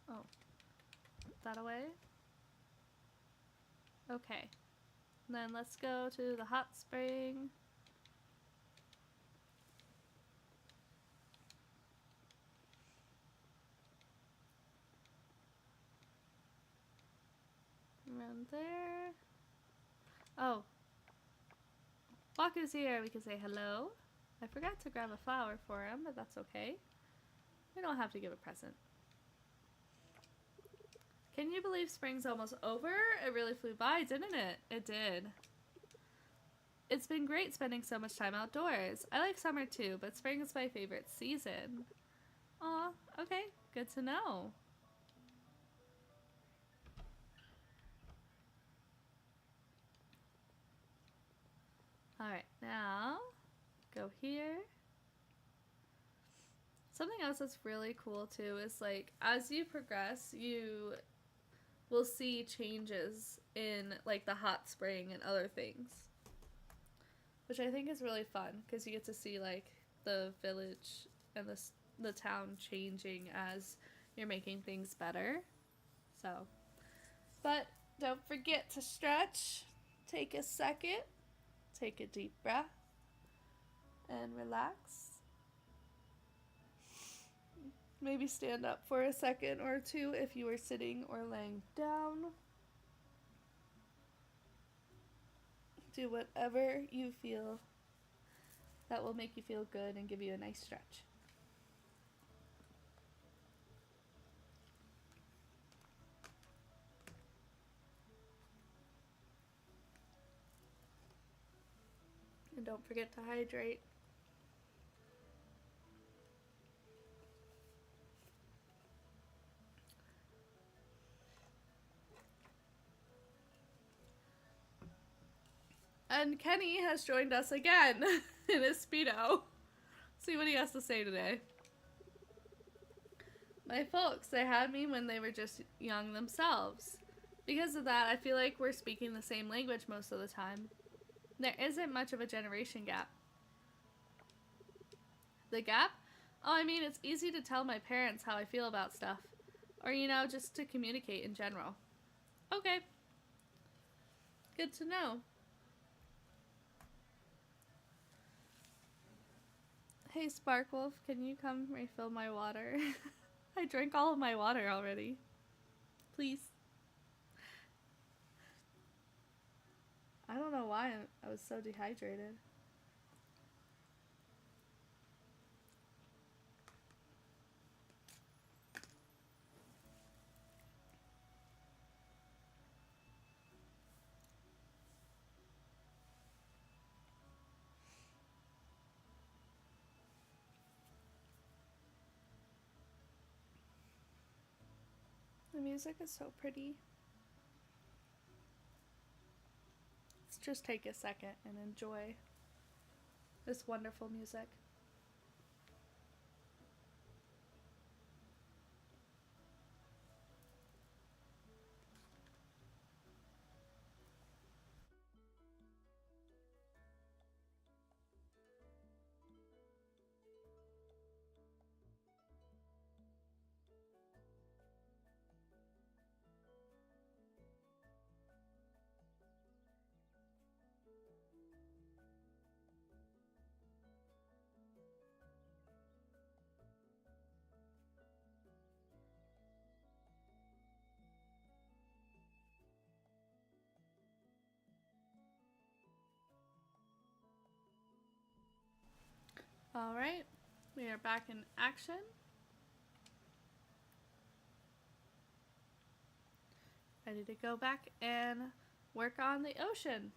[SPEAKER 1] Oh. Put that away. Okay. And then let's go to the hot spring. Around there. Oh. Baku's here. We can say hello. I forgot to grab a flower for him, but that's okay. We don't have to give a present. Can you believe spring's almost over? It really flew by, didn't it? It did. It's been great spending so much time outdoors. I like summer too, but spring is my favorite season. Aw, okay. Good to know. Alright, now go here. Something else that's really cool too is like as you progress, you will see changes in like the hot spring and other things, which I think is really fun because you get to see like the village and the town changing as you're making things better. So, but don't forget to stretch. Take a second. Take a deep breath and relax. Maybe stand up for a second or two if you are sitting or laying down. Do whatever you feel that will make you feel good and give you a nice stretch. And don't forget to hydrate. And Kenny has joined us again in his Speedo. See what he has to say today. My folks, they had me when they were just young themselves. Because of that, I feel like we're speaking the same language most of the time. There isn't much of a generation gap. The gap? Oh, I mean, it's easy to tell my parents how I feel about stuff. Or, you know, just to communicate in general. Okay. Good to know. Hey, Sparkwolf, can you come refill my water? I drank all of my water already. Please. I don't know why I was so dehydrated. The music is so pretty. Let's just take a second and enjoy this wonderful music. Alright, we are back in action. Ready to go back and work on the ocean.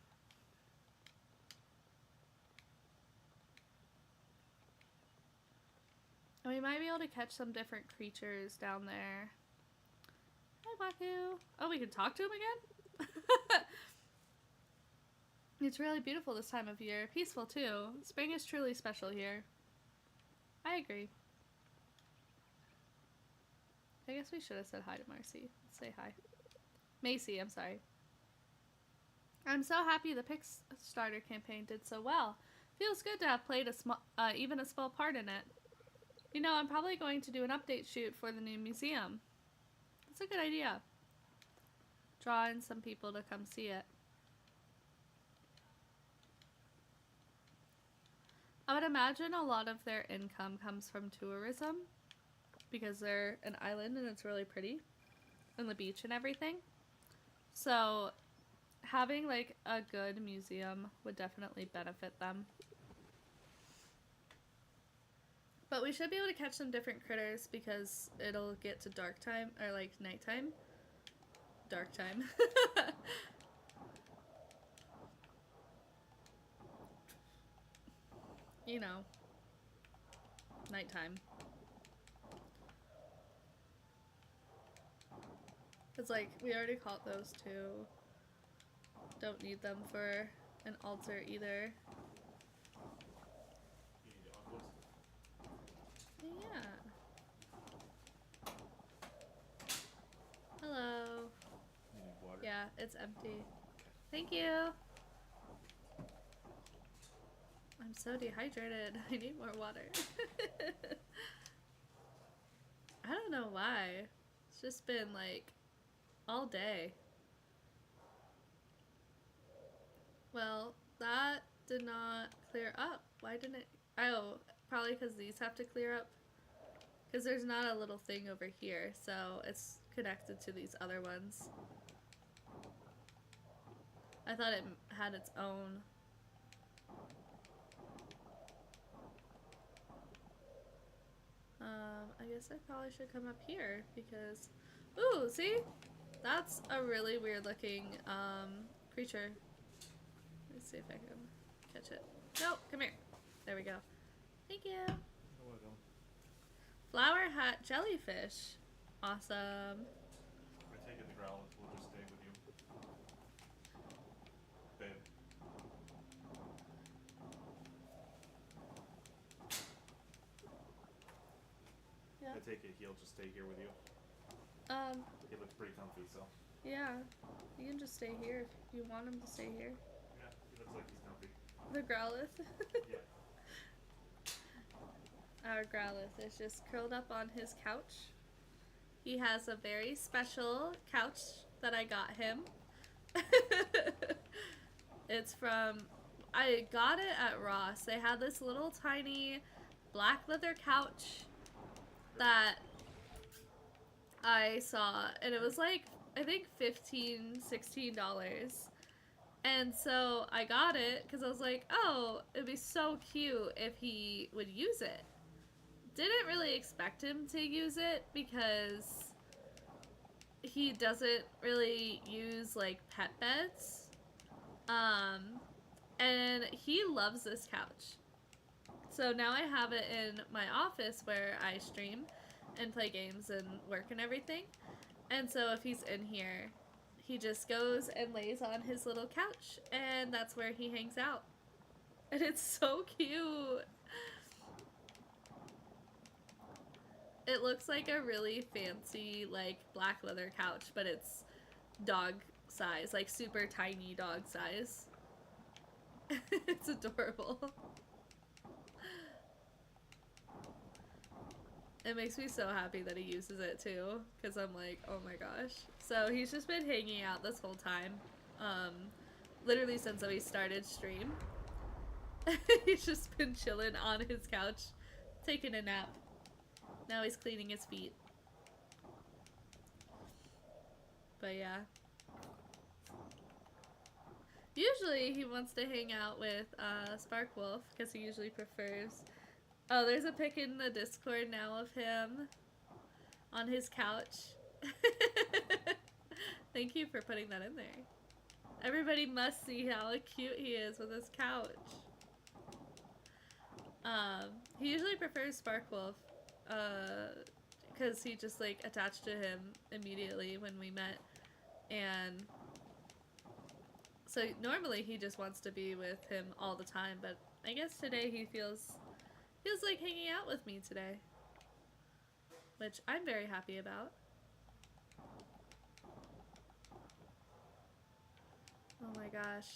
[SPEAKER 1] And we might be able to catch some different creatures down there. Hi, Baku. Oh, we can talk to him again? It's really beautiful this time of year. Peaceful, too. Spring is truly special here. I agree. I guess we should have said hi to Marcy. Let's say hi. Macy, I'm sorry. I'm so happy the Kickstarter campaign did so well. Feels good to have played even a small part in it. You know, I'm probably going to do an update shoot for the new museum. That's a good idea. Draw in some people to come see it. I would imagine a lot of their income comes from tourism because they're an island and it's really pretty and the beach and everything. So having like a good museum would definitely benefit them. But we should be able to catch some different critters because it'll get to dark time or like nighttime. Dark time. You know, nighttime. It's like, we already caught those two. Don't need them for an altar either. Yeah. Hello.
[SPEAKER 2] You need water?
[SPEAKER 1] Yeah, it's empty. Thank you. I'm so dehydrated. I need more water. I don't know why. It's just been like all day. Well, that did not clear up. Why didn't it? Oh, probably because these have to clear up. Because there's not a little thing over here, so it's connected to these other ones. I thought it had its own. I guess I probably should come up here because, ooh, see? That's a really weird looking, creature. Let's see if I can catch it. No, come here. There we go. Thank you.
[SPEAKER 2] You're welcome.
[SPEAKER 1] Flower hat jellyfish. Awesome.
[SPEAKER 2] We're taking the growlers. We'll just stay with you. Babe.
[SPEAKER 1] Yeah.
[SPEAKER 2] I take it he'll just stay here with you. He looks pretty comfy, so.
[SPEAKER 1] Yeah. You can just stay here if you want him to stay here.
[SPEAKER 2] Yeah, he looks like he's comfy.
[SPEAKER 1] The Growlithe.
[SPEAKER 2] Yeah.
[SPEAKER 1] Our Growlithe is just curled up on his couch. He has a very special couch that I got him. It's from, I got it at Ross. They had this little tiny black leather couch that I saw, and it was like, I think $15, $16. And so I got it because I was like, oh, it'd be so cute if he would use it. Didn't really expect him to use it because he doesn't really use like pet beds. And he loves this couch. So now I have it in my office where I stream and play games and work and everything. And so if he's in here, he just goes and lays on his little couch, and that's where he hangs out. And it's so cute. It looks like a really fancy, like, black leather couch, but it's dog size, like super tiny dog size. It's adorable. It makes me so happy that he uses it too, because I'm like, oh my gosh. So he's just been hanging out this whole time, literally since we started stream. He's just been chilling on his couch, taking a nap. Now he's cleaning his feet. But yeah. Usually he wants to hang out with Sparkwolf, because he usually prefers Oh, there's a pic in the Discord now of him on his couch. Thank you for putting that in there. Everybody must see how cute he is with his couch. He usually prefers Sparkwolf, because he just like attached to him immediately when we met, and so normally he just wants to be with him all the time, but I guess today he feels like hanging out with me today, which I'm very happy about. Oh my gosh.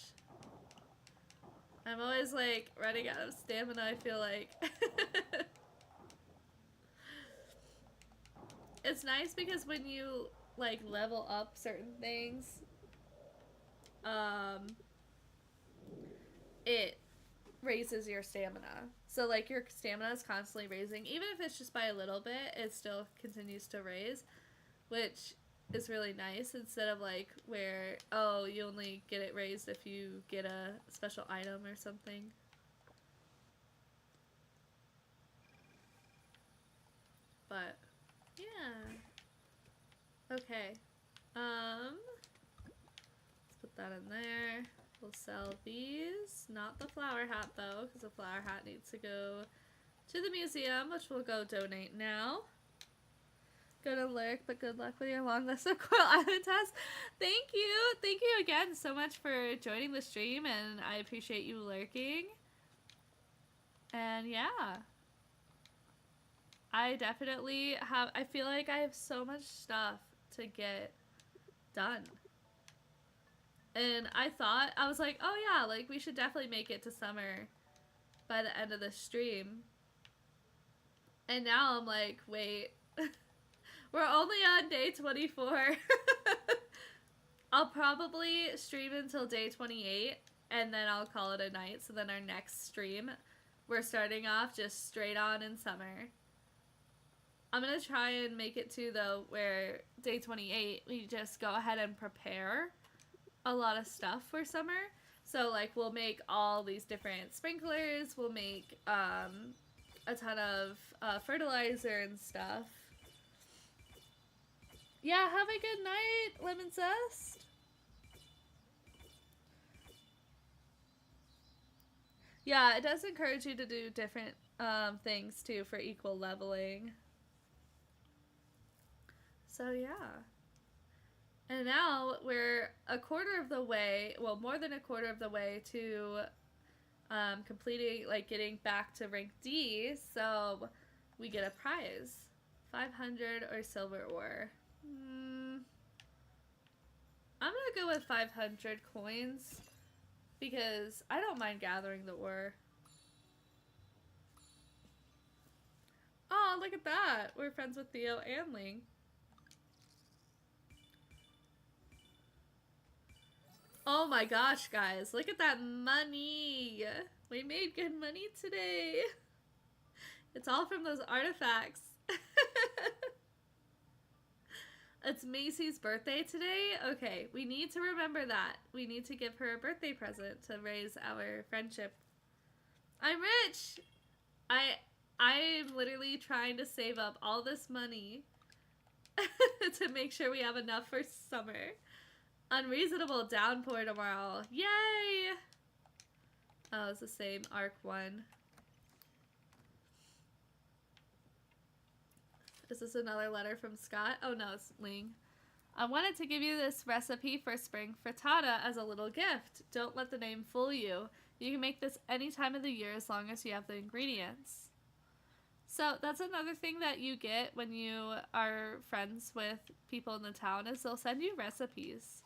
[SPEAKER 1] I'm always like running out of stamina, I feel like. It's nice because when you like level up certain things, it raises your stamina. So like your stamina is constantly raising. Even if it's just by a little bit, it still continues to raise, which is really nice, instead of like where, oh, you only get it raised if you get a special item or something. But yeah. Okay. Let's put that in there. We'll sell these. Not the flower hat though, because the flower hat needs to go to the museum, which we'll go donate now. Gonna lurk, but good luck with your long list of Coral Island tasks. Thank you! Thank you again so much for joining the stream, and I appreciate you lurking. And yeah. I definitely have, I feel like I have so much stuff to get done. And I thought, I was like, oh yeah, like we should definitely make it to summer by the end of the stream. And now I'm like, wait, we're only on day 24. I'll probably stream until day 28 and then I'll call it a night. So then our next stream, we're starting off just straight on in summer. I'm gonna try and make it to, though, where day 28 we just go ahead and prepare a lot of stuff for summer. So like we'll make all these different sprinklers, we'll make a ton of fertilizer and stuff. Yeah, have a good night, Lemon Zest. Yeah, it does encourage you to do different things too for equal leveling. So yeah. And now we're a quarter of the way, well, more than a quarter of the way to completing, like getting back to rank D, so we get a prize. 500 or silver ore. I'm gonna go with 500 coins because I don't mind gathering the ore. Oh, look at that. We're friends with Theo and Ling. Oh my gosh, guys. Look at that money. We made good money today. It's all from those artifacts. It's Macy's birthday today? Okay, we need to remember that. We need to give her a birthday present to raise our friendship. I'm rich! I'm literally trying to save up all this money to make sure we have enough for summer. Unreasonable downpour tomorrow. Yay! Oh, it's the same Arc 1. Is this another letter from Scott? Oh no, it's Ling. I wanted to give you this recipe for spring frittata as a little gift. Don't let the name fool you. You can make this any time of the year as long as you have the ingredients. So that's another thing that you get when you are friends with people in the town, is they'll send you recipes,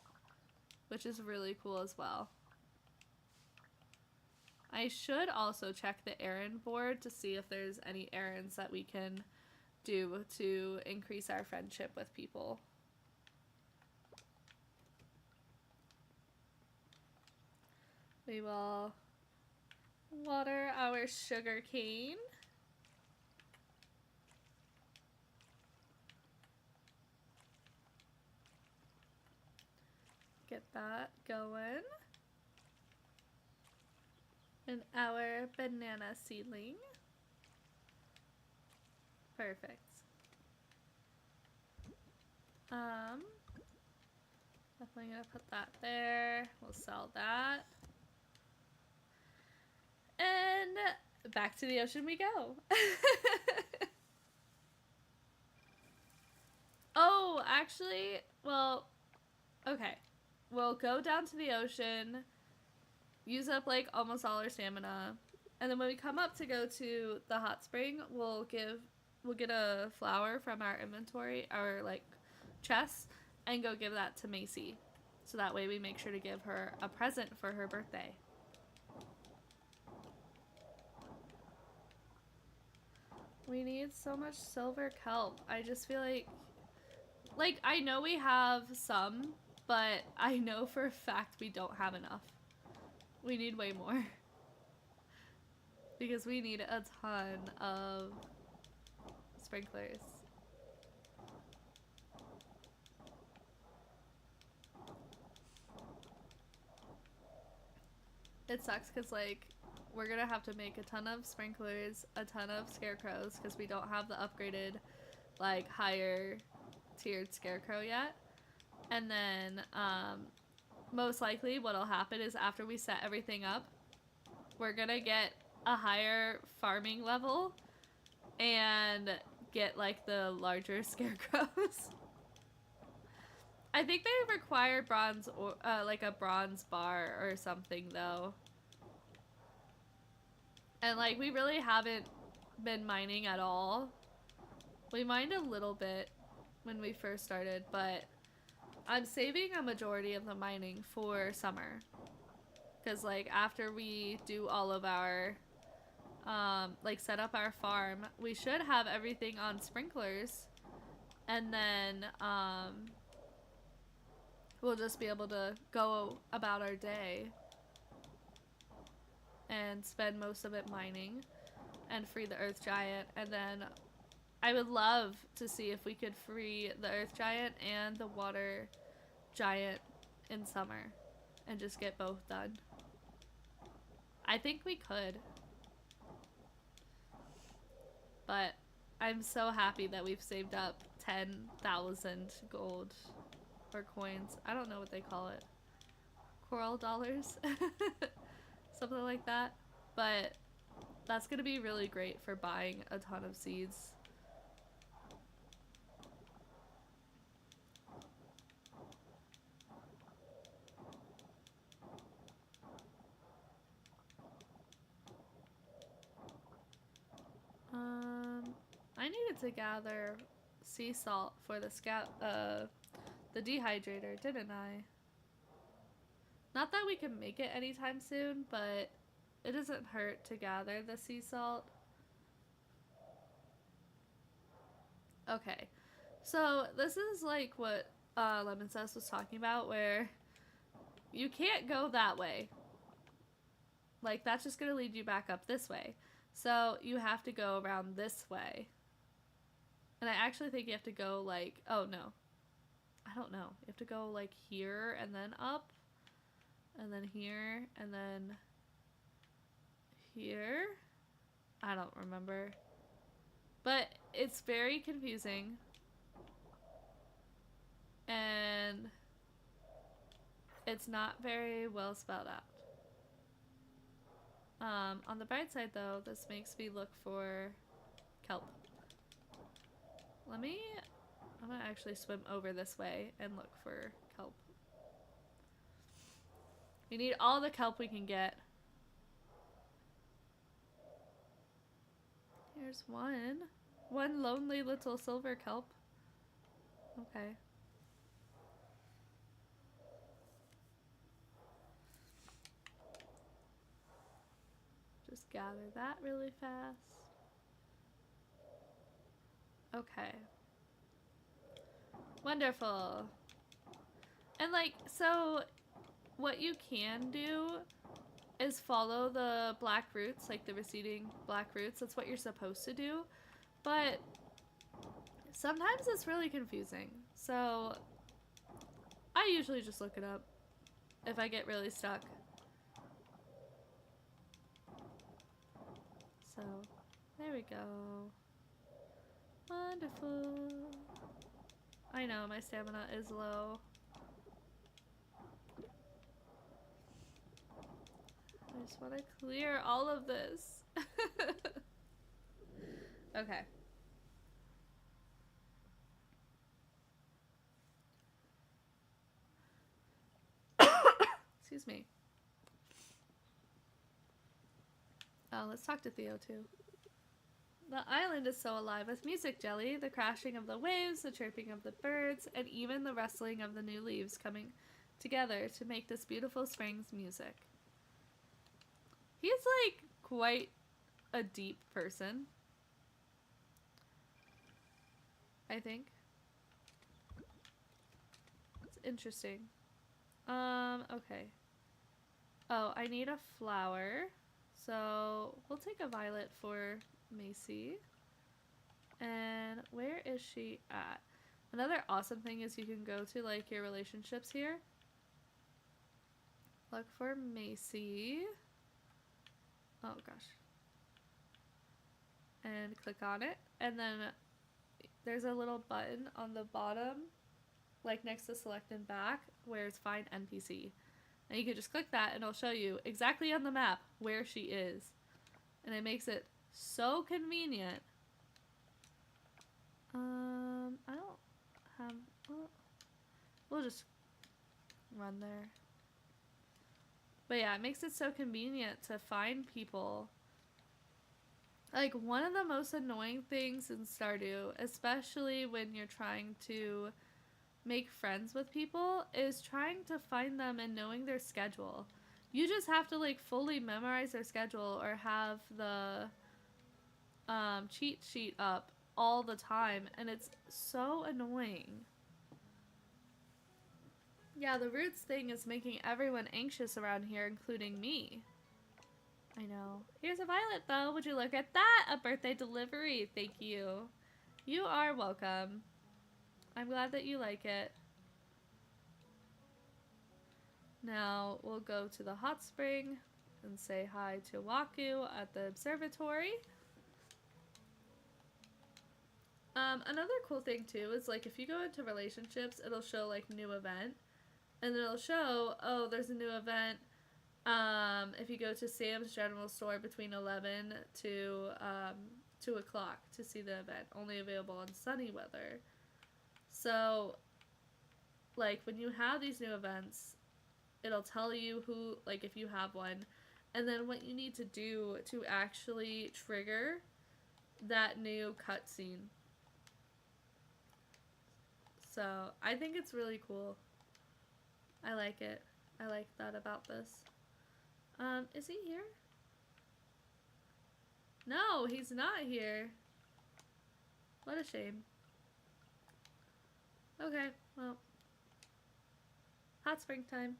[SPEAKER 1] which is really cool as well. I should also check the errand board to see if there's any errands that we can do to increase our friendship with people. We will water our sugar cane. Get that going. And our banana seedling. Perfect. Definitely gonna put that there. We'll sell that. And back to the ocean we go. Oh, actually, well, okay. We'll go down to the ocean, use up like almost all our stamina, and then when we come up to go to the hot spring, we'll get a flower from our inventory, our like chest, and go give that to Macy. So that way we make sure to give her a present for her birthday. We need so much silver kelp. I just feel like I know we have some, but I know for a fact we don't have enough. We need way more. Because we need a ton of sprinklers. It sucks because, like, we're gonna have to make a ton of sprinklers, a ton of scarecrows, because we don't have the upgraded, like, higher tiered scarecrow yet. And then, most likely what'll happen is after we set everything up, we're gonna get a higher farming level and get, like, the larger scarecrows. I think they require bronze or like a bronze bar or something though. And like we really haven't been mining at all. We mined a little bit when we first started, but I'm saving a majority of the mining for summer. Cause like after we do all of our like set up our farm, we should have everything on sprinklers. And then we'll just be able to go about our day and spend most of it mining and free the Earth Giant. And then I would love to see if we could free the Earth Giant and the Water Giant in summer and just get both done. I think we could. But I'm so happy that we've saved up 10,000 gold. Or coins. I don't know what they call it. Coral dollars? Something like that. But that's gonna be really great for buying a ton of seeds. I needed to gather sea salt for the the dehydrator, didn't I? Not that we can make it anytime soon, but it doesn't hurt to gather the sea salt. Okay, so this is like what Lemon Sauce was talking about, where you can't go that way. Like, that's just gonna lead you back up this way. So you have to go around this way. And I actually think you have to go like, oh no. I don't know. You have to go like here and then up. And then here and then here. I don't remember. But it's very confusing. And it's not very well spelled out. On the bright side though, this makes me look for kelp. I'm gonna actually swim over this way and look for kelp. We need all the kelp we can get. Here's one. One lonely little silver kelp. Okay. Just gather that really fast. Okay. Wonderful. And like, so what you can do is follow the black roots, like the receding black roots. That's what you're supposed to do. But sometimes it's really confusing. So I usually just look it up if I get really stuck. So there we go. Wonderful. I know, my stamina is low. I just want to clear all of this. Okay. Excuse me. Oh, let's talk to Theo too. The island is so alive with music, Jelly. The crashing of the waves, the chirping of the birds, and even the rustling of the new leaves coming together to make this beautiful spring's music. He's like quite a deep person, I think. It's interesting. Okay. Oh, I need a flower. So we'll take a violet for Macy. And where is she at? Another awesome thing is you can go to like your relationships here. Look for Macy. Oh gosh. And click on it. And then there's a little button on the bottom, like next to select and back, where it's find NPC. And you can just click that and it'll show you exactly on the map where she is. And it makes it so convenient. I don't have, well, we'll just run there. But yeah, it makes it so convenient to find people. Like, one of the most annoying things in Stardew, especially when you're trying to make friends with people, is trying to find them and knowing their schedule. You just have to like fully memorize their schedule or have the cheat sheet up all the time, and it's so annoying. Yeah, the roots thing is making everyone anxious around here, including me. I know. Here's a violet though. Would you look at that? A birthday delivery. Thank you. You are welcome. I'm glad that you like it. Now we'll go to the hot spring and say hi to Waku at the observatory. Another cool thing too is like if you go into relationships, it'll show like new event, and it'll show, oh, there's a new event. If you go to Sam's General Store between 11 to 2 o'clock to see the event, only available on sunny weather. So, like when you have these new events, it'll tell you who, like if you have one, and then what you need to do to actually trigger that new cutscene. So I think it's really cool. I like it. I like that about this. Is he here? No, he's not here. What a shame. Okay, well. Hot spring time.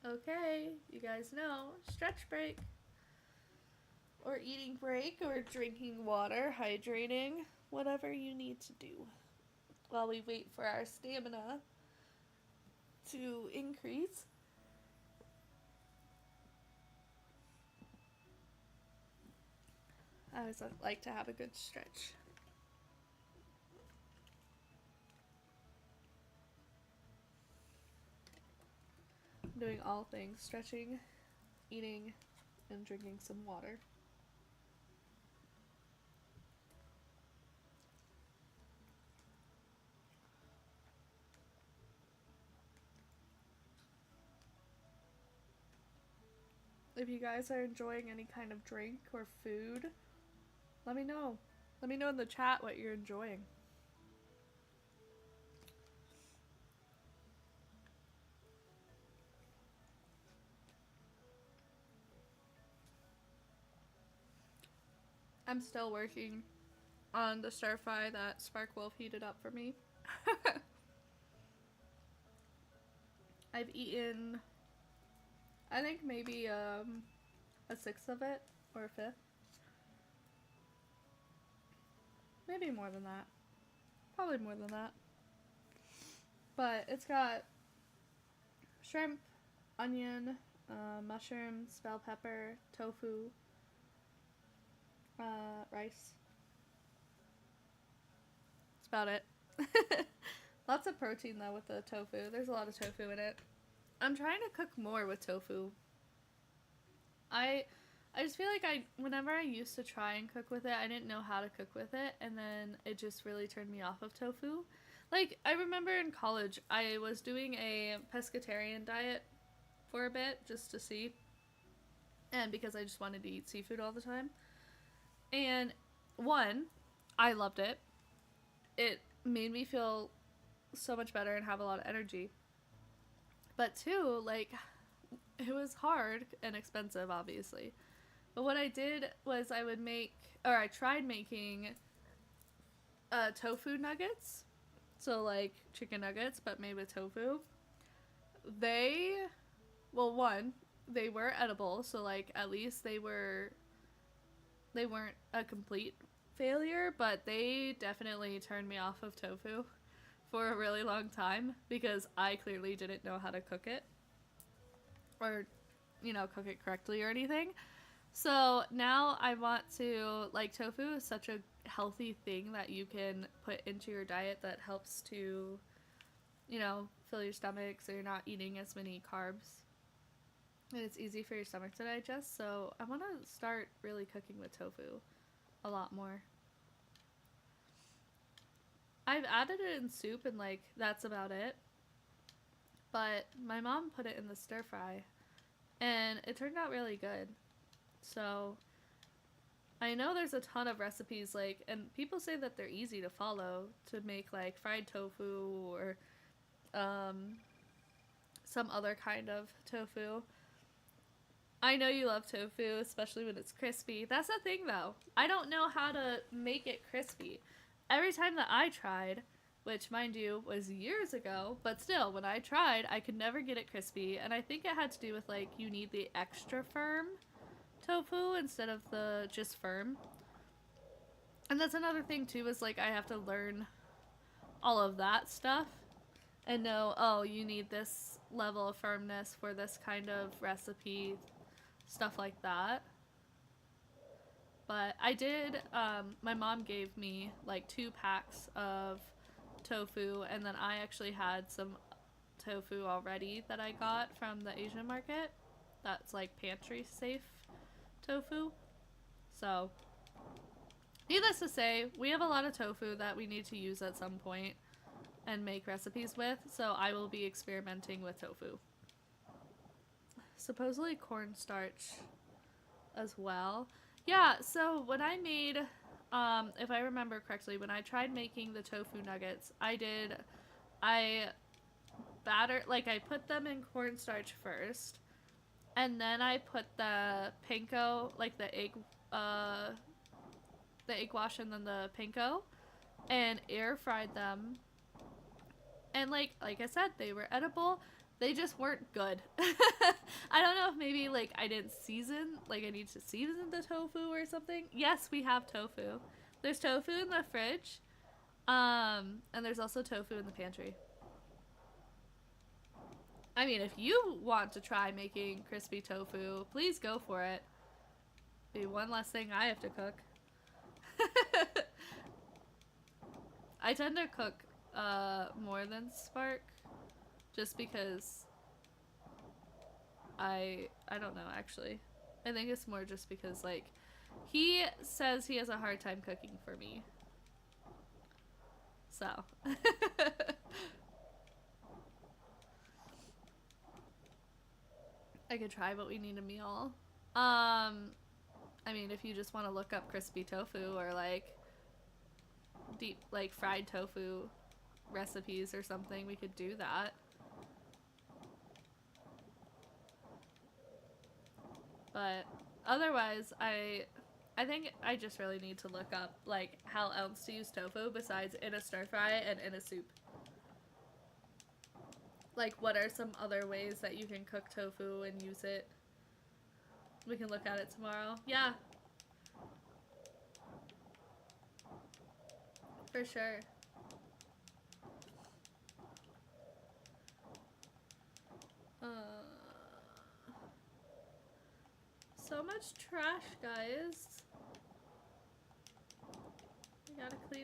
[SPEAKER 1] Okay, you guys know, stretch break. Or eating break, or drinking water, hydrating, whatever you need to do while we wait for our stamina to increase. I always like to have a good stretch. I'm doing all things, stretching, eating, and drinking some water. If you guys are enjoying any kind of drink or food, let me know. Let me know in the chat what you're enjoying. I'm still working on the stir fry that Sparkwolf heated up for me. I've eaten, I think maybe a sixth of it, or a fifth. Maybe more than that. Probably more than that. But it's got shrimp, onion, mushrooms, bell pepper, tofu, Rice. That's about it. Lots of protein though with the tofu. There's a lot of tofu in it. I'm trying to cook more with tofu. I just feel like whenever I used to try and cook with it, I didn't know how to cook with it, and then it just really turned me off of tofu. Like, I remember in college, I was doing a pescatarian diet for a bit just to see, and because I just wanted to eat seafood all the time. And one, I loved it. It made me feel so much better and have a lot of energy. But two, like, it was hard and expensive, obviously. But what I did was I tried making tofu nuggets. So, like, chicken nuggets, but made with tofu. One, they were edible, so, like, at least they weren't a complete failure, but they definitely turned me off of tofu for a really long time because I clearly didn't know how to cook it or, cook it correctly or anything. So now I want to, like, tofu is such a healthy thing that you can put into your diet that helps to, fill your stomach so you're not eating as many carbs. And it's easy for your stomach to digest. So I want to start really cooking with tofu a lot more. I've added it in soup and, like, that's about it. But my mom put it in the stir fry and it turned out really good. So I know there's a ton of recipes, like, and people say that they're easy to follow to make, like, fried tofu or some other kind of tofu. I know you love tofu, especially when it's crispy. That's the thing, though. I don't know how to make it crispy. Every time that I tried, which, mind you, was years ago, but still, when I tried, I could never get it crispy, and I think it had to do with, like, you need the extra firm tofu instead of the just firm. And that's another thing, too, is, like, I have to learn all of that stuff and know, oh, you need this level of firmness for this kind of recipe, stuff like that. But I did, my mom gave me, like, 2 packs of tofu, and then I actually had some tofu already that I got from the Asian market. That's, like, pantry safe tofu. So, needless to say, we have a lot of tofu that we need to use at some point and make recipes with, so I will be experimenting with tofu. Supposedly cornstarch as well. Yeah, so when I made, if I remember correctly, when I tried making the tofu nuggets, I put them in cornstarch first, and then I put the panko, like the egg wash and then the panko, and air fried them. And like I said, they were edible. They just weren't good. I don't know if maybe, like, I didn't season, like, I need to season the tofu or something. Yes, we have tofu. There's tofu in the fridge, and there's also tofu in the pantry. I mean, if you want to try making crispy tofu, please go for it. Be one less thing I have to cook. I tend to cook more than Spark, just because I don't know, actually. I think it's more just because, like, he says he has a hard time cooking for me. So. I could try, but we need a meal. I mean, if you just want to look up crispy tofu or, like, deep, like, fried tofu recipes or something, we could do that. But otherwise, I think I just really need to look up, like, how else to use tofu besides in a stir fry and in a soup. Like, what are some other ways that you can cook tofu and use it? We can look at it tomorrow. Yeah. For sure. So much trash, guys.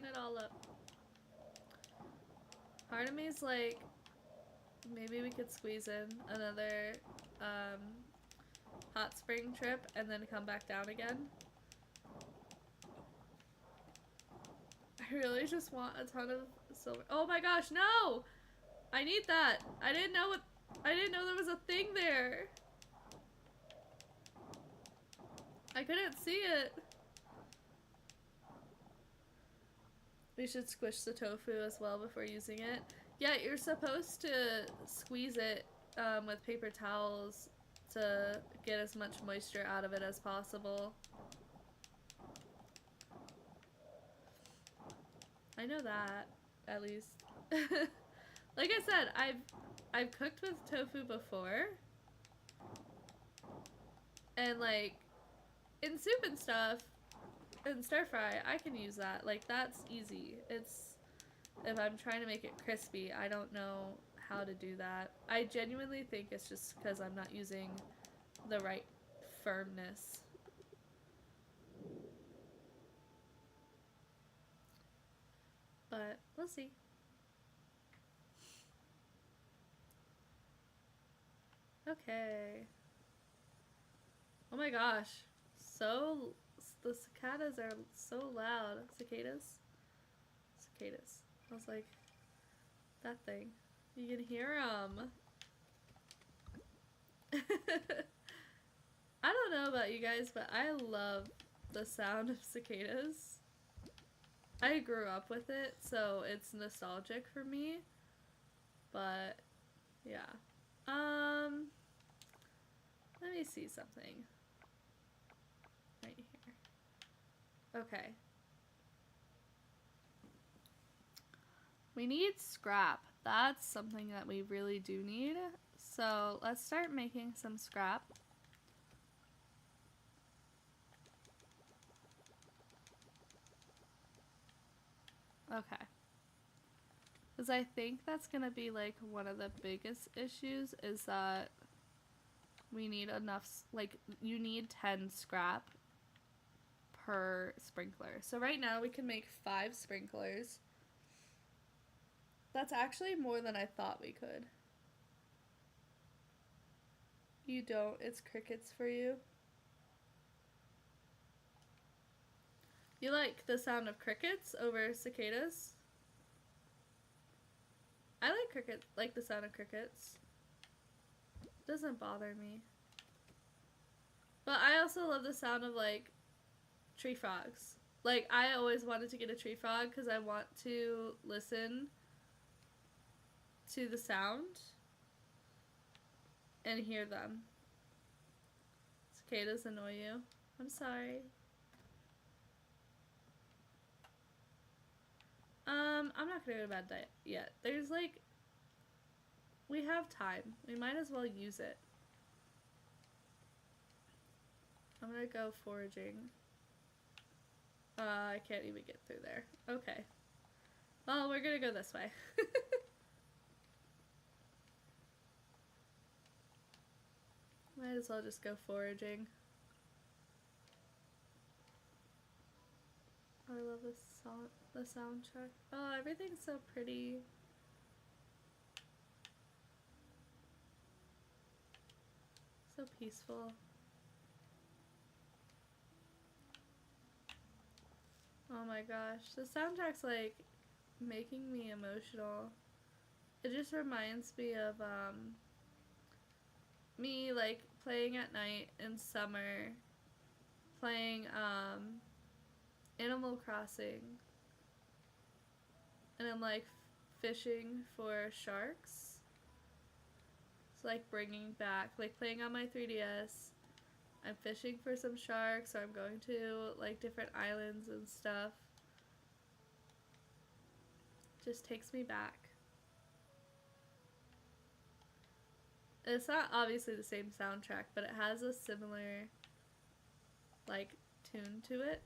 [SPEAKER 1] it all up. Part of me is like, maybe we could squeeze in another hot spring trip and then come back down again. I really just want a ton of silver. Oh my gosh, no! I need that. I didn't know there was a thing there. I couldn't see it. We should squish the tofu as well before using it. Yeah, you're supposed to squeeze it with paper towels to get as much moisture out of it as possible. I know that, at least. Like I said, I've cooked with tofu before. And like in soup and stuff, in stir fry, I can use that. Like that's easy. It's if I'm trying to make it crispy, I don't know how to do that. I genuinely think it's just because I'm not using the right firmness. But we'll see. Okay. Oh my gosh. The cicadas are so loud. Cicadas? Cicadas. I was like, that thing. You can hear them. I don't know about you guys, but I love the sound of cicadas. I grew up with it, so it's nostalgic for me. But, yeah. Let me see something. Right here. Okay. We need scrap. That's something that we really do need. So let's start making some scrap. Okay. Because I think that's going to be like one of the biggest issues is that we need enough, like you need 10 scrap per sprinkler. So right now we can make 5 sprinklers. That's actually more than I thought we could. You don't, it's crickets for you. You like the sound of crickets over cicadas? I like the sound of crickets. It doesn't bother me. But I also love the sound of like tree frogs. Like I always wanted to get a tree frog because I want to listen to the sound and hear them. Cicadas annoy you. I'm sorry. I'm not gonna go to bed yet. There's like, we have time. We might as well use it. I'm gonna go foraging. I can't even get through there. Okay. Well, we're gonna go this way. Might as well just go foraging. Oh, I love the soundtrack. Oh, everything's so pretty. So peaceful. Oh my gosh, the soundtrack's like making me emotional. It just reminds me of me like playing at night in summer, playing Animal Crossing, and I'm like fishing for sharks. It's like bringing back, like playing on my 3DS. I'm fishing for some sharks, or I'm going to like different islands and stuff. Just takes me back. It's not obviously the same soundtrack, but it has a similar like tune to it.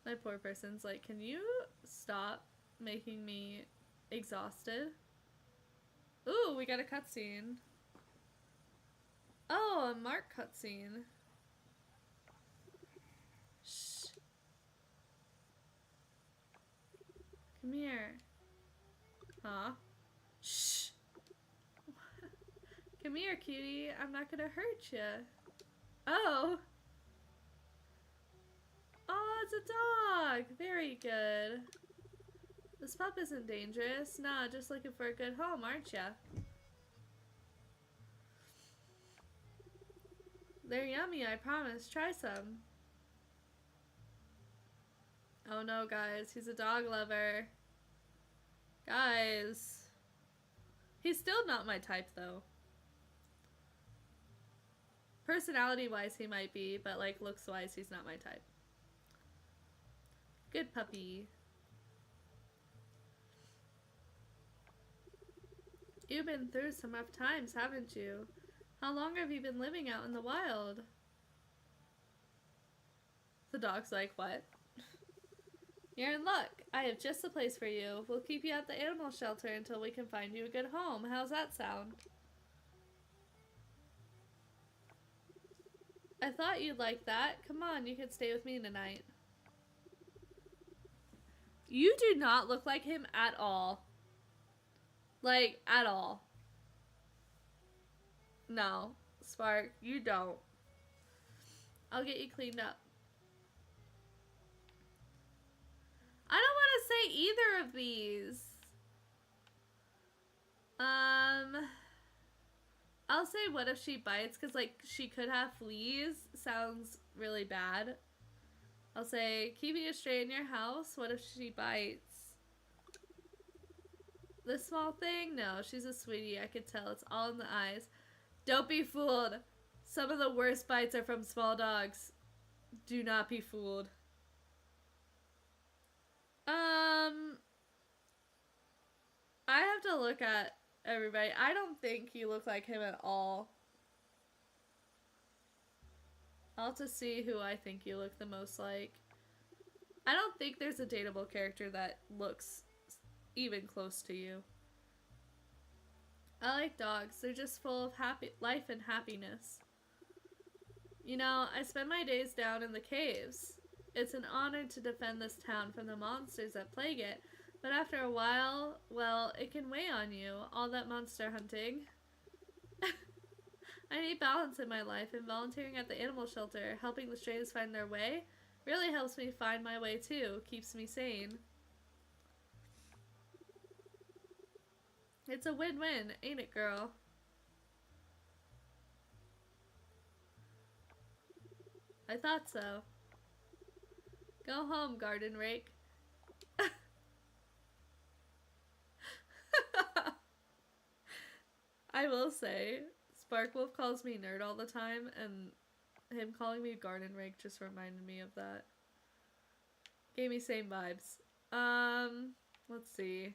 [SPEAKER 1] My poor person's like, can you stop making me exhausted? Ooh, we got a cutscene. Oh, a Mark cutscene. Shh. Come here. Huh? Shh. Come here, cutie. I'm not gonna hurt you. Oh. Oh, it's a dog. Very good. This pup isn't dangerous. Nah, just looking for a good home, aren't ya? They're yummy, I promise. Try some. Oh no, guys. He's a dog lover. Guys. He's still not my type, though. Personality-wise, he might be, but, like, looks-wise, he's not my type. Good puppy. You've been through some rough times, haven't you? How long have you been living out in the wild? The dog's like, what? You're in luck. I have just the place for you. We'll keep you at the animal shelter until we can find you a good home. How's that sound? I thought you'd like that. Come on, you can stay with me tonight. You do not look like him at all. Like, at all. No, Spark, you don't. I'll get you cleaned up. I don't want to say either of these. I'll say what if she bites, because, like, she could have fleas. Sounds really bad. I'll say, keeping a stray in your house. What if she bites? This small thing? No, she's a sweetie. I could tell. It's all in the eyes. Don't be fooled. Some of the worst bites are from small dogs. Do not be fooled. I have to look at everybody. I don't think you look like him at all. I'll have to see who I think you look the most like. I don't think there's a dateable character that looks even close to you. I like dogs. They're just full of life and happiness. You know, I spend my days down in the caves. It's an honor to defend this town from the monsters that plague it, but after a while, well, it can weigh on you, all that monster hunting. I need balance in my life, and volunteering at the animal shelter, helping the strays find their way, really helps me find my way too, keeps me sane. It's a win-win, ain't it, girl? I thought so. Go home, garden rake. I will say, Sparkwolf calls me nerd all the time, and him calling me garden rake just reminded me of that. Gave me same vibes. Let's see.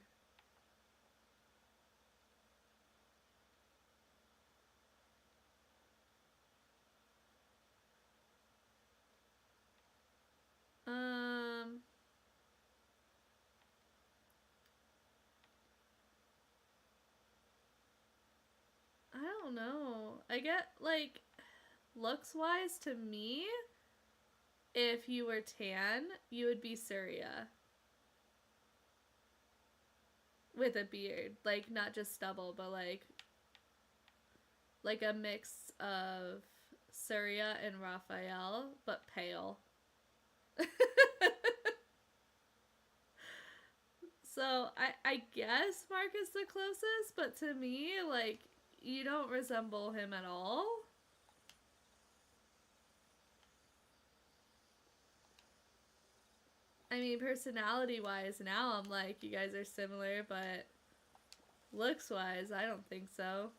[SPEAKER 1] I don't know. I get, like, looks-wise, to me, if you were tan, you would be Surya. With a beard. Like, not just stubble, but, like a mix of Surya and Raphael, but pale. So, I guess Mark is the closest, but to me, like, you don't resemble him at all. I mean, personality-wise, now I'm like, you guys are similar, but looks-wise, I don't think so.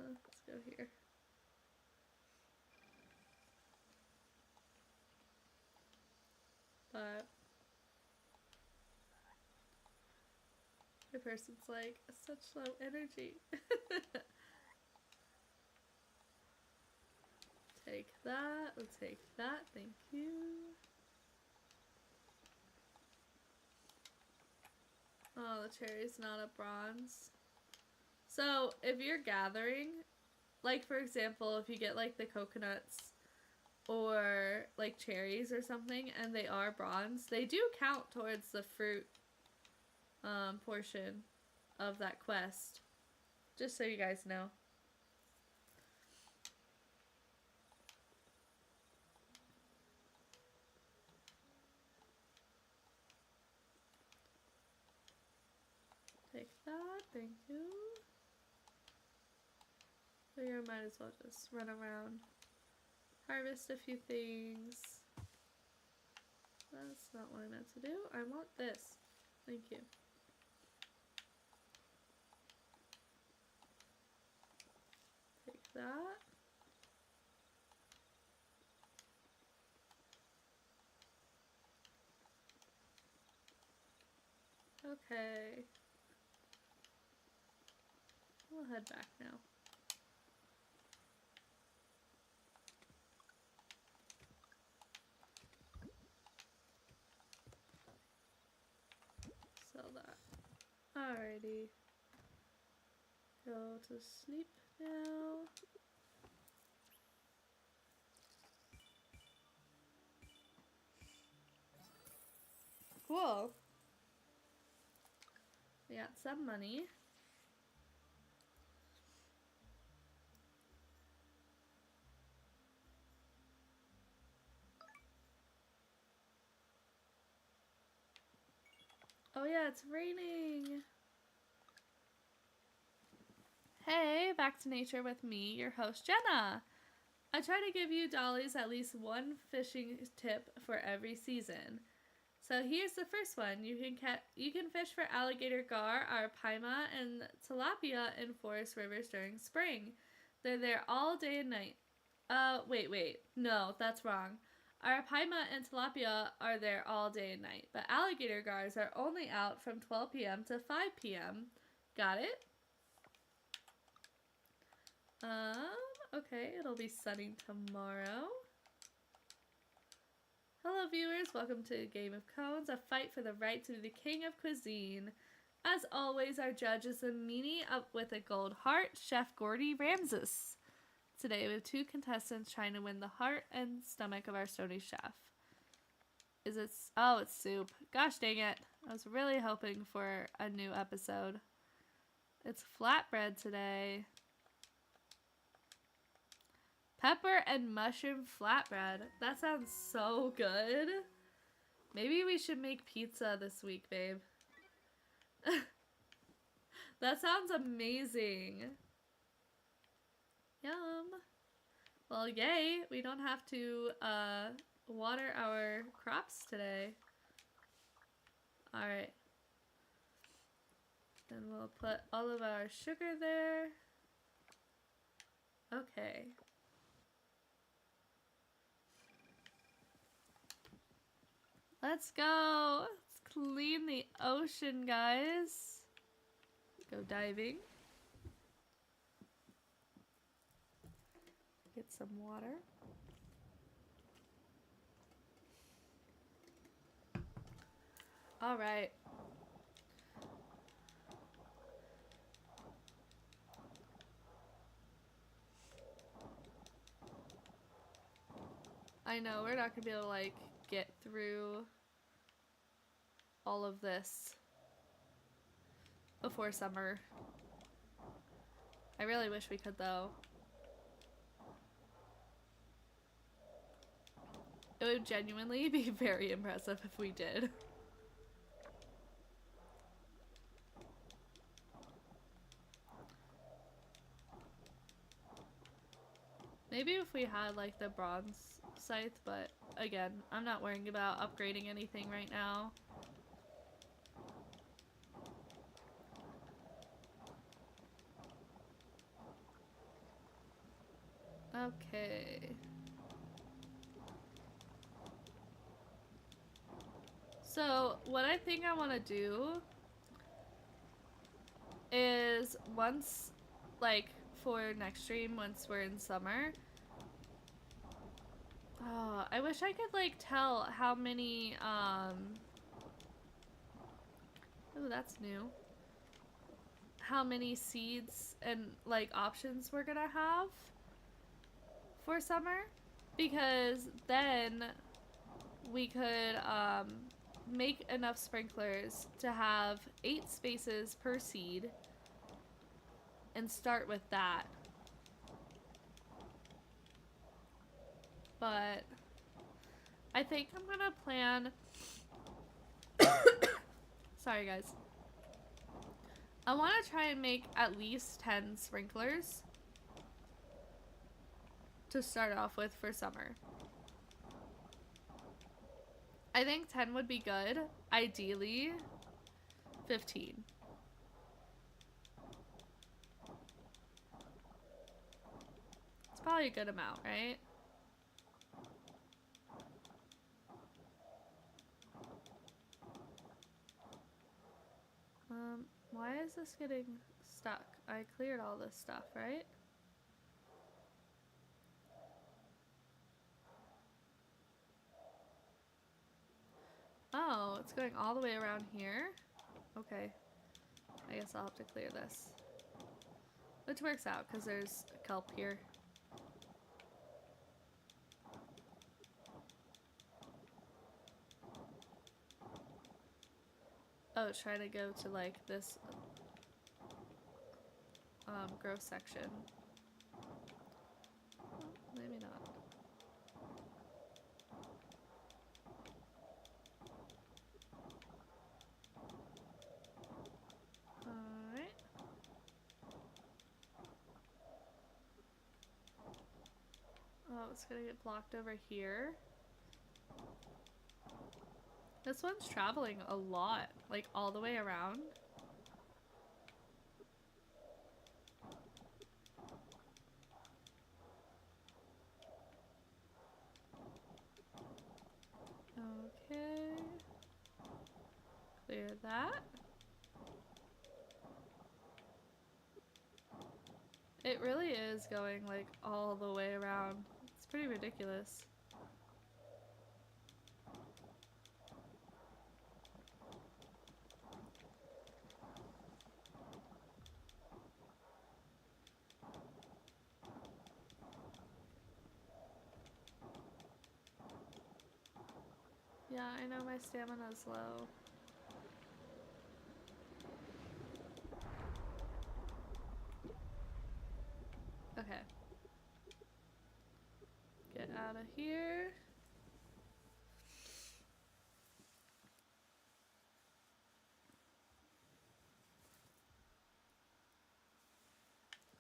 [SPEAKER 1] Let's go here. But the person's like, such low energy. Take that. We'll take that. Thank you. Oh, the cherry's not a bronze. So, if you're gathering, like for example, if you get like the coconuts or like cherries or something and they are bronze, they do count towards the fruit portion of that quest. Just so you guys know. Take that, thank you. Figure I might as well just run around. Harvest a few things. That's not what I meant to do. I want this. Thank you. Take that. Okay. We'll head back now. Sell that. Alrighty. Go to sleep now. Cool. We got some money. Oh yeah, it's raining. Hey, back to nature with me, your host Jenna. I try to give you dollies at least one fishing tip for every season. So here's the first one. You can fish for alligator gar, arapaima, and tilapia in forest rivers during spring. They're there all day and night. Wait. No, that's wrong. Arapaima and tilapia are there all day and night, but alligator gars are only out from 12 p.m. to 5 p.m. Got it? Okay, it'll be sunny tomorrow. Hello viewers, welcome to Game of Cones, a fight for the right to be the king of cuisine. As always, our judge is a meanie up with a gold heart, Chef Gordy Ramses. Today we have two contestants trying to win the heart and stomach of our Stony chef. Oh, it's soup. Gosh dang it. I was really hoping for a new episode. It's flatbread today. Pepper and mushroom flatbread. That sounds so good. Maybe we should make pizza this week, babe. That sounds amazing. Yum. Well, yay. We don't have to water our crops today. Alright. Then we'll put all of our sugar there. Okay. Let's go. Let's clean the ocean, guys. Go diving. Get some water. All right. I know we're not gonna be able to like get through all of this before summer. I really wish we could though. It would genuinely be very impressive if we did. Maybe if we had like the bronze scythe, but again, I'm not worrying about upgrading anything right now. Okay. So, what I think I want to do is once, like, for next stream, once we're in summer. Oh, I wish I could, like, tell how many, Ooh, that's new. How many seeds and like options we're gonna have for summer, because then we could make enough sprinklers to have 8 spaces per seed and start with that. But I think I'm gonna plan. Sorry, guys. I want to try and make at least 10 sprinklers to start off with for summer. I think 10 would be good. Ideally, 15. It's probably a good amount, right? Why is this getting stuck? I cleared all this stuff, right? Oh, it's going all the way around here? Okay. I guess I'll have to clear this. Which works out, because there's kelp here. Oh, try to go to like this growth section. Oh, maybe not. Alright. Oh, it's gonna get blocked over here. This one's traveling a lot, like all the way around. Okay. Clear that. It really is going like all the way around. It's pretty ridiculous. Yeah, I know my stamina's low. Okay. Get out of here.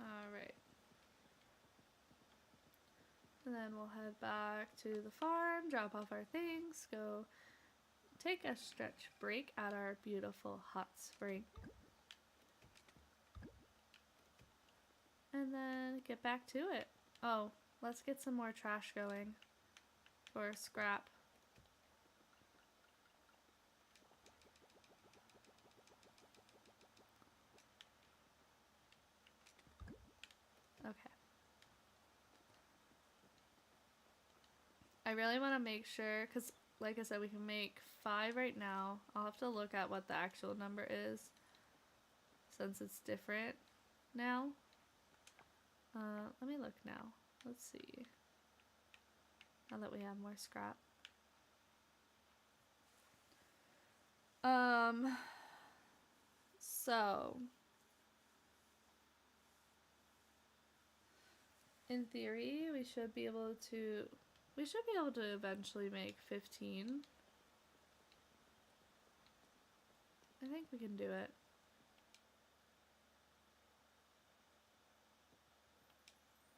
[SPEAKER 1] Alright. And then we'll head back to the farm, drop off our things, go take a stretch break at our beautiful hot spring. And then get back to it. Oh, let's get some more trash going for scrap. Okay. I really want to make sure, because like I said, we can make 5 right now. I'll have to look at what the actual number is since it's different now. Let me look now. Let's see. Now that we have more scrap. So in theory, we should be able to eventually make 15. I think we can do it.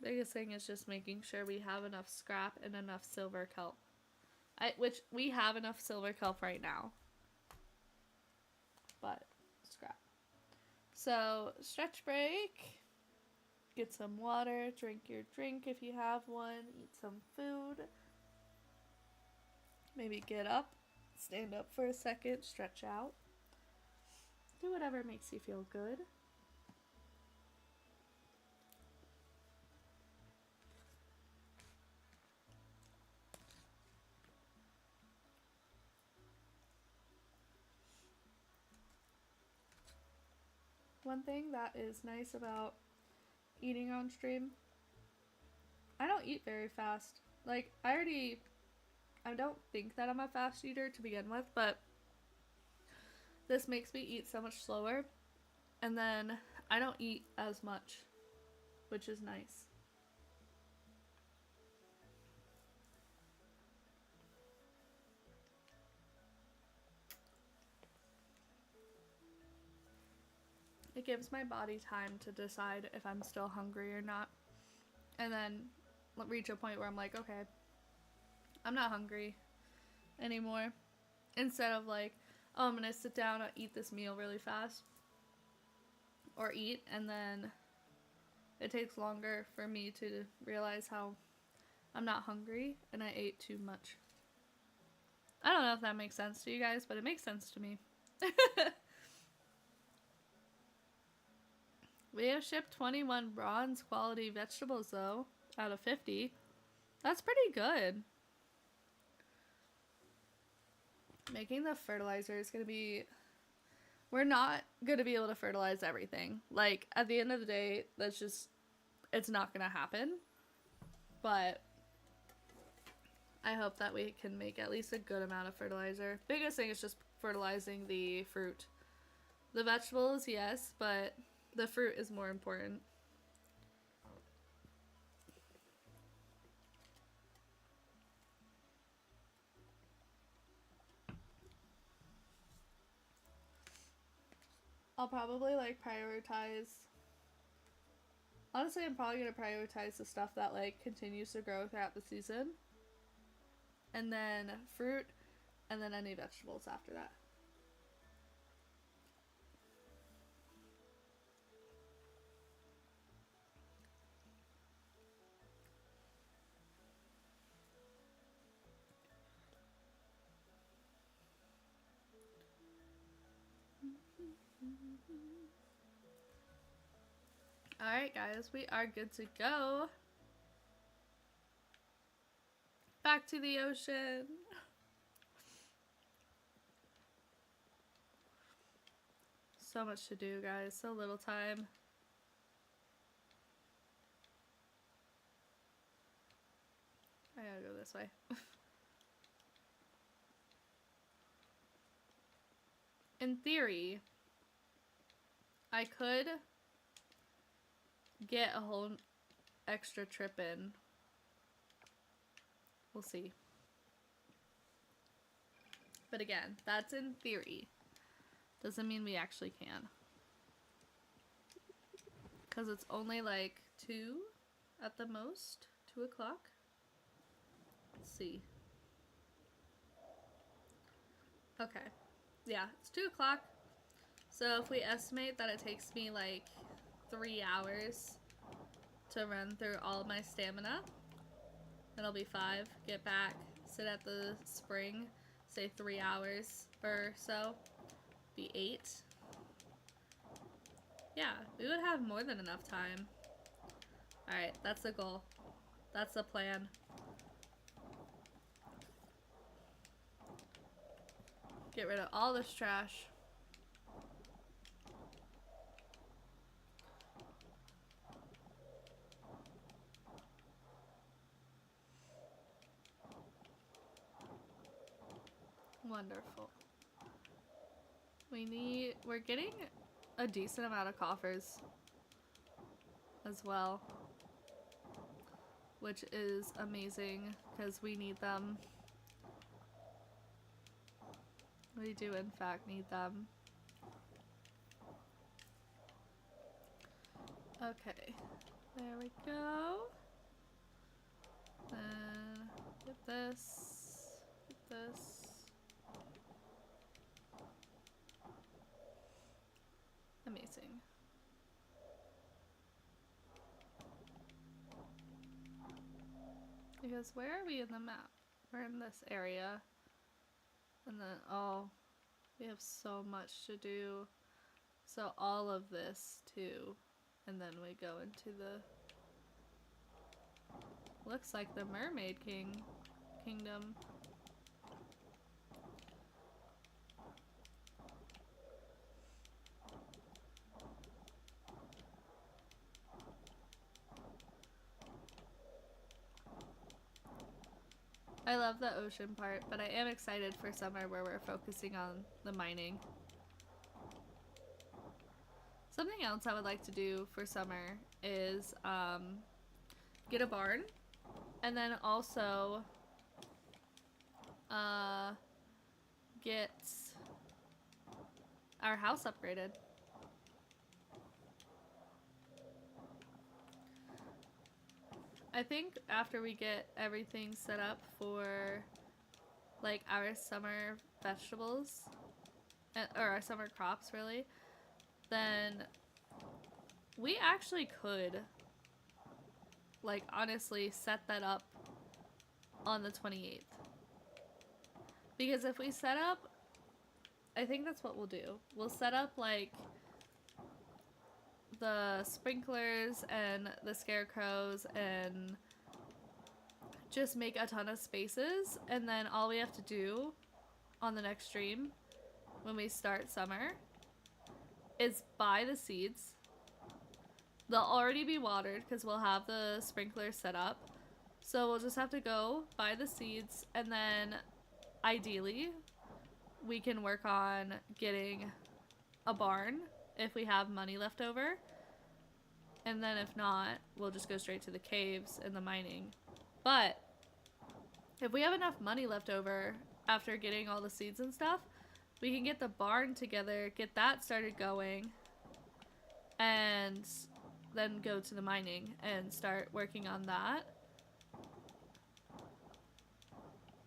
[SPEAKER 1] Biggest thing is just making sure we have enough scrap and enough silver kelp. Which we have enough silver kelp right now. But scrap. So, stretch break. Get some water, drink your drink if you have one, eat some food. Maybe get up, stand up for a second, stretch out. Do whatever makes you feel good. one thing that is nice about eating on stream, I don't eat very fast. Like, I don't think that I'm a fast eater to begin with, but this makes me eat so much slower. And then I don't eat as much, which is nice. It gives my body time to decide if I'm still hungry or not. And then reach a point where I'm like, okay, I'm not hungry anymore. Instead of like, oh, I'm gonna sit down and eat this meal really fast. Or eat, and then it takes longer for me to realize how I'm not hungry and I ate too much. I don't know if that makes sense to you guys, but it makes sense to me. We have shipped 21 bronze quality vegetables though, out of 50. That's pretty good. Making the fertilizer is going to be... We're not going to be able to fertilize everything. Like, at the end of the day, that's just... It's not going to happen. But I hope that we can make at least a good amount of fertilizer. Biggest thing is just fertilizing the fruit. The vegetables, yes, but the fruit is more important. I'll probably like prioritize... Honestly, I'm probably going to prioritize the stuff that like continues to grow throughout the season. And then fruit, and then any vegetables after that. Alright guys, we are good to go. Back to the ocean. So much to do, guys. So little time. I gotta go this way. In theory, I could get a whole extra trip in. We'll see. But again, that's in theory. Doesn't mean we actually can. Because it's only like 2 at the most. 2 o'clock. Let's see. Okay. Yeah, it's 2 o'clock. So if we estimate that it takes me like 3 hours to run through all of my stamina, that'll be 5. Get back, sit at the spring, say 3 hours or so, be 8. Yeah, we would have more than enough time. Alright, that's the goal. That's the plan. Get rid of all this trash. Wonderful. We're getting a decent amount of coffers as well, which is amazing because we need them. We do in fact need them. Okay, there we go. Then get this, get this. Amazing. Because where are we in the map? We're in this area. And then, oh, we have so much to do. So all of this too. And then we go into the... Looks like the Mermaid Kingdom. I love the ocean part, but I am excited for summer where we're focusing on the mining. Something else I would like to do for summer is get a barn, and then also get our house upgraded. I think after we get everything set up for like our summer vegetables, or our summer crops really, then we actually could like honestly set that up on the 28th. Because if we set up, I think that's what we'll do. We'll set up like the sprinklers and the scarecrows and just make a ton of spaces, and then all we have to do on the next stream when we start summer is buy the seeds. They'll already be watered because we'll have the sprinklers set up, so we'll just have to go buy the seeds, and then ideally we can work on getting a barn if we have money left over. And then if not, we'll just go straight to the caves and the mining. But if we have enough money left over after getting all the seeds and stuff, we can get the barn together, get that started going, and then go to the mining and start working on that.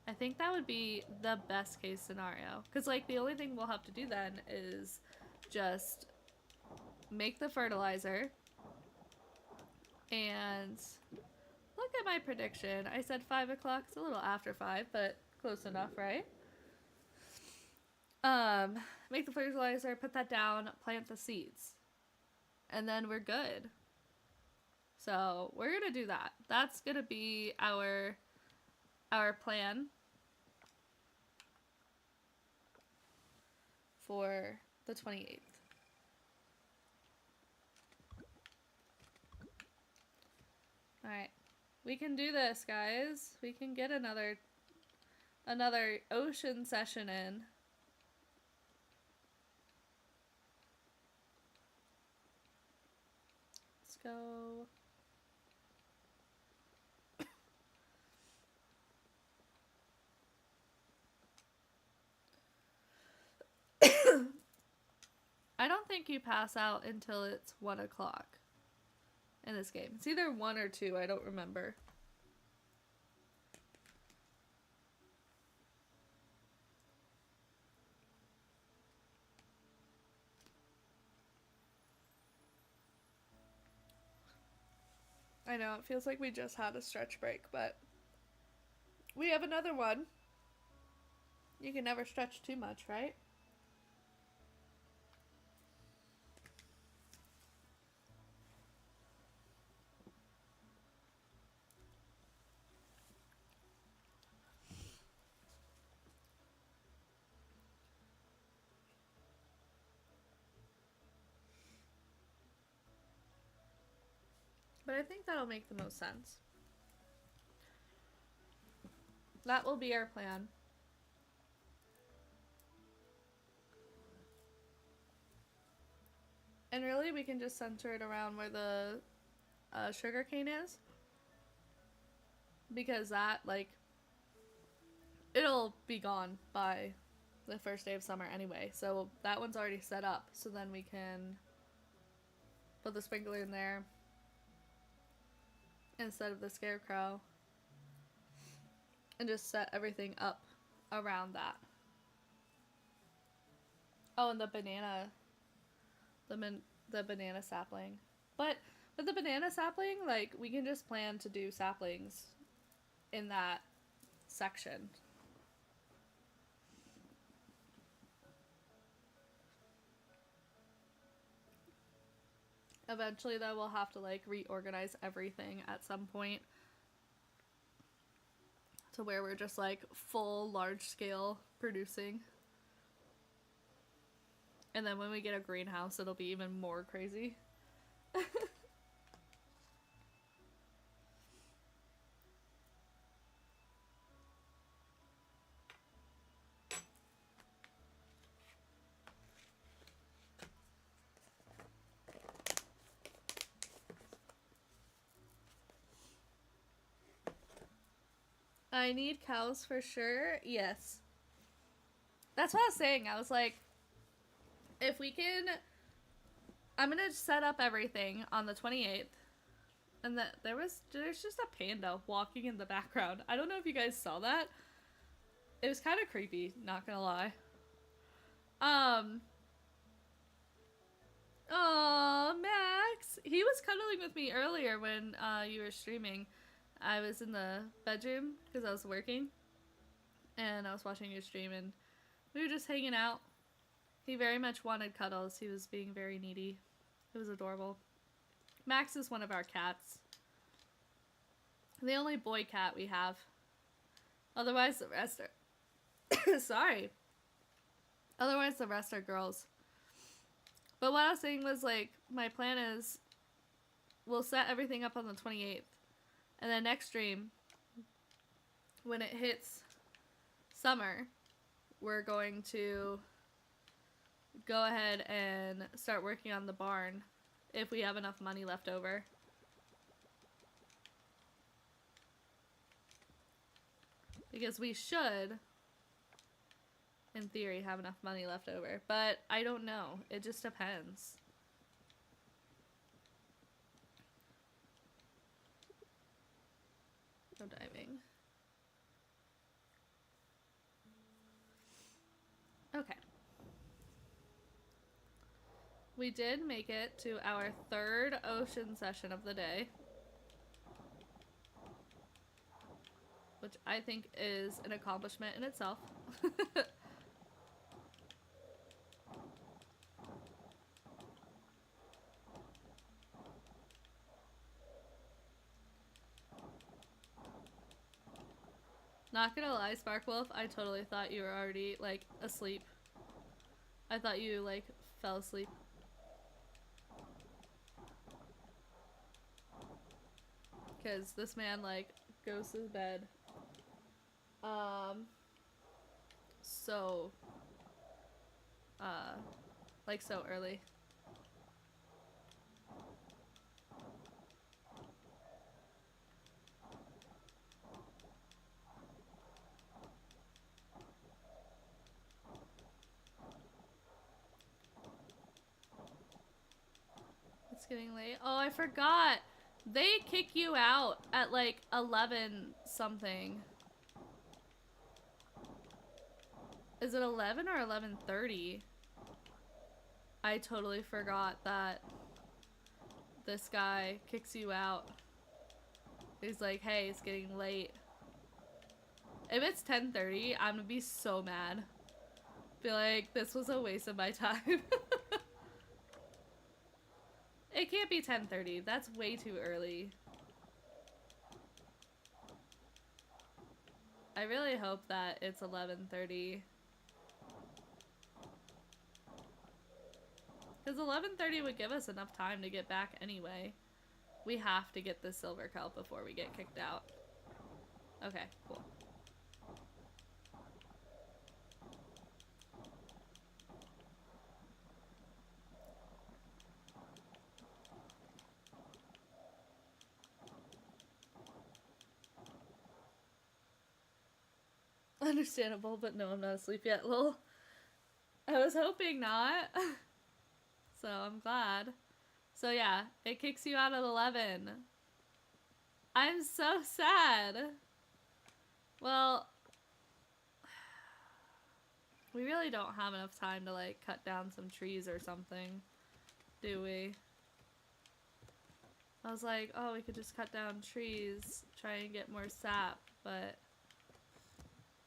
[SPEAKER 1] I think that would be the best case scenario. Because, like, the only thing we'll have to do then is just make the fertilizer. And look at my prediction. I said 5 o'clock. It's a little after 5, but close enough, right? Make the fertilizer, put that down, plant the seeds. And then we're good. So we're going to do that. That's going to be our plan for the 28th. Alright. We can do this, guys. We can get another ocean session in. Let's go. I don't think you pass out until it's 1 o'clock in this game. It's either 1 or 2, I don't remember. I know, it feels like we just had a stretch break, but we have another one. You can never stretch too much, right? But I think that'll make the most sense. That will be our plan. And really, we can just center it around where the sugarcane is. Because that, like, it'll be gone by the first day of summer anyway. So that one's already set up. So then we can put the sprinkler in there instead of the scarecrow. And just set everything up around that. Oh, and the banana. The banana sapling. But with the banana sapling, like, we can just plan to do saplings in that section. Eventually, though, we'll have to, like, reorganize everything at some point to where we're just, like, full, large-scale producing. And then when we get a greenhouse, it'll be even more crazy. I need cows for sure. Yes. That's what I was saying. I was like, if we can, I'm gonna set up everything on the 28th, and that there's just a panda walking in the background. I don't know if you guys saw that. It was kind of creepy, not gonna lie. Oh, Max, he was cuddling with me earlier when you were streaming. I was in the bedroom because I was working, and I was watching your stream, and we were just hanging out. He very much wanted cuddles. He was being very needy. It was adorable. Max is one of our cats. The only boy cat we have. Otherwise, the rest are... Sorry. Otherwise, the rest are girls. But what I was saying was, like, my plan is we'll set everything up on the 28th. And then next stream, when it hits summer, we're going to go ahead and start working on the barn if we have enough money left over. Because we should, in theory, have enough money left over. But I don't know. It just depends. No diving. Okay. We did make it to our third ocean session of the day, which I think is an accomplishment in itself. Not gonna lie, Sparkwolf, I totally thought you were already, like, asleep. I thought you, like, fell asleep. Because this man, like, goes to bed. So, like, so early. It's getting late. Oh, I forgot. They kick you out at, like, 11 something. Is it 11 or 11:30? I totally forgot that this guy kicks you out. He's like, hey, it's getting late. If it's 10:30, I'm gonna be so mad. Be like, this was a waste of my time. It can't be 10:30. That's way too early. I really hope that it's 11:30. Because 11:30 would give us enough time to get back anyway. We have to get the silver kelp before we get kicked out. Okay, cool. Understandable, but no, I'm not asleep yet, lol. I was hoping not. So I'm glad. So yeah, it kicks you out at 11. I'm so sad. Well, we really don't have enough time to, like, cut down some trees or something, do we? I was like, oh, we could just cut down trees, try and get more sap, but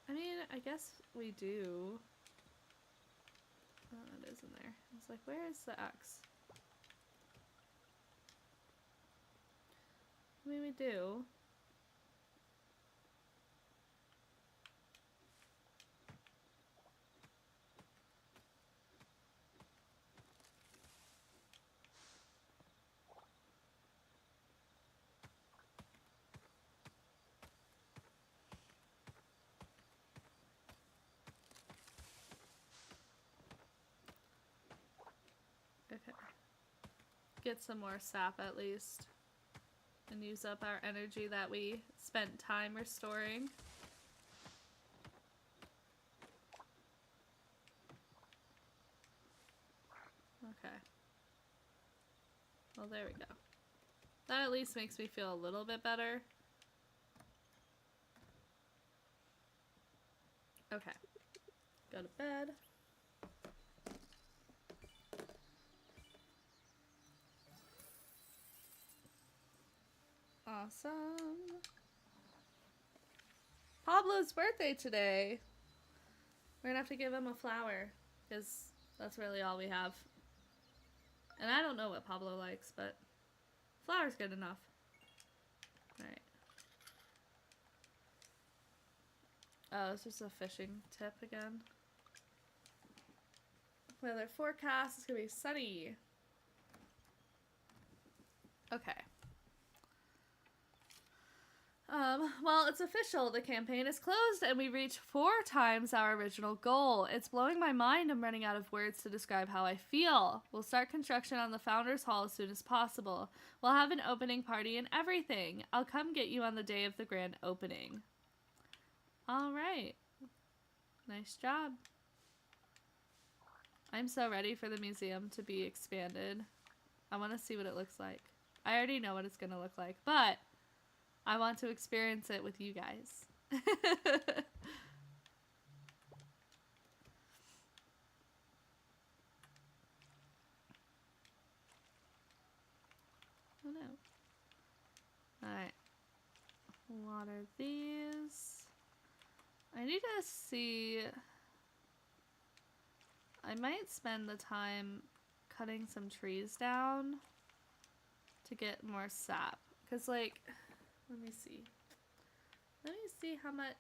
[SPEAKER 1] I mean, I guess we do. Oh, it is in there. I was like, where is the axe? I mean, we do. Okay. Get some more sap at least. And use up our energy that we spent time restoring. Okay. Well, there we go. That at least makes me feel a little bit better. Okay. Go to bed. Awesome. Pablo's birthday today. We're gonna have to give him a flower, because that's really all we have. And I don't know what Pablo likes, but flower's good enough. Alright. Oh, it's just a fishing tip again. Weather forecast is gonna be sunny. Okay. Well, it's official. The campaign is closed and we reached 4 times our original goal. It's blowing my mind. I'm running out of words to describe how I feel. We'll start construction on the Founders Hall as soon as possible. We'll have an opening party and everything. I'll come get you on the day of the grand opening. All right. Nice job. I'm so ready for the museum to be expanded. I want to see what it looks like. I already know what it's going to look like, but I want to experience it with you guys. Oh no. Alright. Water these. I need to see. I might spend the time cutting some trees down to get more sap. Because, like, let me see. Let me see how much.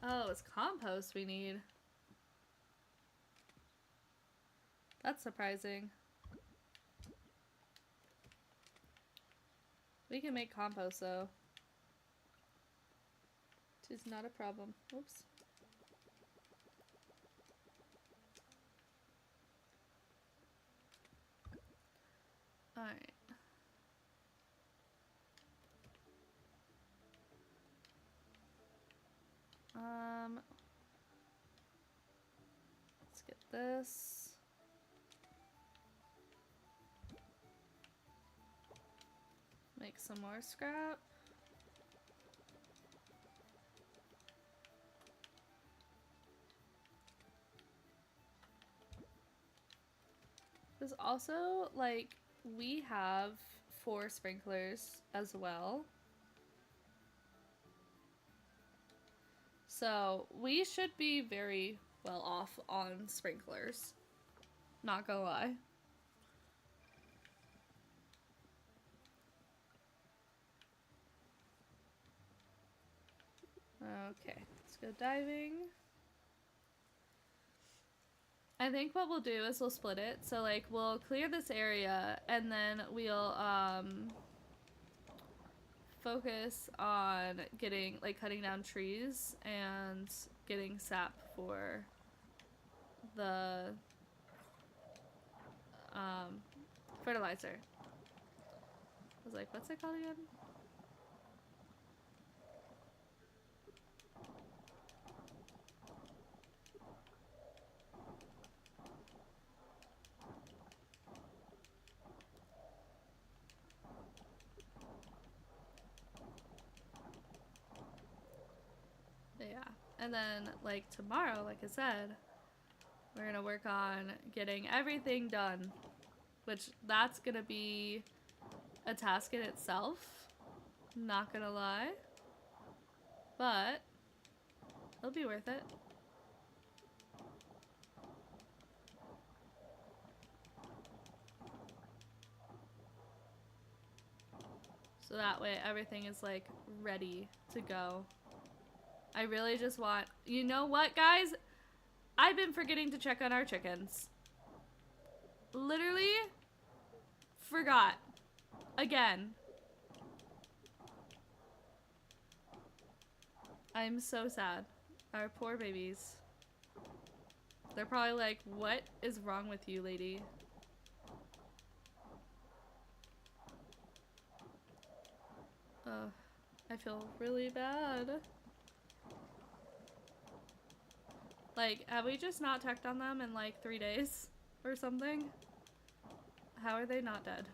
[SPEAKER 1] Oh, it's compost we need. That's surprising. We can make compost though. It is not a problem. Oops. Alright. Let's get this. Make some more scrap. There's also, like, we have 4 sprinklers as well. So we should be very well off on sprinklers. Not gonna lie. Okay, let's go diving. I think what we'll do is we'll split it. So, like, we'll clear this area and then we'll focus on getting, like, cutting down trees and getting sap for the fertilizer. I was like, what's it called again? Yeah. And then, like, tomorrow, like I said, we're gonna work on getting everything done. Which, that's gonna be a task in itself. Not gonna lie. But it'll be worth it. So that way everything is, like, ready to go. I really just want... You know what, guys? I've been forgetting to check on our chickens. Literally forgot. Again. I'm so sad. Our poor babies. They're probably like, what is wrong with you, lady? I feel really bad. Like, have we just not checked on them in like 3 days or something? How are they not dead?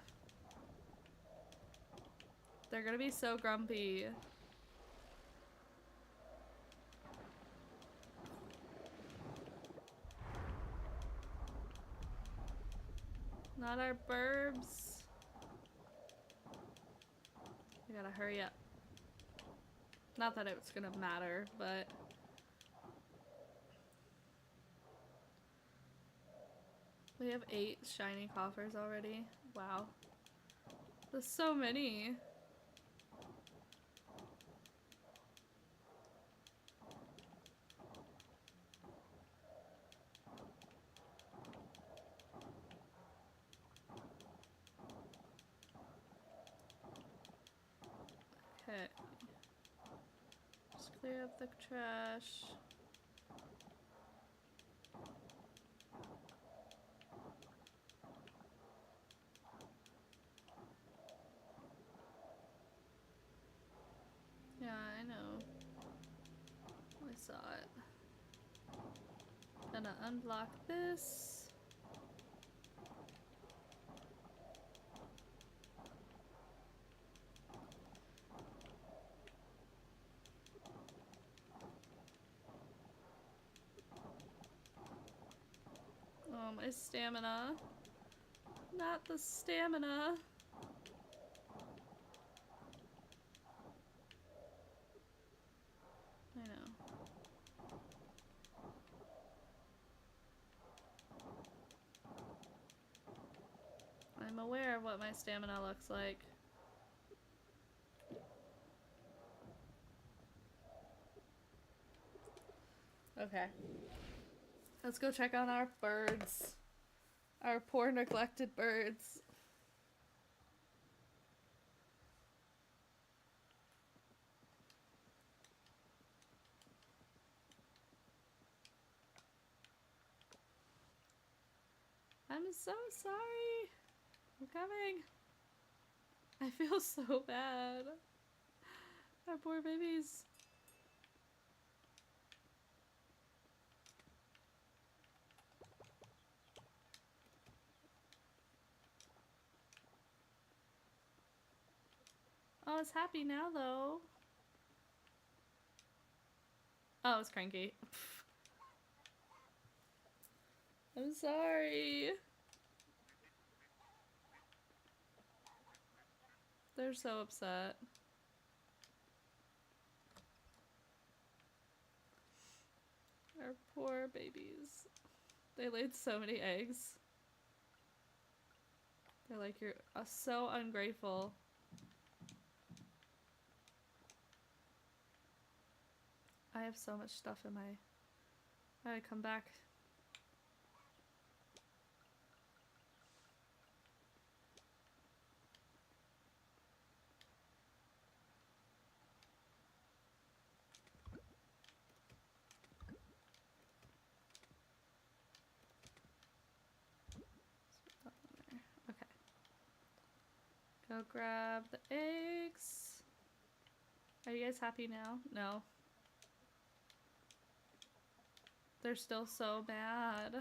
[SPEAKER 1] They're gonna be so grumpy. Not our burbs. We gotta hurry up. Not that it's gonna matter, but... We have 8 shiny coffers already. Wow. There's so many. Okay. Just clear up the trash. Yeah, I know. I saw it. Gonna unblock this. Oh, my stamina. Not the stamina. I know. I'm aware of what my stamina looks like. Okay. Let's go check on our birds. Our poor neglected birds. I'm so sorry. I'm coming. I feel so bad. Our poor babies. Oh, it's happy now, though. Oh, it's cranky. I'm sorry. They're so upset. Our poor babies. They laid so many eggs. They're like, you're so ungrateful. I have so much stuff in my... I gotta come back. Okay. Go grab the eggs. Are you guys happy now? No. They're still so mad.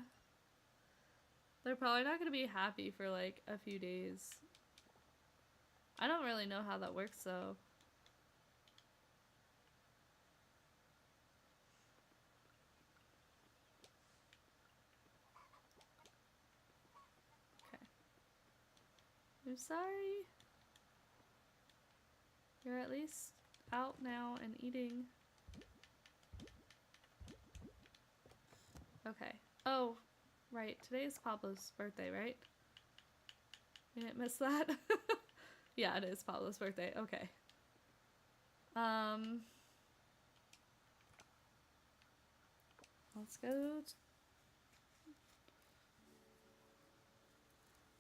[SPEAKER 1] They're probably not gonna be happy for like a few days. I don't really know how that works though. Okay. I'm sorry. You're at least out now and eating. Okay. Oh, right. Today is Pablo's birthday, right? We didn't miss that? Yeah, it is Pablo's birthday. Okay. Let's go.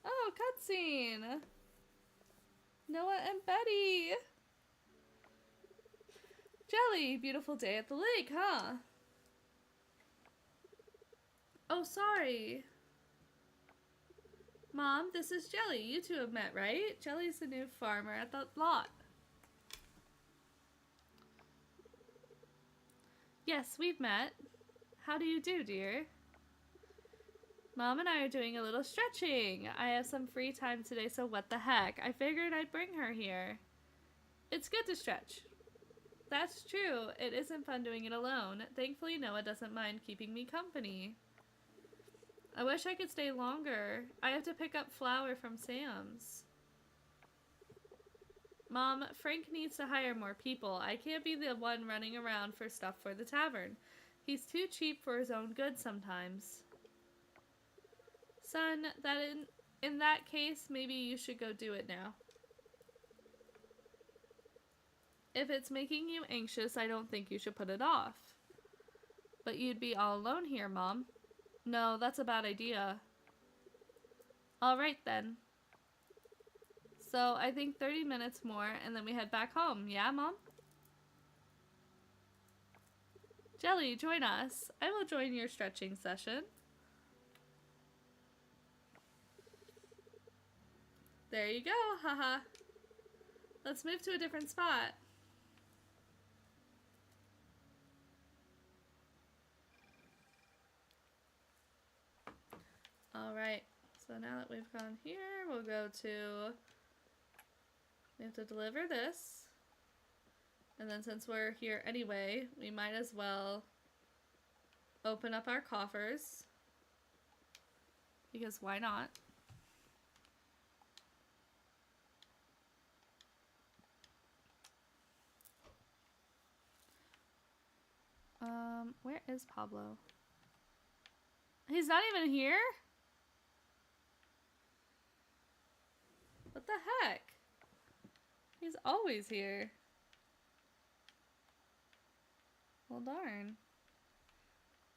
[SPEAKER 1] Oh, cutscene! Noah and Betty! Jelly, beautiful day at the lake, huh? Oh, sorry. Mom, this is Jelly. You two have met, right? Jelly's the new farmer at the lot. Yes, we've met. How do you do, dear? Mom and I are doing a little stretching. I have some free time today, so what the heck? I figured I'd bring her here. It's good to stretch. That's true. It isn't fun doing it alone. Thankfully, Noah doesn't mind keeping me company. I wish I could stay longer. I have to pick up flour from Sam's. Mom, Frank needs to hire more people. I can't be the one running around for stuff for the tavern. He's too cheap for his own good sometimes. Son, in that case, maybe you should go do it now. If it's making you anxious, I don't think you should put it off. But you'd be all alone here, Mom. No, that's a bad idea. Alright then. So I think 30 minutes more and then we head back home. Yeah, Mom? Jelly, join us. I will join your stretching session. There you go, haha. Let's move to a different spot. Alright, so now that we've gone here, we'll go to... We have to deliver this. And then since we're here anyway, we might as well open up our coffers. Because why not? Where is Pablo? He's not even here? What the heck? He's always here. Well, darn.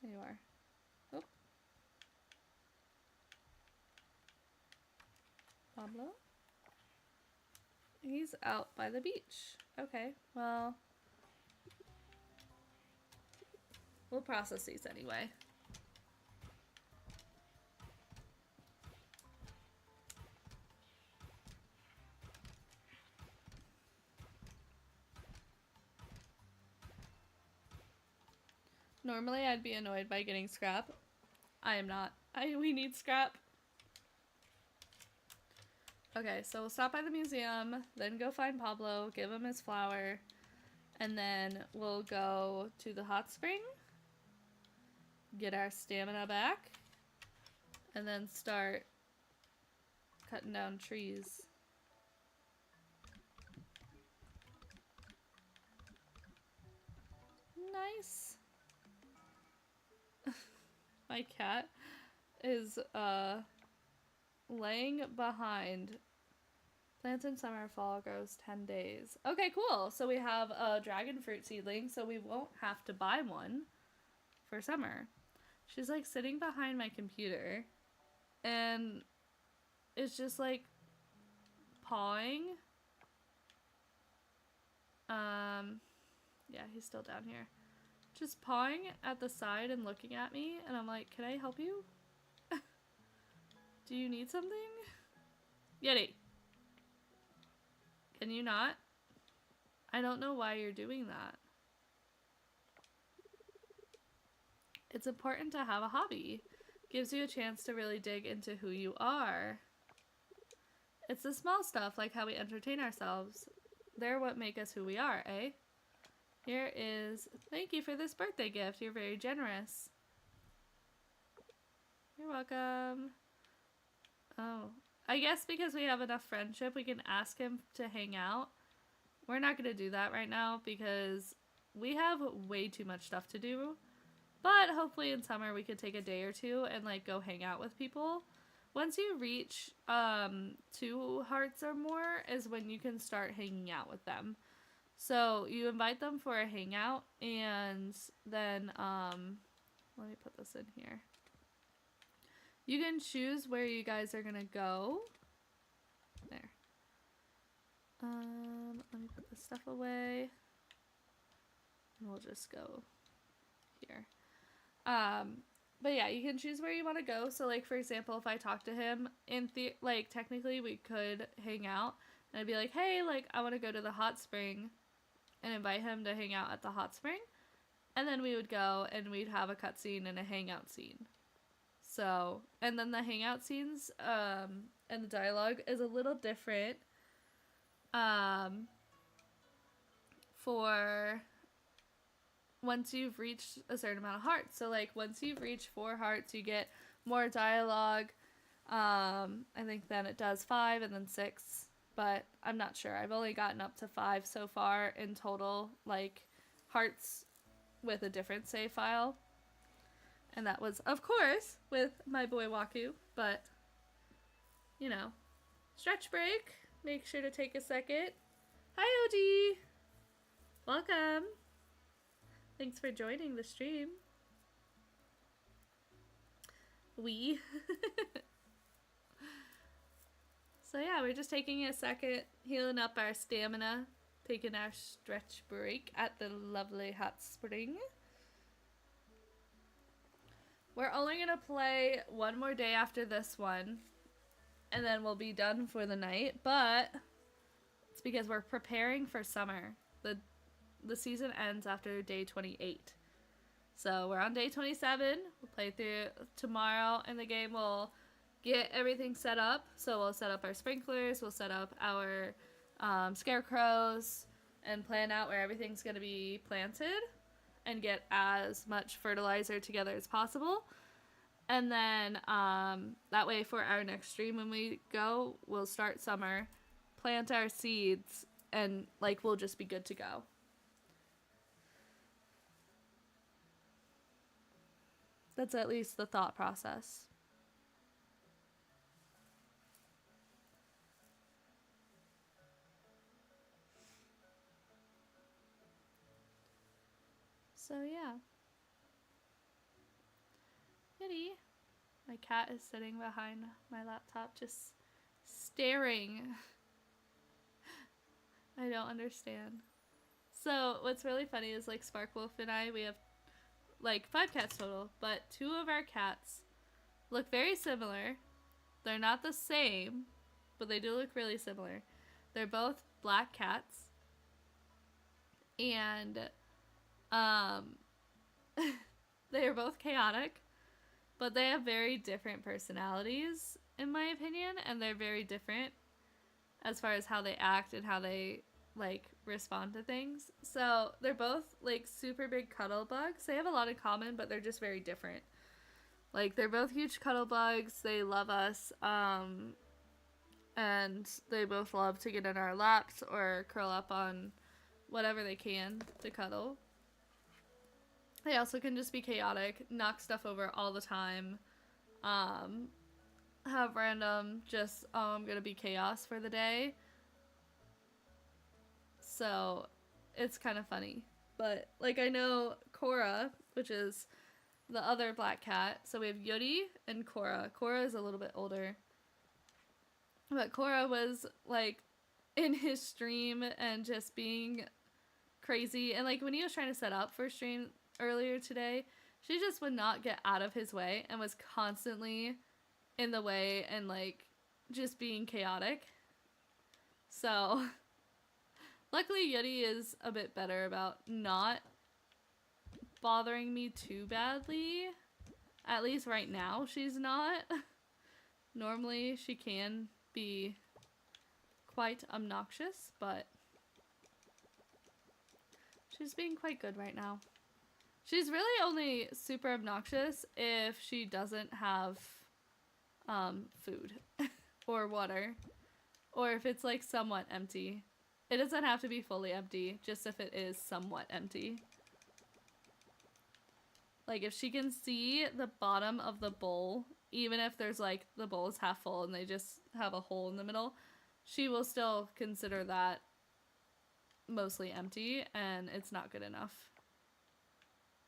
[SPEAKER 1] There you are. Oh. Pablo? He's out by the beach. Okay, well. We'll process these anyway. Normally I'd be annoyed by getting scrap. I am not. We need scrap. Okay, so we'll stop by the museum, then go find Pablo, give him his flower, and then we'll go to the hot spring, get our stamina back, and then start cutting down trees. Nice. My cat is laying behind. Plants in summer, fall grows 10 days. Okay, cool. So we have a dragon fruit seedling, so we won't have to buy one for summer. She's like sitting behind my computer and is just like pawing. Yeah, he's still down here. Just pawing at the side and looking at me, and I'm like, can I help you? Do you need something? Yeti. Can you not? I don't know why you're doing that. It's important to have a hobby. Gives you a chance to really dig into who you are. It's the small stuff, like how we entertain ourselves. They're what make us who we are, eh? Here is, thank you for this birthday gift. You're very generous. You're welcome. Oh, I guess because we have enough friendship, we can ask him to hang out. We're not going to do that right now because we have way too much stuff to do. But hopefully in summer we could take a day or two and like go hang out with people. Once you reach 2 hearts or more is when you can start hanging out with them. So you invite them for a hangout, and then let me put this in here. You can choose where you guys are gonna go. There. Let me put this stuff away. And we'll just go here. But yeah, you can choose where you want to go. So like, for example, if I talk to him, like technically we could hang out, and I'd be like, hey, like I want to go to the hot spring, and invite him to hang out at the hot spring. And then we would go and we'd have a cutscene and a hangout scene. So, and then the hangout scenes and the dialogue is a little different for once you've reached a certain amount of hearts. So, like, once you've reached 4 hearts, you get more dialogue. I think then it does 5 and then 6, but I'm not sure. I've only gotten up to 5 so far in total, like, hearts with a different save file. And that was, of course, with my boy Waku, but, you know, stretch break. Make sure to take a second. Hi, OG! Welcome! Thanks for joining the stream. So yeah, we're just taking a second, healing up our stamina, taking our stretch break at the lovely hot spring. We're only going to play one more day after this one, and then we'll be done for the night, but it's because we're preparing for summer. The season ends after day 28. So we're on day 27. We'll play through tomorrow, and the game will get everything set up. So we'll set up our sprinklers, we'll set up our scarecrows, and plan out where everything's going to be planted, and get as much fertilizer together as possible. And then that way for our next stream when we go, we'll start summer, plant our seeds, and like we'll just be good to go. That's at least the thought process. So yeah. Kitty. My cat is sitting behind my laptop just staring. I don't understand. So what's really funny is like Sparkwolf and I, we have like 5 cats total, but 2 of our cats look very similar. They're not the same, but they do look really similar. They're both black cats. And they are both chaotic, but they have very different personalities in my opinion, and they're very different as far as how they act and how they like respond to things. So they're both like super big cuddle bugs. They have a lot in common, but they're just very different. Like they're both huge cuddle bugs. They love us, and they both love to get in our laps or curl up on whatever they can to cuddle. They also can just be chaotic, knock stuff over all the time, have random just, oh, I'm gonna be chaos for the day. So it's kind of funny. But like I know Cora, which is the other black cat. So we have Yuri and Cora. Cora is a little bit older. But Cora was like in his stream and just being crazy. And like when he was trying to set up for stream earlier today, she just would not get out of his way and was constantly in the way and like just being chaotic. So luckily Yuri is a bit better about not bothering me too badly. At least right now she's not. Normally she can be quite obnoxious, but she's being quite good right now. She's really only super obnoxious if she doesn't have food or water, or if it's like somewhat empty. It doesn't have to be fully empty, just if it is somewhat empty. Like if she can see the bottom of the bowl, even if there's like the bowl is half full and they just have a hole in the middle, she will still consider that mostly empty, and it's not good enough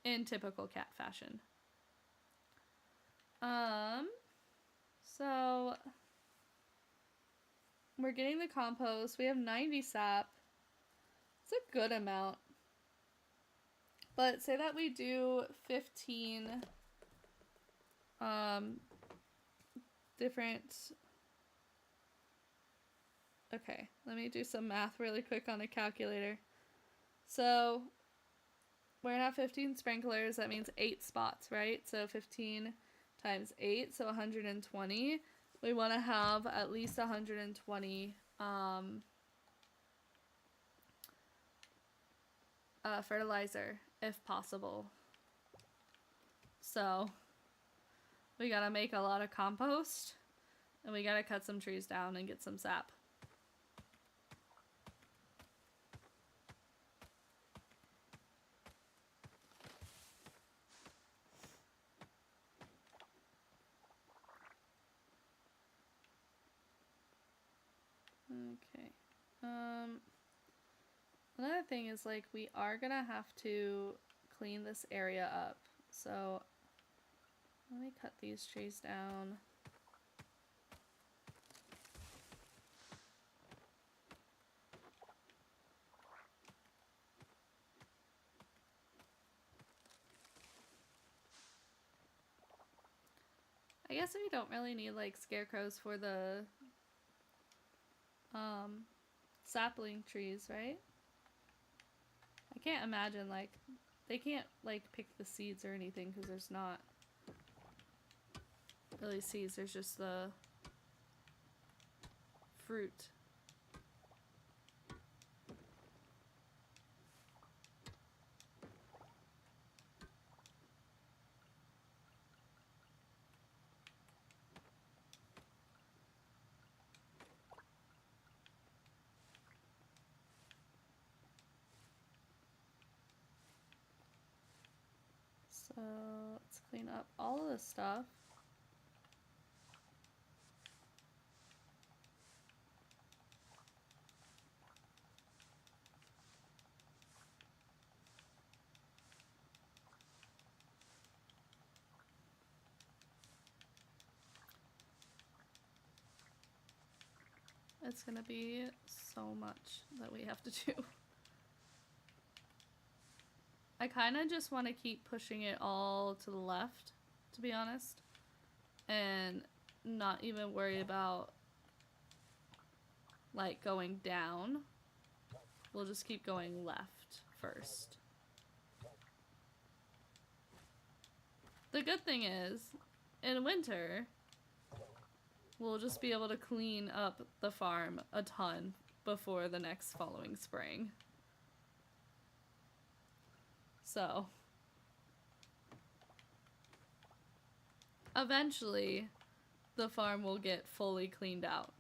[SPEAKER 1] in typical cat fashion. So we're getting the compost. We have 90 sap. It's a good amount. But say that we do 15 different... Okay, let me do some math really quick on a calculator. So we're gonna have 15 sprinklers. That means 8 spots, right? So 15 times 8, so 120. We want to have at least 120 fertilizer if possible. So we gotta make a lot of compost, and we gotta cut some trees down and get some sap. Okay. Another thing is, like, we are gonna have to clean this area up. So let me cut these trees down. I guess we don't really need, like, scarecrows for the sapling trees, right? I can't imagine, like, they can't, like, pick the seeds or anything because there's not really seeds, there's just the fruit. So let's clean up all of this stuff. It's gonna be so much that we have to do. I kind of just want to keep pushing it all to the left, to be honest, and not even worry about, like, going down. We'll just keep going left first. The good thing is, in winter, we'll just be able to clean up the farm a ton before the next following spring. So, eventually, the farm will get fully cleaned out.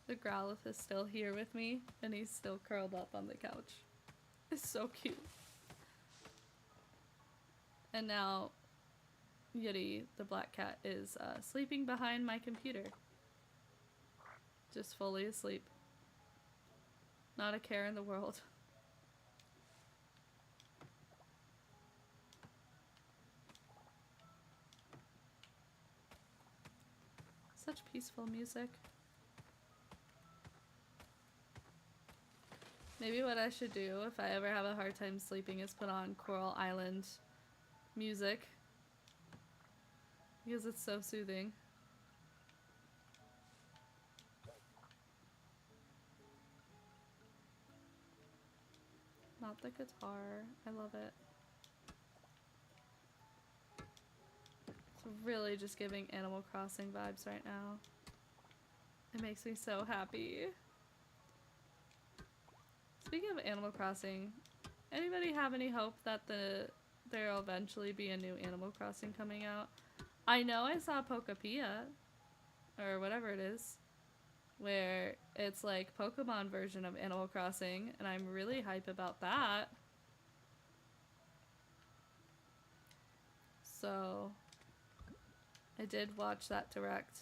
[SPEAKER 1] The Growlithe is still here with me, and he's still curled up on the couch. It's so cute. And now, Yuri, the black cat, is sleeping behind my computer. Just fully asleep. Not a care in the world. Such peaceful music. Maybe what I should do if I ever have a hard time sleeping is put on Coral Island music. Because it's so soothing. Not the guitar. I love it. It's really just giving Animal Crossing vibes right now. It makes me so happy. Speaking of Animal Crossing, anybody have any hope that there'll eventually be a new Animal Crossing coming out? I know I saw Pokapia, or whatever it is, where it's like Pokemon version of Animal Crossing, and I'm really hype about that. So, I did watch that direct.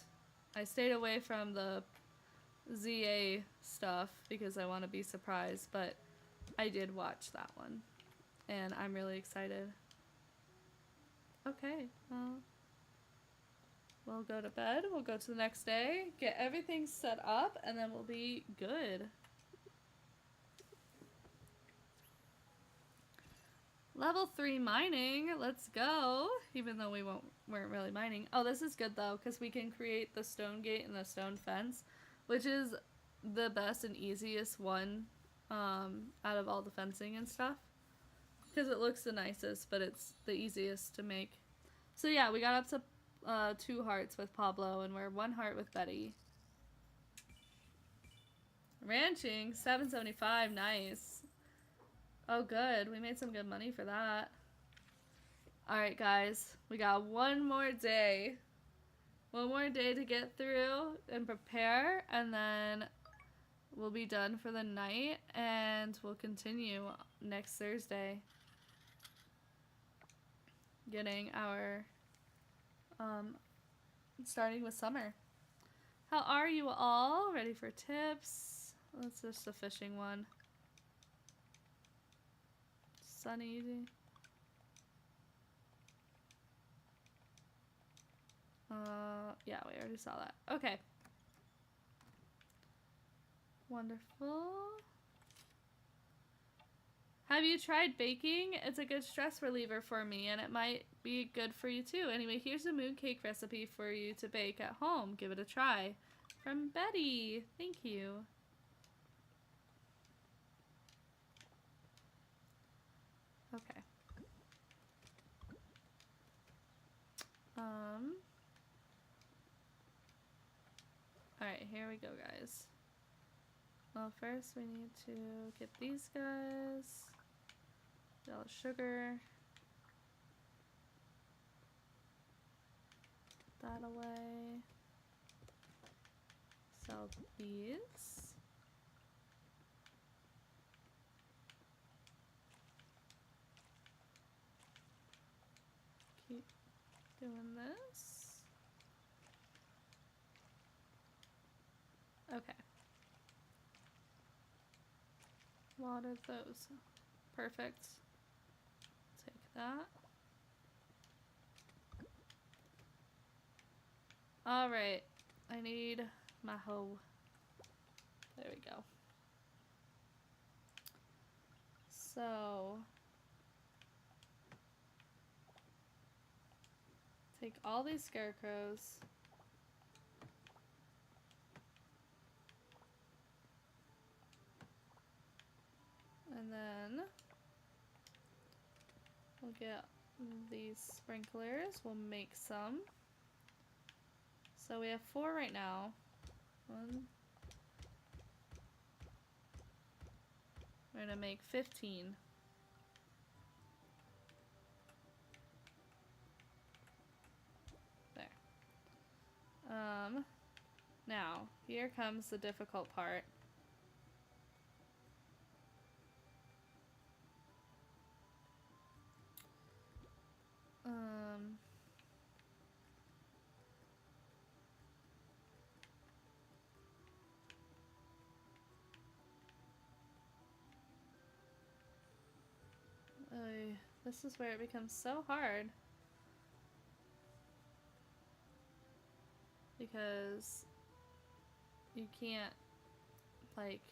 [SPEAKER 1] I stayed away from the ZA stuff because I want to be surprised, but I did watch that one, and I'm really excited. Okay, well, we'll go to bed, we'll go to the next day, get everything set up, and then we'll be good. Level 3 mining. Let's go. Even though weren't really mining. Oh, this is good though, because we can create the stone gate and the stone fence, which is the best and easiest one out of all the fencing and stuff. Because it looks the nicest, but it's the easiest to make. So yeah, we got up to 2 hearts with Pablo, and we're 1 heart with Betty. Ranching, 775, nice. Oh good, we made some good money for that. Alright guys, we got one more day. One more day to get through and prepare, and then we'll be done for the night, and we'll continue next Thursday. Getting our, starting with summer. How are you all? Ready for tips? That's just a fishing one. Sunny. Yeah, we already saw that. Okay. Wonderful. Have you tried baking? It's a good stress reliever for me, and it might be good for you too. Anyway, here's a mooncake recipe for you to bake at home. Give it a try. From Betty. Thank you. Okay. Alright, here we go, guys. Well, first we need to get these guys. Get all the sugar. Put that away. Sell these. Keep doing this. Okay. Water those. Perfect. Take that. Alright. I need my hoe. There we go. So take all these scarecrows. And then we'll get these sprinklers. We'll make some. So we have 4 right now. 1. We're gonna make 15. There. Now, here comes the difficult part. This is where it becomes so hard. Because you can't, like,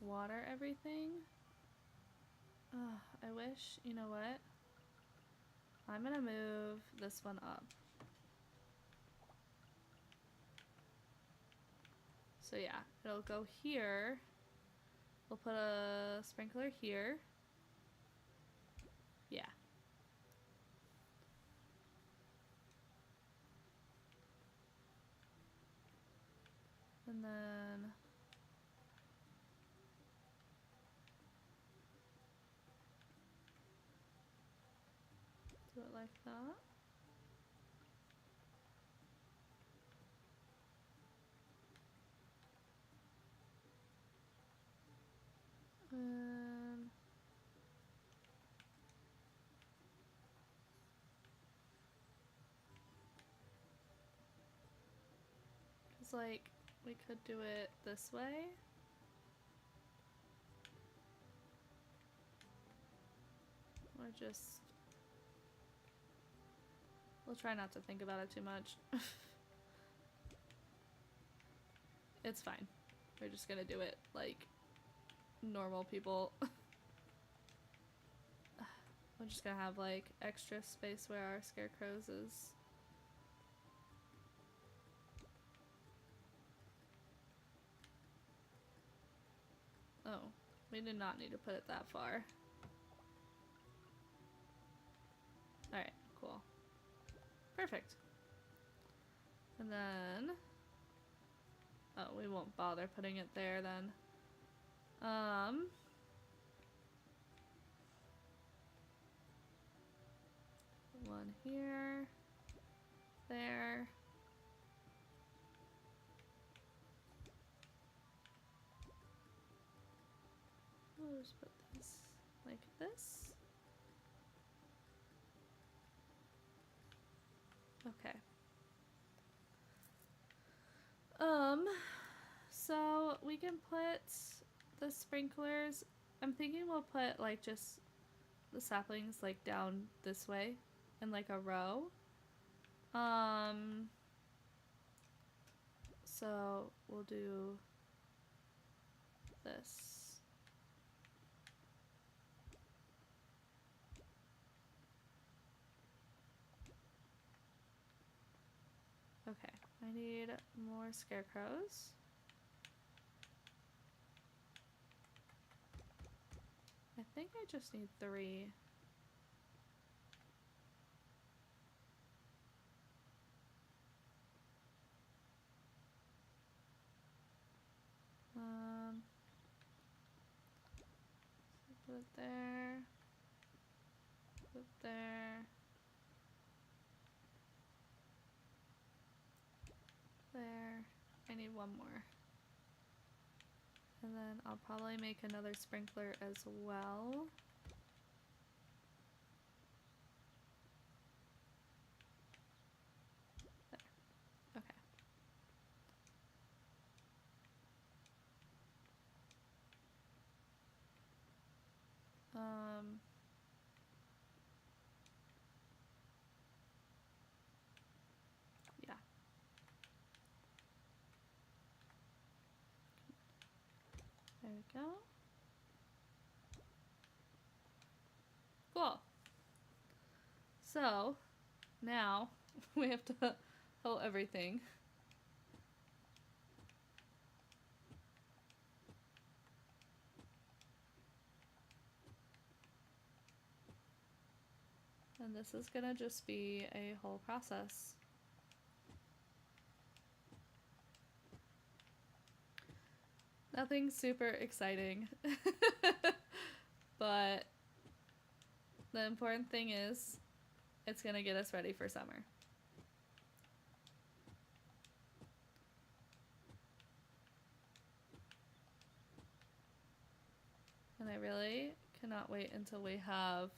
[SPEAKER 1] water everything. I wish, you know what? I'm gonna move this one up. So yeah, it'll go here. We'll put a sprinkler here. Yeah. And then do it like that. And it's like we could do it this way. Or just, we'll try not to think about it too much. It's fine. We're just gonna do it like normal people. What We're just gonna have like extra space where our scarecrows is. Oh, we did not need to put it that far. Alright, cool. Perfect. And then... oh, we won't bother putting it there then. One here. There. We'll just put this like this. Okay. So we can put the sprinklers. I'm thinking we'll put like just the saplings like down this way in like a row. So we'll do this. Okay, I need more scarecrows. I think I just need 3. So put it there. Put it there. There. I need one more. And then I'll probably make another sprinkler as well. There. Okay. Yeah. There we go. Cool. So, now we have to hoe everything. And this is gonna just be a whole process. Nothing super exciting. But the important thing is it's gonna get us ready for summer. And I really cannot wait until we have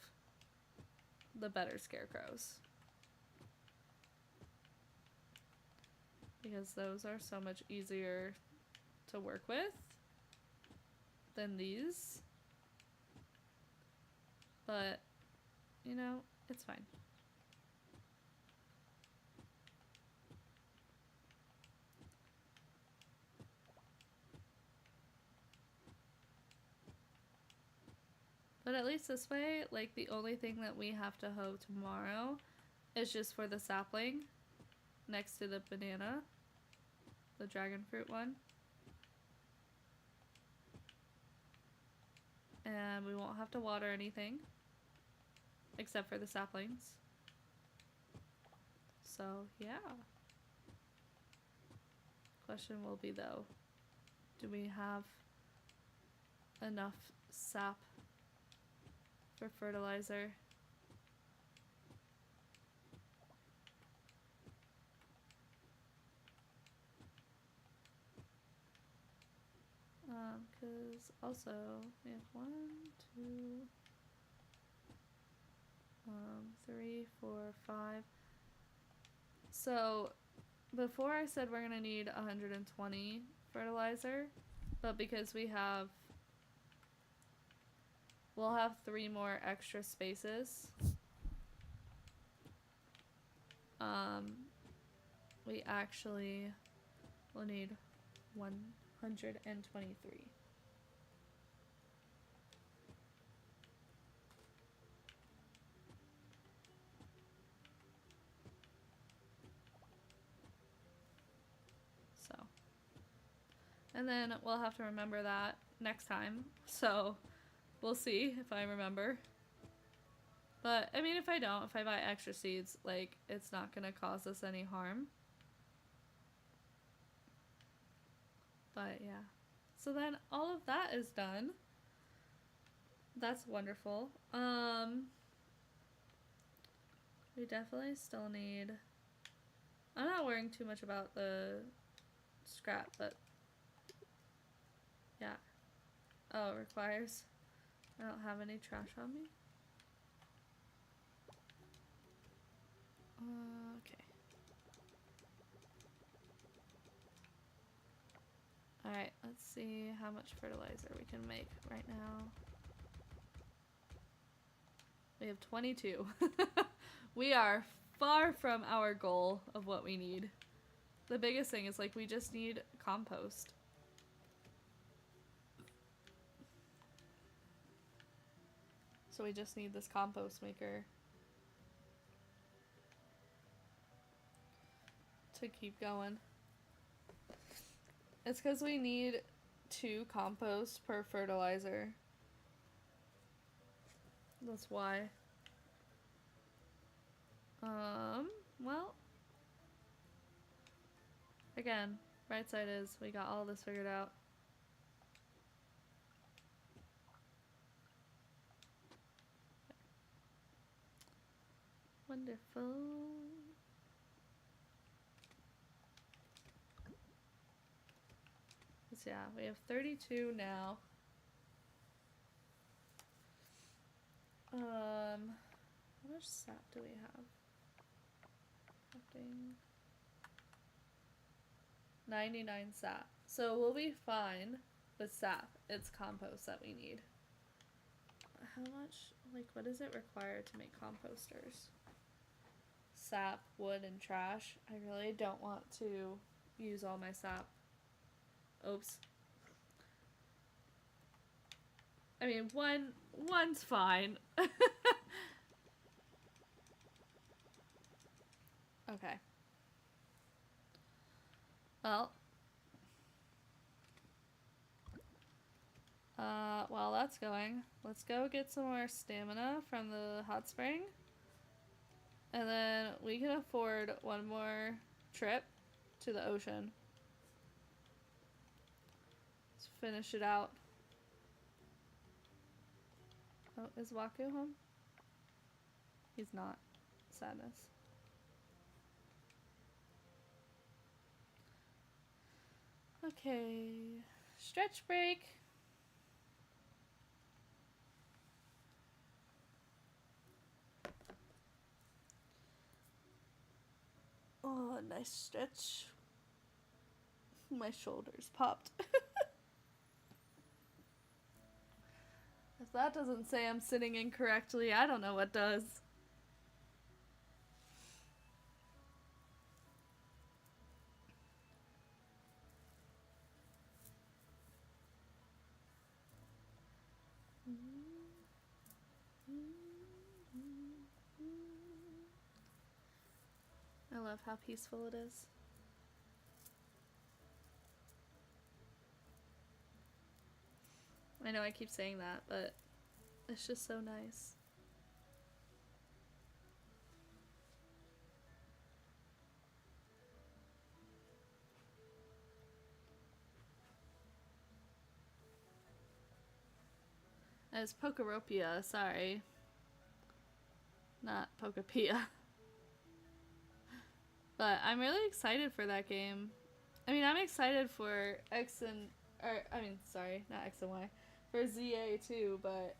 [SPEAKER 1] the better scarecrows. Because those are so much easier to work with than these. But, you know, it's fine. But at least this way, like, the only thing that we have to hoe tomorrow is just for the sapling next to the banana, the dragon fruit one. And we won't have to water anything except for the saplings. So, yeah. Question will be though, do we have enough sap for fertilizer? Because also we have 1, 2, 3, 4, 5. So before I said we're gonna need 120 fertilizer, but because we'll have 3 more extra spaces. We actually will need 123. And then we'll have to remember that next time. So we'll see if I remember. But, I mean, if I don't, if I buy extra seeds, like, it's not gonna cause us any harm. But, yeah. So then all of that is done. That's wonderful. We definitely still need... I'm not worrying too much about the scrap, but... Yeah. Oh, it requires... I don't have any trash on me. Okay. Alright, let's see how much fertilizer we can make right now. We have 22. We are far from our goal of what we need. The biggest thing is, like, we just need compost. So we just need this compost maker to keep going. It's because we need 2 compost per fertilizer. That's why. Well. Again, right side is we got all this figured out. Wonderful. So yeah, we have 32 now. How much sap do we have? 99 sap. So we'll be fine with sap. It's compost that we need. How much, like, what does it require to make composters? Sap, wood, and trash. I really don't want to use all my sap. Oops. I mean, one's fine. Okay. Well. While that's going, let's go get some more stamina from the hot spring. And then we can afford one more trip to the ocean. Let's finish it out. Oh, is Waku home? He's not. Sadness. Okay. Stretch break. Oh, nice stretch. My shoulders popped. If that doesn't say I'm sitting incorrectly, I don't know what does. I love how peaceful it is. I know I keep saying that, but it's just so nice. It's Pokeropia, sorry. Not Pokepia. But I'm really excited for that game. I mean, I'm excited for X and... Or, I mean, sorry, not X and Y. For ZA too, but...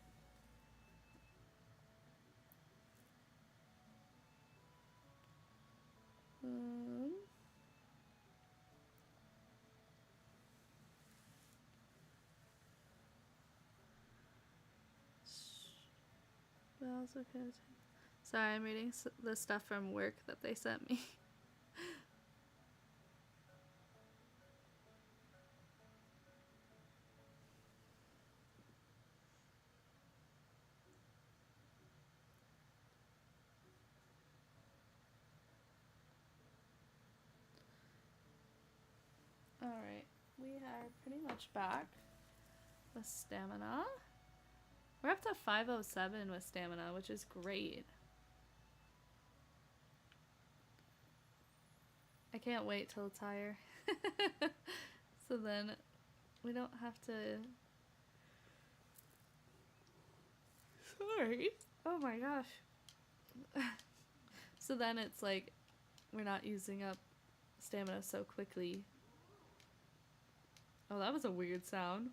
[SPEAKER 1] Sorry, I'm reading the stuff from work that they sent me. Alright, we are pretty much back with stamina. We're up to 507 with stamina, which is great. I can't wait till it's higher. So then we don't have to... Sorry. Oh my gosh. So then it's like we're not using up stamina so quickly. Oh, that was a weird sound.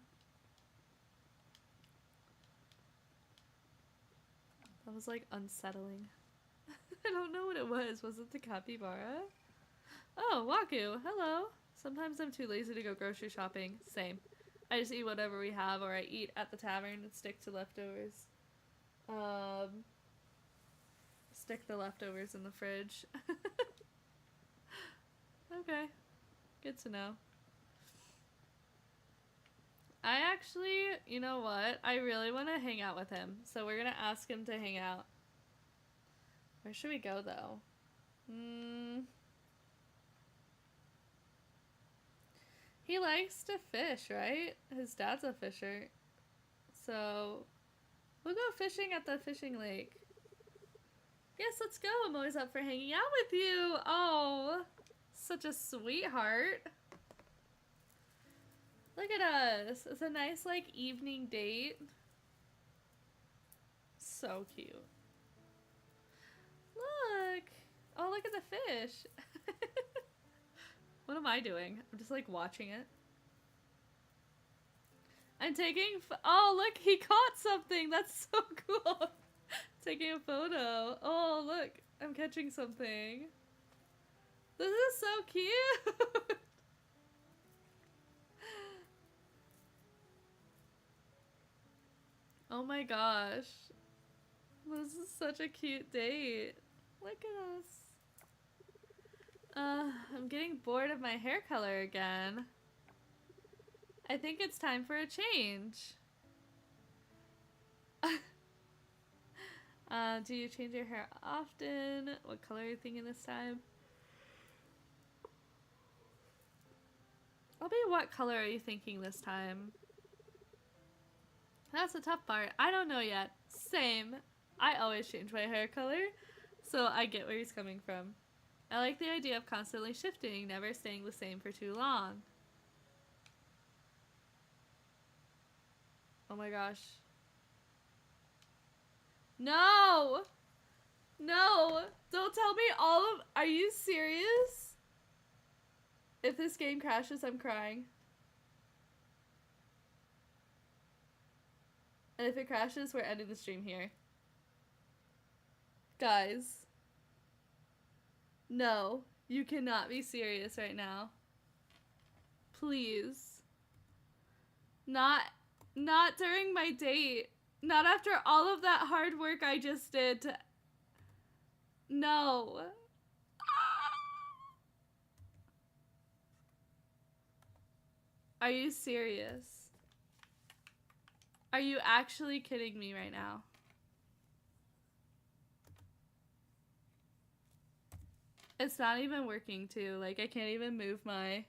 [SPEAKER 1] That was like unsettling. I don't know what it was. Was it the capybara? Oh, Waku, hello. Sometimes I'm too lazy to go grocery shopping. Same. I just eat whatever we have, or I eat at the tavern and stick to leftovers. Stick the leftovers in the fridge. Okay. Good to know. I actually, you know what? I really want to hang out with him. So we're going to ask him to hang out. Where should we go, though? He likes to fish, right? His dad's a fisher. So we'll go fishing at the fishing lake. Yes, let's go. I'm always up for hanging out with you. Oh, such a sweetheart. Look at us. It's a nice, like, evening date. So cute. Look. Oh, look at the fish. What am I doing? I'm just, like, watching it. I'm taking... Oh, look. He caught something. That's so cool. Taking a photo. Oh, look. I'm catching something. This is so cute. Oh my gosh. This is such a cute date. Look at us. I'm getting bored of my hair color again. I think it's time for a change. Do you change your hair often? What color are you thinking this time? I'll be, what color are you thinking this time? That's the tough part. I don't know yet. Same. I always change my hair color, so I get where he's coming from. I like the idea of constantly shifting, never staying the same for too long. Oh my gosh. No! No! Don't tell me all of... Are you serious? If this game crashes, I'm crying. And if it crashes, we're ending the stream here. Guys. No. You cannot be serious right now. Please. Not during my date. Not after all of that hard work I just did to... No. Are you serious? Are you actually kidding me right now? It's not even working too. Like, I can't even move my...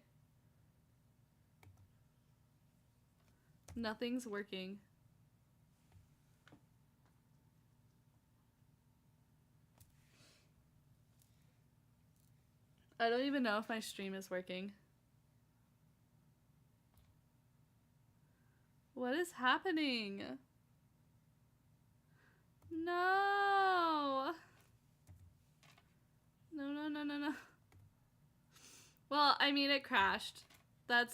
[SPEAKER 1] Nothing's working. I don't even know if my stream is working. What is happening? No. No. Well, I mean, it crashed. It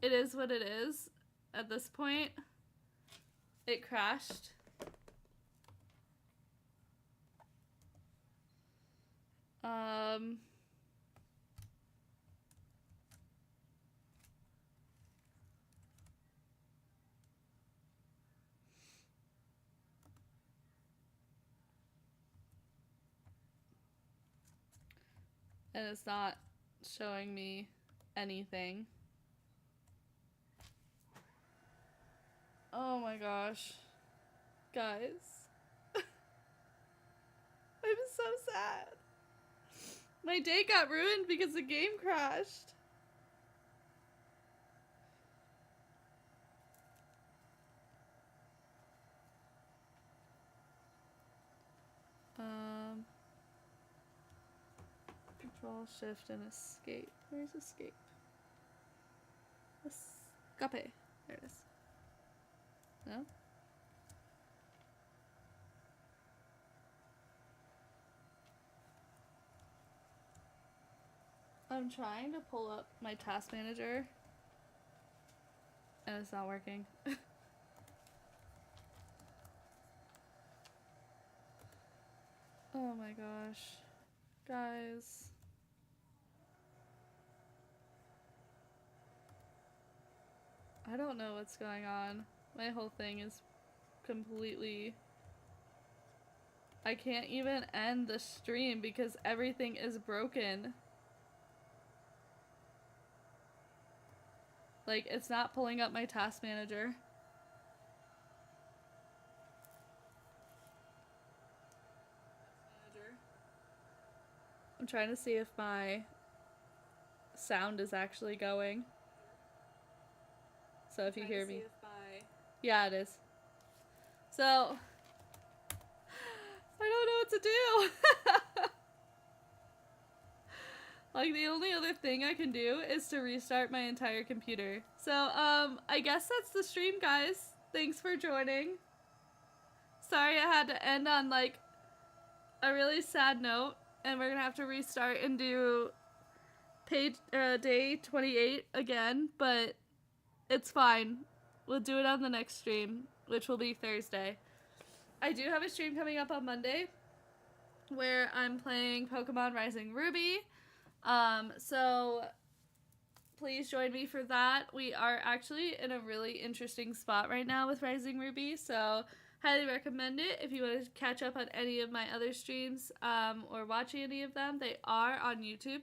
[SPEAKER 1] is what it is at this point. It crashed. And it's not showing me anything. Oh my gosh. Guys. I'm so sad. My day got ruined because the game crashed. Control, Shift, and Escape. Where's Escape? Escape. There it is. No? I'm trying to pull up my task manager, and it's not working. Oh my gosh. Guys. I don't know what's going on. My whole thing is completely... I can't even end the stream because everything is broken. Like, it's not pulling up my task manager. I'm trying to see if my sound is actually going. So if you hear me. Yeah, it is. So, I don't know what to do. Like, the only other thing I can do is to restart my entire computer. So, I guess that's the stream, guys. Thanks for joining. Sorry I had to end on, like, a really sad note. And we're gonna have to restart and do day 28 again. But it's fine. We'll do it on the next stream, which will be Thursday. I do have a stream coming up on Monday where I'm playing Pokemon Rising Ruby. So please join me for that. We are actually in a really interesting spot right now with Rising Ruby, so highly recommend it if you want to catch up on any of my other streams or watching any of them. They are on YouTube.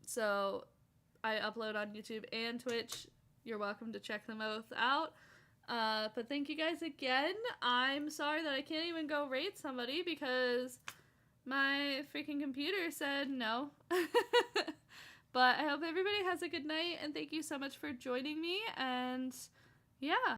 [SPEAKER 1] So I upload on YouTube and Twitch. You're welcome to check them both out. But thank you guys again. I'm sorry that I can't even go rate somebody because my freaking computer said no. But I hope everybody has a good night, and thank you so much for joining me, and yeah.